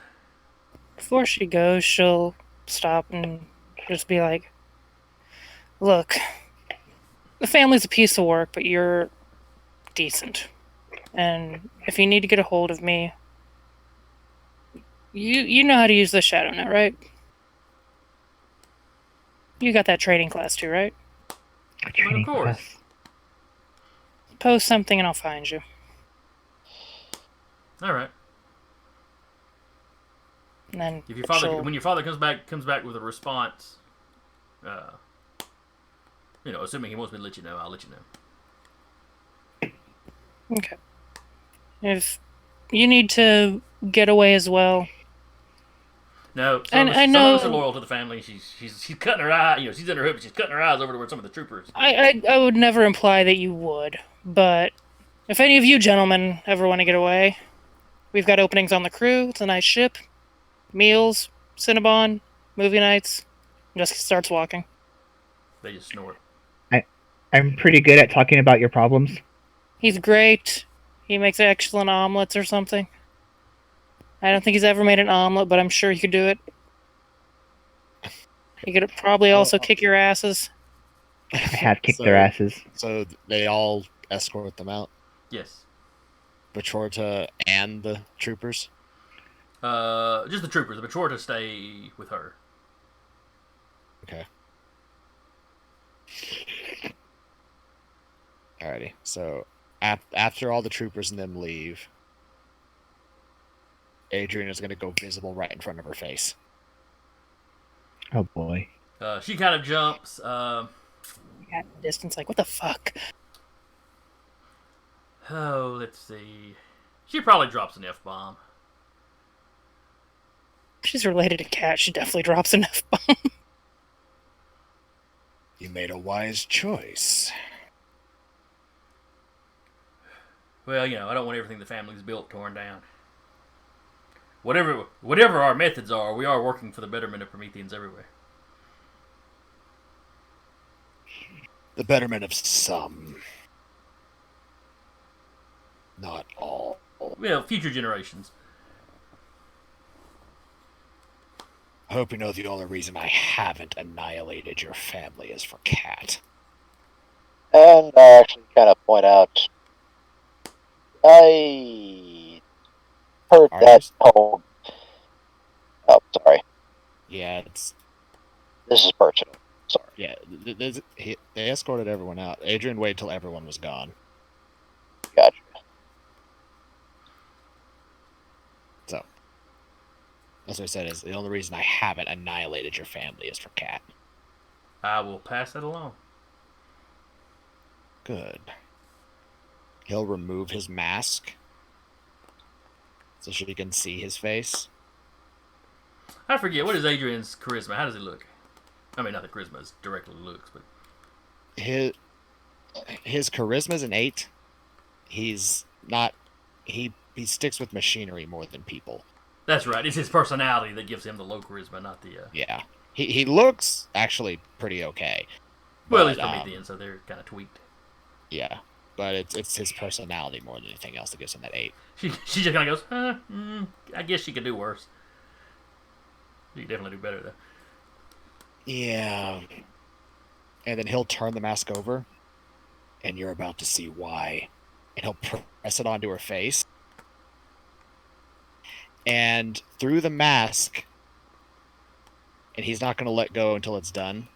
Before she goes, she'll stop and just be like, "Look, the family's a piece of work, but you're decent. And if you need to get a hold of me, you know how to use the Shadow Net, right? You got that training class too, right?
Of course.
Post something and I'll find you."
All right.
And then
If when your father comes back with a response, assuming he wants me to let you know, I'll let you know.
Okay. If you need to get away as well.
No,
I
some of
know
us are loyal to the family. She's cutting her eye. She's in her hood, but she's cutting her eyes over to where some of the troopers.
I would never imply that you would, but if any of you gentlemen ever want to get away, we've got openings on the crew. It's a nice ship. Meals, Cinnabon, movie nights. Just starts walking.
They just snort.
I'm pretty good at talking about your problems.
He's great. He makes excellent omelets or something. I don't think he's ever made an omelet, but I'm sure he could do it. He could probably also kick your asses.
I have kicked their asses.
So they all escort them out?
Yes.
Bachorta and the troopers?
Just the troopers. The Bachorta stay with her.
Okay. Alrighty. So after all the troopers and them leave, Adrian is going to go visible right in front of her face.
Oh boy.
She kind of jumps.
At distance, like, what the fuck?
Oh, let's see. She probably drops an F-bomb.
She's related to Cat. She definitely drops an F-bomb.
You made a wise choice.
Well, I don't want everything the family's built torn down. Whatever our methods are, we are working for the betterment of Prometheans everywhere.
The betterment of some.
Not all.
Well, future generations.
I hope you know the only reason I haven't annihilated your family is for Cat.
And I actually kind of point out, I heard that
Artist?
whole. Oh, sorry.
Yeah, it's
This is personal. Sorry.
yeah. They escorted everyone out. Adrian waited till everyone was gone.
Gotcha.
So that's what I said. Is the only reason I haven't annihilated your family is for Cat.
I will pass that along.
Good. He'll remove his mask so she can see his face.
I forget, what is Adrian's charisma? How does it look? I mean, not that charisma is directly looks, but
His charisma's an 8. He's not. He sticks with machinery more than people.
that's right. It's his personality that gives him the low charisma, not the.
Yeah. He looks actually pretty okay.
Well,
But,
at least for me then, so they're kind of tweaked.
Yeah, but it's his personality more than anything else that gives him that 8.
She just kind of goes, I guess she could do worse. She could definitely do better though.
Yeah. And then he'll turn the mask over, and you're about to see why. And he'll press it onto her face. And through the mask, and he's not going to let go until it's done,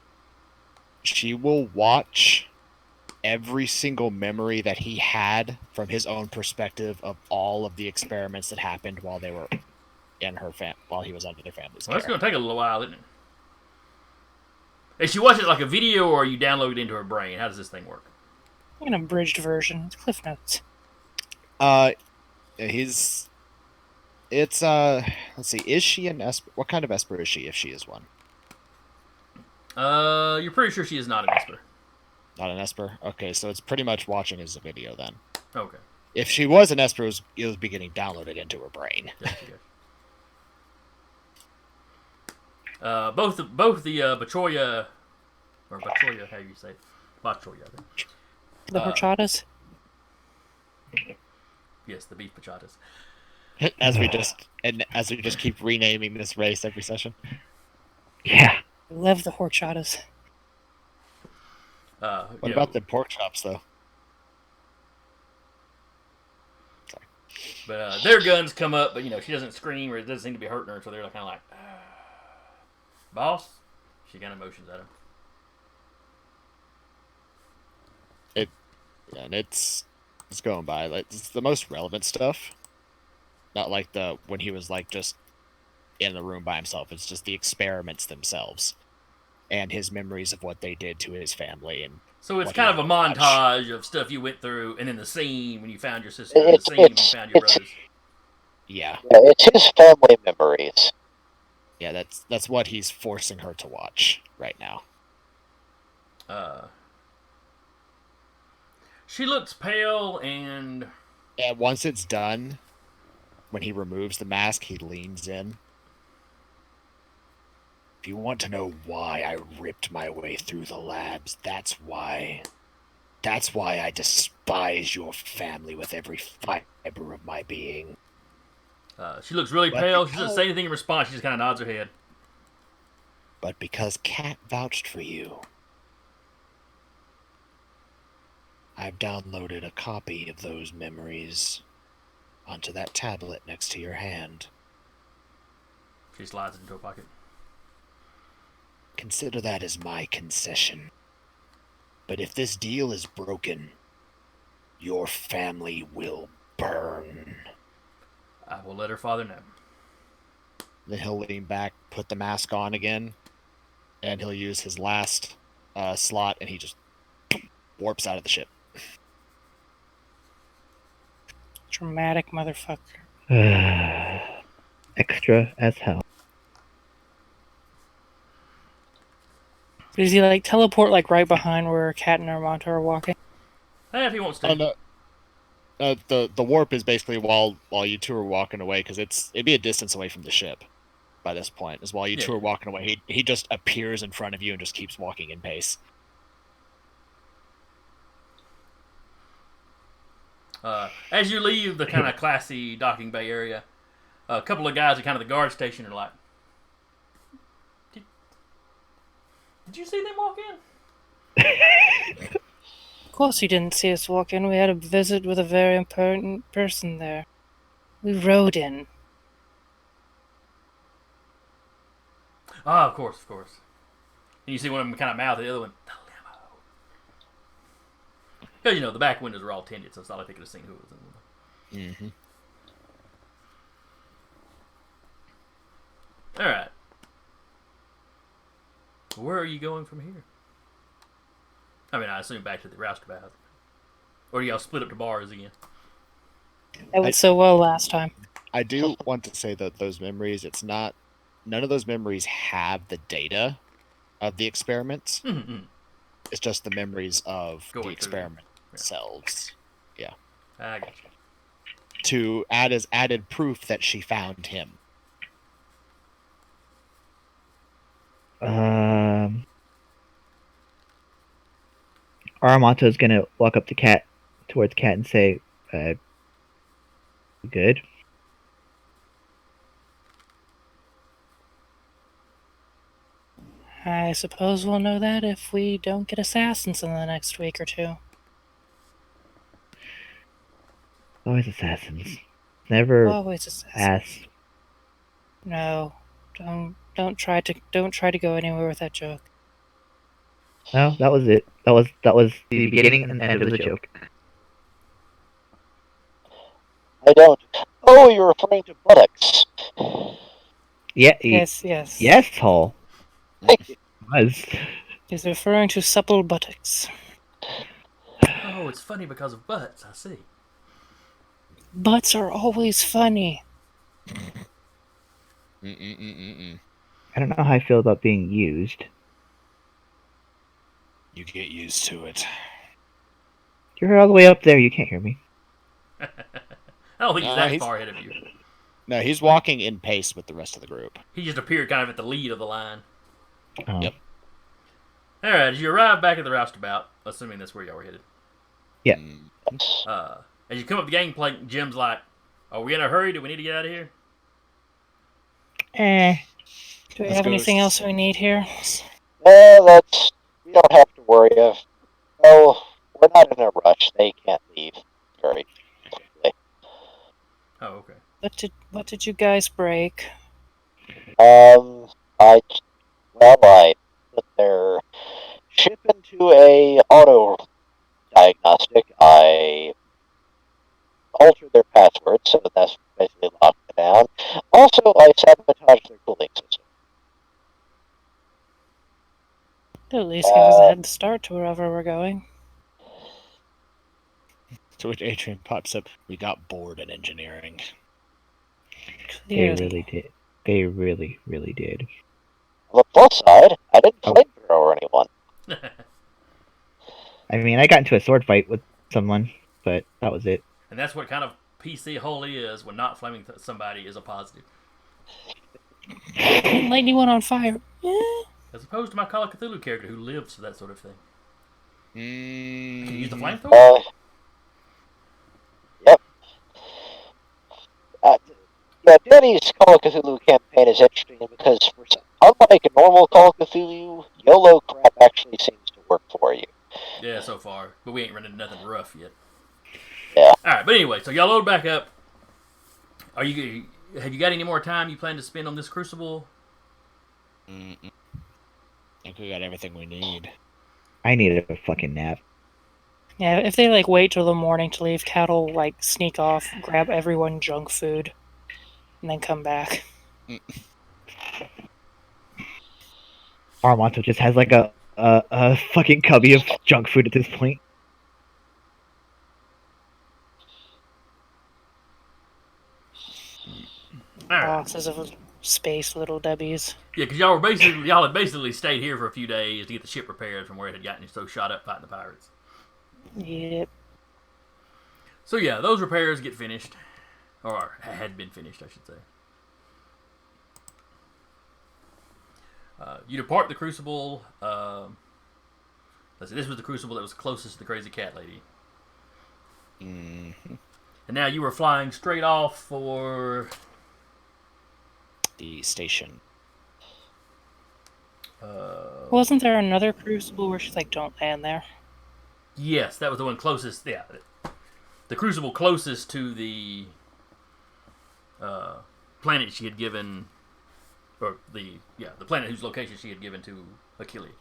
she will watch every single memory that he had from his own perspective of all of the experiments that happened while they were in her while he was under their family's
Well, that's
care.
going to take a little while, isn't it? Is she watching it like a video, or you download it into her brain? How does this thing work?
An abridged version. It's Cliff Notes.
Let's see, is she an Esper? What kind of Esper is she if she is one?
You're pretty sure she is not an Esper.
Not an Esper? Okay, so it's pretty much watching as a video then.
Okay.
If she was an Esper, it was be getting downloaded into her brain.
Both the Bachoya, or Bachoya, how you say it? Bachoya, I think.
The horchatas?
Yes, the beef bachatas.
as we just keep renaming this race every session.
Yeah.
I love the horchatas.
What about the pork chops, though? Sorry.
But their guns come up, but she doesn't scream or it doesn't seem to be hurting her, so they're kind of like, boss. She kind of motions at him.
And it's going by. Like, it's the most relevant stuff. Not like when he was like just in the room by himself. It's just the experiments themselves and his memories of what they did to his family. And
so it's
what
kind
he
of a
had to watch.
montage of stuff you went through, and then the scene when you found your sister, and the scene when you found your brothers.
Yeah.
Yeah, it's his family memories.
Yeah, that's what he's forcing her to watch right now.
She looks pale and
once it's done, when he removes the mask, he leans in. If you want to know why I ripped my way through the labs, that's why. That's why I despise your family with every fiber of my being.
she looks really pale. She doesn't say anything in response. She just kind of nods her head.
But because Cat vouched for you, I've downloaded a copy of those memories onto that tablet next to your hand.
She slides it into her pocket.
Consider that as my concession. But if this deal is broken, your family will burn.
I will let her father know.
Then he'll lean back, put the mask on again, and he'll use his last slot, and he just warps out of the ship.
Dramatic motherfucker.
Extra as hell.
Does he like teleport like right behind where Cat and Auromonto are walking?
If he wants to.
Oh, no. The warp is basically while you two are walking away, because it'd be a distance away from the ship by this point. Is while you two are walking away, he just appears in front of you and just keeps walking in pace.
As you leave the kind of classy docking bay area, a couple of guys at kind of the guard station are like, Did you see them walk in?
Of course you didn't see us walk in. We had a visit with a very important person there. We rode in.
Ah, of course. And you see one of them kind of mouth the other one, the limo. Because, the back windows were all tinted, so it's not like they could have seen who was in them.
Mm-hmm.
All right. Where are you going from here? I mean, I assume back to the roustabout. Or do y'all split up to bars again?
That went so well last time.
I do want to say that those memories, none of those memories have the data of the experiments.
Mm-hmm.
It's just the memories of
Going
the
through
experiment
them.
themselves. Yeah.
I got you.
To add as added proof that she found him.
Auromonto's gonna walk up to towards Cat and say, good?
I suppose we'll know that if we don't get assassins in the next week or two.
Always assassins. Never
Always assassins.
ass.
No, don't try to go anywhere with that joke.
No, that was it. That was the beginning and end of the joke.
I don't. Oh, you're referring to buttocks.
Yeah.
Yes.
Yes, Hall.
Thank you.
Was.
He's referring to supple buttocks.
Oh, it's funny because of butts, I see.
Butts are always funny.
Mm-mm-mm-mm-mm.
I don't know how I feel about being used.
You get used to it.
You're all the way up there. You can't hear me.
I don't think he's
No,
that far ahead of you.
No, he's walking in pace with the rest of the group.
He just appeared kind of at the lead of the line.
Oh.
Yep.
All right, as you arrive back at the roustabout, assuming that's where y'all were headed.
Yeah.
As you come up the gangplank, Jim's like, "Are we in a hurry? Do we need to get out of here?"
Do we
Let's
have
go.
anything else we need here?
Well, we don't have to worry of. Oh, we're not in a rush. They can't leave very quickly.
Oh, okay.
What did you guys break?
I put their ship into a auto diagnostic. I altered their password, so that's basically locked it down. Also, I sabotaged their cooling system.
At least give us a head start to wherever we're going.
To which Adrian pops up, we got bored in engineering.
They really did. They really, really did.
On the plus side, I didn't flamethrower anyone.
I mean, I got into a sword fight with someone, but that was it.
And that's what kind of PC holy is when not flaming somebody is a positive.
Didn't light anyone on fire.
As opposed to my Call of Cthulhu character who lives for that sort of thing. Can you use the flamethrower?
Yep. Yeah, Danny's Call of Cthulhu campaign is interesting because, unlike a normal Call of Cthulhu, YOLO crap actually seems to work for you.
Yeah, so far. But we ain't running nothing rough yet.
Yeah.
Alright, but anyway, so y'all load back up. Have you got any more time you plan to spend on this crucible?
I think we got everything we need.
I needed a fucking nap.
Yeah, if they wait till the morning to leave, Cat will sneak off, grab everyone junk food, and then come back.
Auromonto just has a fucking cubby of junk food at this point.
Boxes of space little Debbies.
Yeah, because y'all had basically stayed here for a few days to get the ship repaired from where it had gotten so shot up fighting the pirates.
Yep.
So yeah, those repairs get finished. Or had been finished, I should say. You depart the crucible. Let's see, this was the crucible that was closest to the crazy cat lady.
Mhm.
And now you were flying straight off for...
The station.
Wasn't there another crucible where she's like, don't land there?
Yes, that was the one closest. Yeah, the crucible closest to the planet she had given, or the planet whose location she had given to Achilles.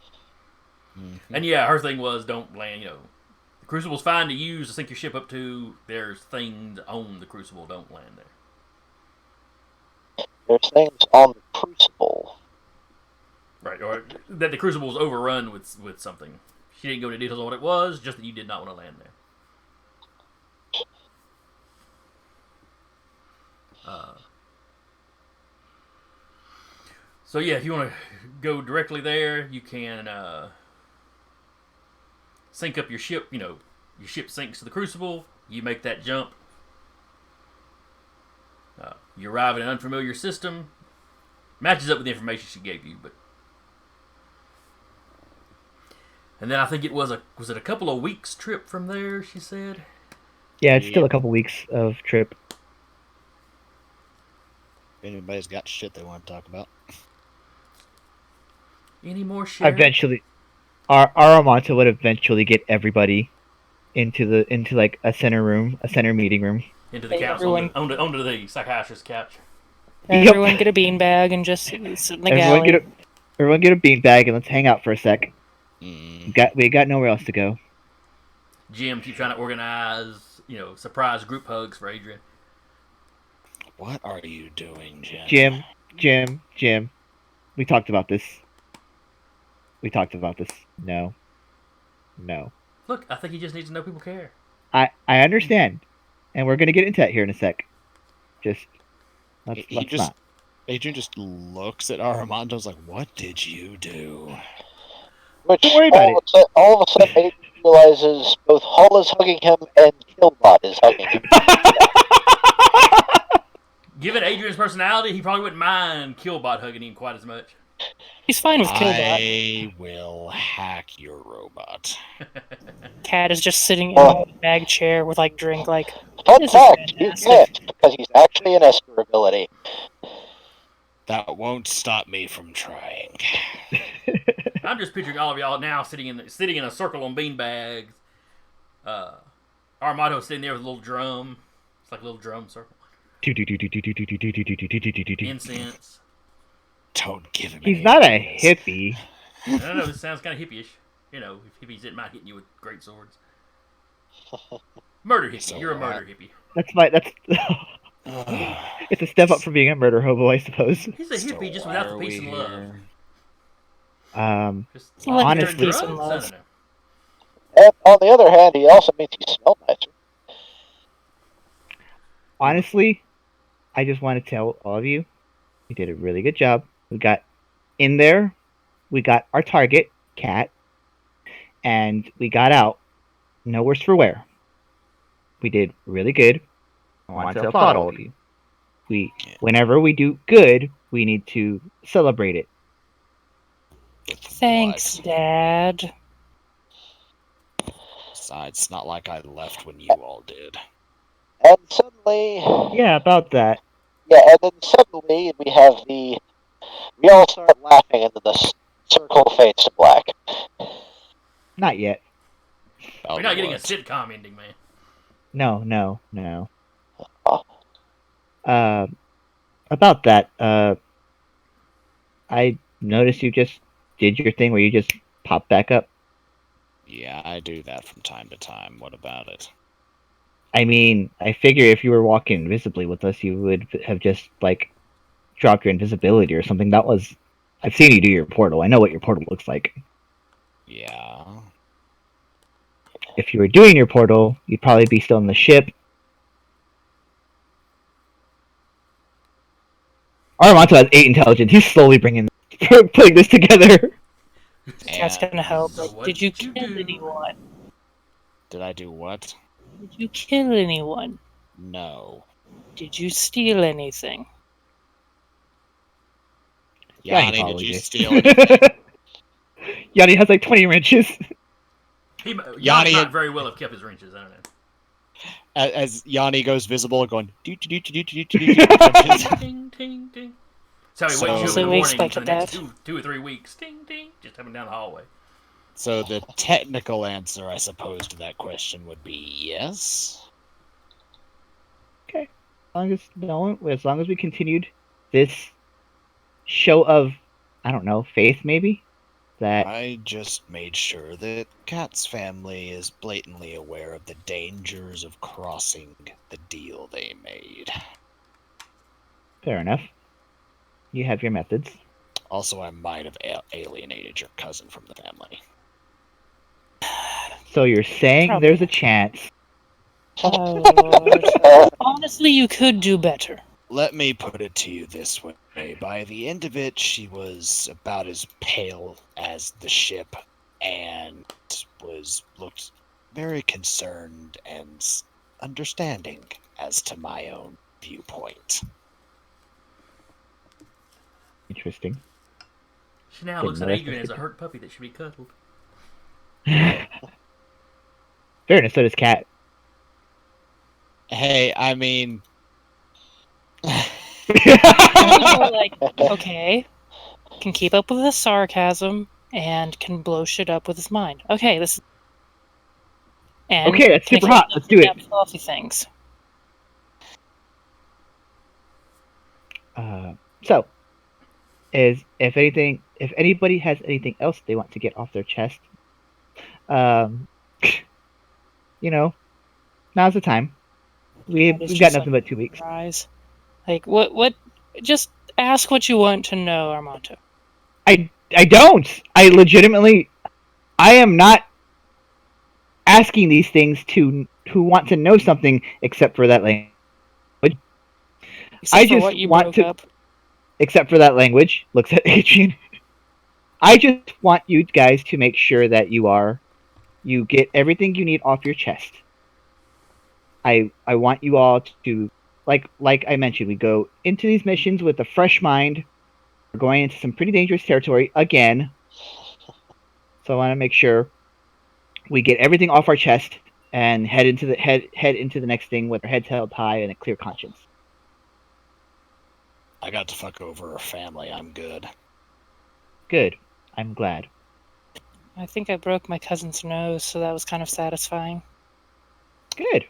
Mm-hmm.
And yeah, her thing was don't land. The crucible's fine to use to sink your ship up to. There's things on the crucible. Don't land there.
There's things on the crucible.
Right, or that the crucible was overrun with something. She didn't go into details on what it was, just that you did not want to land there. So yeah, if you want to go directly there, you can sink up your ship. Your ship sinks to the crucible. You make that jump. You arrive in an unfamiliar system. Matches up with the information she gave you, but. And then I think it was a couple of weeks trip from there, she said?
Yeah, it's still a couple weeks of trip.
If anybody's got shit they want to talk about.
Any more shit?
Eventually, Auromonto would eventually get everybody into like a center meeting room.
Into the couch, onto the psychiatrist's couch.
Everyone get a beanbag and just sit in the galley.
Everyone get a beanbag and let's hang out for a sec.
Mm.
We got nowhere else to go.
Jim keeps trying to organize, surprise group hugs for Adrian.
What are you doing, Jim?
Jim. We talked about this. No.
Look, I think he just needs to know people care.
I understand, and we're gonna get into that here in a sec.
Adrian just looks at Auromonto's like, "What did you do?"
Which
Don't worry about it.
All of a sudden, Adrian realizes both Hull is hugging him and Killbot is hugging him.
Given Adrian's personality, he probably wouldn't mind Killbot hugging him quite as much.
He's fine with Killbot.
I will hack your robot.
Cat is just sitting in a bag chair with drink.
Fun fact, you can't, because he's actually an Esper ability.
That won't stop me from trying.
I'm just picturing all of y'all now sitting in a circle on beanbags. Auromonto sitting there with a little drum. It's like a little drum circle. Incense.
Don't give him.
He's not a hippie.
No, this sounds kind of hippie-ish. If hippies didn't mind hitting you with great swords. Murder hippie.
So
You're a murder hippie.
That's it's a step up from being a murder hobo, I suppose.
He's a hippie just without the peace and love.
Honestly,
peace and
love.
And on the other hand, he also means he smells nicer.
Honestly, I just want to tell all of you, we did a really good job. We got in there, we got our target, Cat, and we got out. No worse for wear. We did really good. I want to applaud all of you. Whenever we do good, we need to celebrate it.
Thanks, Dad.
Besides, it's not like I left when you all did.
And suddenly...
Yeah, about that.
Yeah, and then suddenly we all start laughing and then the circle fades to black.
Not yet.
We're not getting a sitcom ending, man.
No. About that, I noticed you just did your thing where you just pop back up.
Yeah, I do that from time to time. What about it?
I mean, I figure if you were walking invisibly with us, you would have just, dropped your invisibility or something. I've seen you do your portal. I know what your portal looks like.
Yeah.
If you were doing your portal, you'd probably be still in the ship. Auromonto has 8 intelligence. He's slowly putting this together.
Cat's gonna help.
So
Did you kill anyone?
Did I do what?
Did you kill anyone?
No.
Did you steal anything?
Yanni, did you steal anything?
Yanni has 20 wrenches.
Yanni not very well have kept his wrenches. I don't know.
As Yanni goes visible, going ding,
Ding, ding, ding. So he wakes you up in
Honestly,
the
we
morning for the
expected
next
that.
two or 3 weeks. Ding, ding, just up and down the hallway.
So the technical answer, I suppose, to that question would be yes.
As long as we continued this show of, I don't know, faith maybe? That
I just made sure that Kat's family is blatantly aware of the dangers of crossing the deal they made.
fair enough. You have your methods.
Also, I might have alienated your cousin from the family.
So you're saying
Probably.
there's a chance.
Oh, Lord. Honestly, you could do better.
Let me put it to you this way. By the end of it, she was about as pale as the ship and looked very concerned and understanding as to my own viewpoint.
Interesting.
She now
Didn't
looks
know
at
that's
Adrian
what
as
she
a hurt puppy that should be cuddled.
Fair enough, so does Cat.
Hey, I mean...
Like, okay, can keep up with the sarcasm and can blow shit up with his mind. Okay, this is... And
Okay, that's
can
super hot. Let's do it.
occasionally fluffy things.
So, if anybody has anything else they want to get off their chest, now's the time. We've
It's
got
just
nothing but 2 weeks.
Rise. Like, what? Just ask what you want to know, Auromonto.
I don't. I legitimately, I am not asking these things to who want to know something except for that language.
Except
I
for
just
what you
want
broke
to-
up.
Except for that language. Looks at Adrian. I just want you guys to make sure that you get everything you need off your chest. I want you all to, like I mentioned, we go into these missions with a fresh mind. We're going into some pretty dangerous territory again. So I want to make sure we get everything off our chest and head into the next thing with our heads held high and a clear conscience.
I got to fuck over her family. I'm good.
Good. I'm glad.
I think I broke my cousin's nose, so that was kind of satisfying.
Good.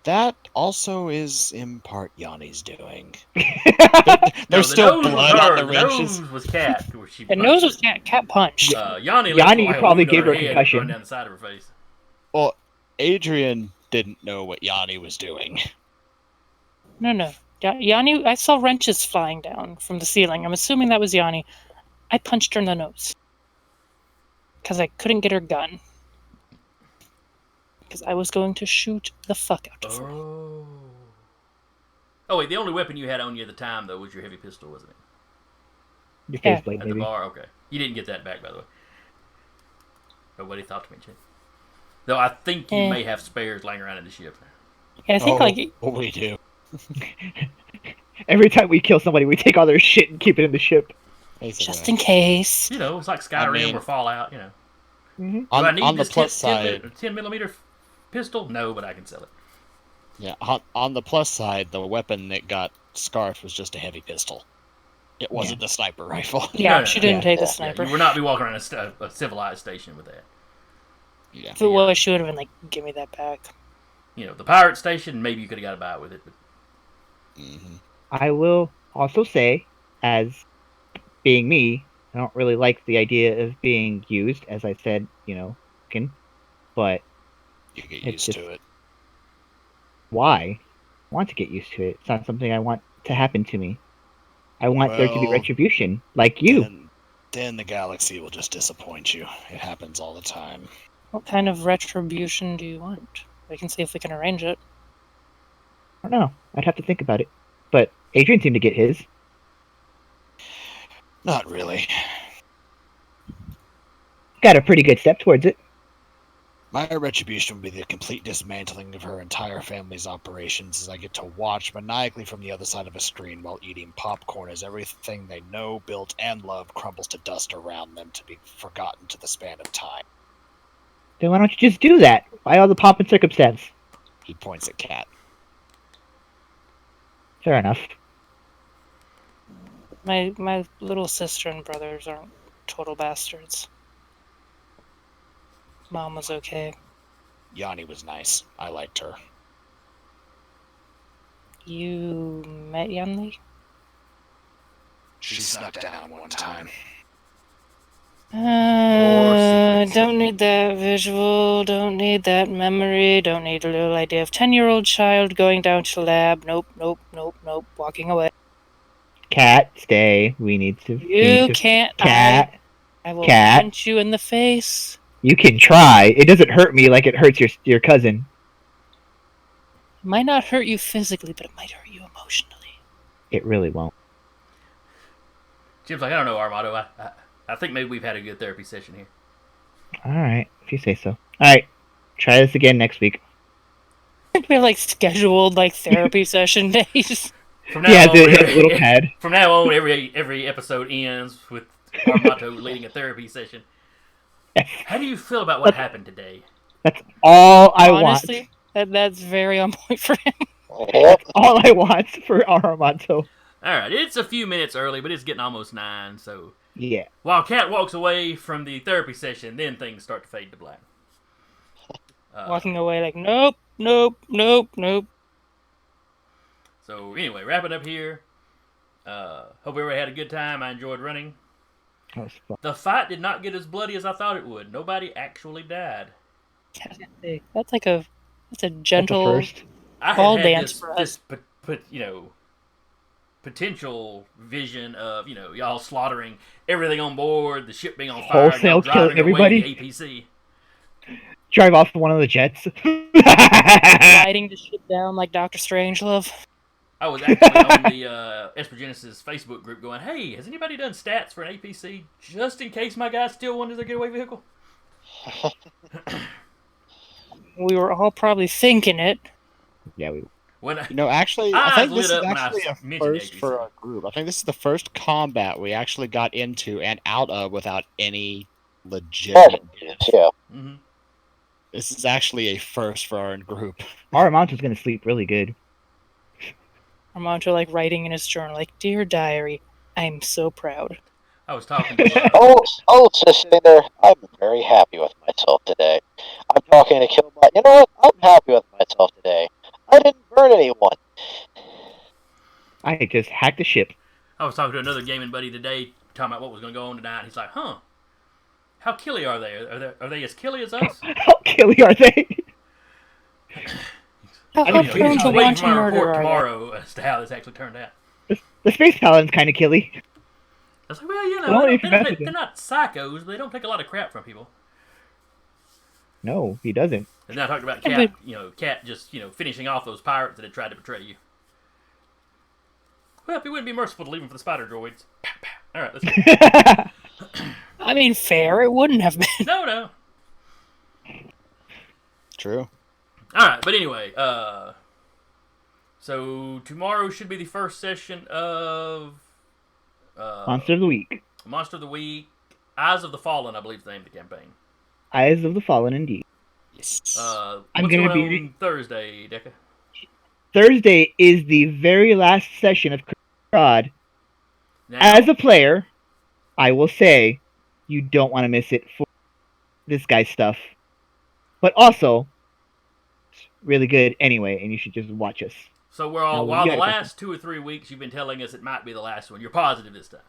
That also is in part Yanni's doing.
No,
There's
the
still
nose was
blood
her.
on the
The
wrenches.
nose was Cat. Where she
The
punched
nose was
her.
cat punched.
Yanni
Yanni
left
probably
wound
gave
on
her a
head
concussion.
running down the side of her face.
Well, Adrian didn't know what Yanni was doing.
No. Yanni, I saw wrenches flying down from the ceiling. I'm assuming that was Yanni. I punched her in the nose. Because I couldn't get her gun. Because I was going to shoot the fuck out of her.
Oh. Oh wait, the only weapon you had on you at the time though was your heavy pistol, wasn't it?
Your
Yeah.
faceplate,
At the
maybe.
bar, okay. You didn't get that back, by the way. Nobody thought to mention it. Though I think you may have spares laying around in the ship.
Yeah, I think
we do.
Every time we kill somebody, we take all their shit and keep it in the ship.
just in case.
You know, it's like Skyrim or Fallout, you know.
Mm-hmm.
Do I need
On the
this
plus side,
10 millimeter pistol? No, but I can sell it.
yeah. On the plus side, the weapon that got scarfed was just a heavy pistol. It wasn't the sniper rifle.
Yeah,
No.
she didn't take the
Yeah,
sniper.
you would not be walking around a civilized station with that.
Yeah.
If it was, she would have been like, give me that back.
You know, the pirate station, maybe you could have got by with it. But...
Mm-hmm.
I will also say, as being me, I don't really like the idea of being used, as I said, but
You get
It's
used
just-
to it.
why? I want to get used to it. It's not something I want to happen to me. I want there to be
Well,
retribution, like you.
Then the galaxy will just disappoint you. It happens all the time.
What kind of retribution do you want? We can see if we can arrange it.
I don't know. I'd have to think about it. But Adrian seemed to get his.
Not really.
Got a pretty good step towards it.
My retribution would be the complete dismantling of her entire family's operations as I get to watch maniacally from the other side of a screen while eating popcorn as everything they know, built, and love crumbles to dust around them to be forgotten to the span of time.
Then why don't you just do that? Why all the pomp and circumstance?
He points at Cat.
Fair enough.
My little sister and brothers aren't total bastards. Mom was okay.
Yanni was nice. I liked her.
You met Yanli?
She snuck down one time.
Don't need that visual, don't need that memory, don't need a little idea of 10-year-old child going down to the lab. Nope. Walking away.
Cat, stay. We need to.
You can't.
Cat.
I will
Cat.
punch you in the face.
You can try. It doesn't hurt me like it hurts your cousin.
It might not hurt you physically, but it might hurt you emotionally.
It really won't.
Jim's like, I don't know, Auromonto. I think maybe we've had a good therapy session here.
All right, if you say so. All right, try this again next week.
We have scheduled therapy session days.
From now
Yeah,
on,
hit a little pad.
From now on, every episode ends with Auromonto leading a therapy session.
Yes.
How do you feel about what happened today?
That's all I
Honestly,
want.
that's very on point for him.
That's all I want for Auromonto.
All right, it's a few minutes early, but it's getting almost 9, so...
Yeah.
While Kat walks away from the therapy session, then things start to fade to black.
Walking away nope.
So anyway, wrap it up here. Hope everybody had a good time. I enjoyed running.
That was fun.
The fight did not get as bloody as I thought it would. Nobody actually died.
That's a gentle
That's a first.
I
ball
had
dance
this,
for us.
potential vision of, y'all slaughtering everything on board, the ship being on fire,
Wholesale
y'all
kill
driving
everybody?
away the APC.
Drive off one of the jets.
Riding the ship down like Dr. Strangelove.
I was actually on the Espergenesis Facebook group going, hey, has anybody done stats for an APC just in case my guy still wanted their getaway vehicle?
We were all probably thinking it.
Yeah, we.
When I,
Actually,
I
I think
lit
this is
up when I
actually a
mentioned
first
APC.
for our group. I think this is the first combat we actually got into and out of without any legitimate.
Yeah.
Mm-hmm.
This is actually a first for our group.
Auromonto's gonna sleep really good.
Armando writing in his journal Dear Diary, I'm so proud.
I was talking to
Just sitting there. I'm very happy with myself today. I'm talking to Killbot. You know what? I'm happy with myself today. I didn't burn anyone.
I just hacked the ship.
I was talking to another gaming buddy today, talking about what was going to go on tonight. He's like, "Huh? How killy are they? Are they as killy as us?"
How killy are they?
How
I mean,
prone
He's
to
waiting
wanton
for my
murder
report
are
tomorrow as to how this actually turned out.
The Space Paladin's kind of killy.
I was like, well,
Well, if you mess with
they're
them.
not psychos, but they don't take a lot of crap from people.
No, he doesn't.
And then I talked about
Yeah,
Cat just, finishing off those pirates that had tried to betray you. Well, it wouldn't be merciful to leave them for the spider droids. Pow, pow. All right, let's go.
I mean, fair, it wouldn't have been.
No.
True.
All right, but anyway, so tomorrow should be the first session of
Monster of the Week.
Monster of the Week. Eyes of the Fallen, I believe is the name of the campaign.
Eyes of the Fallen, indeed.
Yes.
What's
I'm
going
gonna
on
be-
Thursday, Deca?
Thursday is the very last session of Crod.
Now,
As a player, I will say you don't want to miss it for this guy's stuff. But also, it's really good anyway, and you should just watch us.
so we're all,
No,
while
you
the
gotta-
last 2 or 3 weeks you've been telling us it might be the last one, you're positive this time.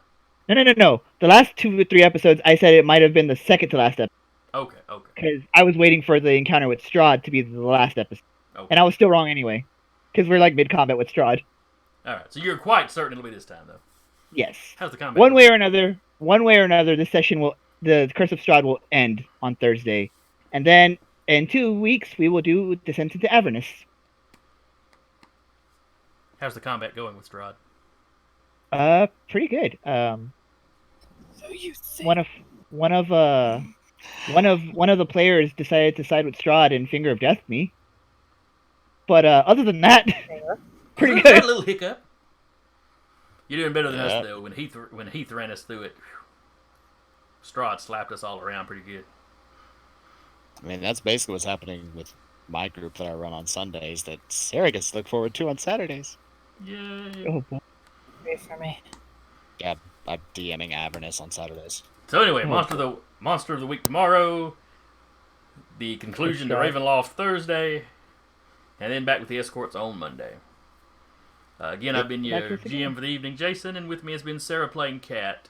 No. The last 2 or 3 episodes, I said it might have been the second to last episode.
Okay.
Because I was waiting for the encounter with Strahd to be the last episode.
Okay.
And I was still wrong anyway. Because we're mid-combat with Strahd.
All right, so you're quite certain it'll be this time, though.
Yes.
How's the combat?
One way or another, this session the Curse of Strahd will end on Thursday. And then, in 2 weeks, we will do Descent into Avernus.
How's the combat going with Strahd?
Pretty good.
So you think?
One of the players decided to side with Strahd and Finger of Death me. But other than that, pretty
Was that
good.
a little hiccup. You're doing better than
Yeah.
us, though. When Heath ran us through it, Strahd slapped us all around pretty good.
I mean, that's basically what's happening with my group that I run on Sundays that Sarah gets to look forward to on Saturdays.
Yay!
Oh boy.
Great for me.
Yeah, I'm DMing Avernus on Saturdays.
So anyway,
Oh,
monster of the week tomorrow. The conclusion to
Okay.
Ravenloft Thursday, and then back with the escorts on Monday. Again, I've been your
Back with the
GM
game.
for the evening, Jason, and with me has been Sarah playing Cat,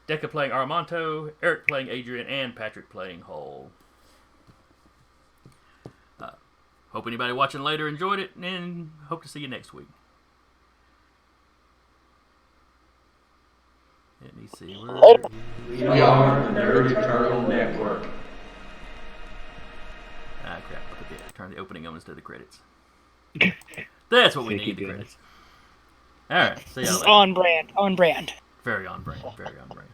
Decca playing Auromonto, Eric playing Adrian, and Patrick playing Hull. Hope anybody watching later enjoyed it, and hope to see you next week. Let me see.
Later.
We are the Nerd Eternal Network.
Ah, crap. Okay, turn the opening on instead of the credits. That's what we
Thank
need,
you,
the
guys.
credits. Alright, see
This
y'all
is
later.
on brand. On brand.
Very on brand. Very on brand.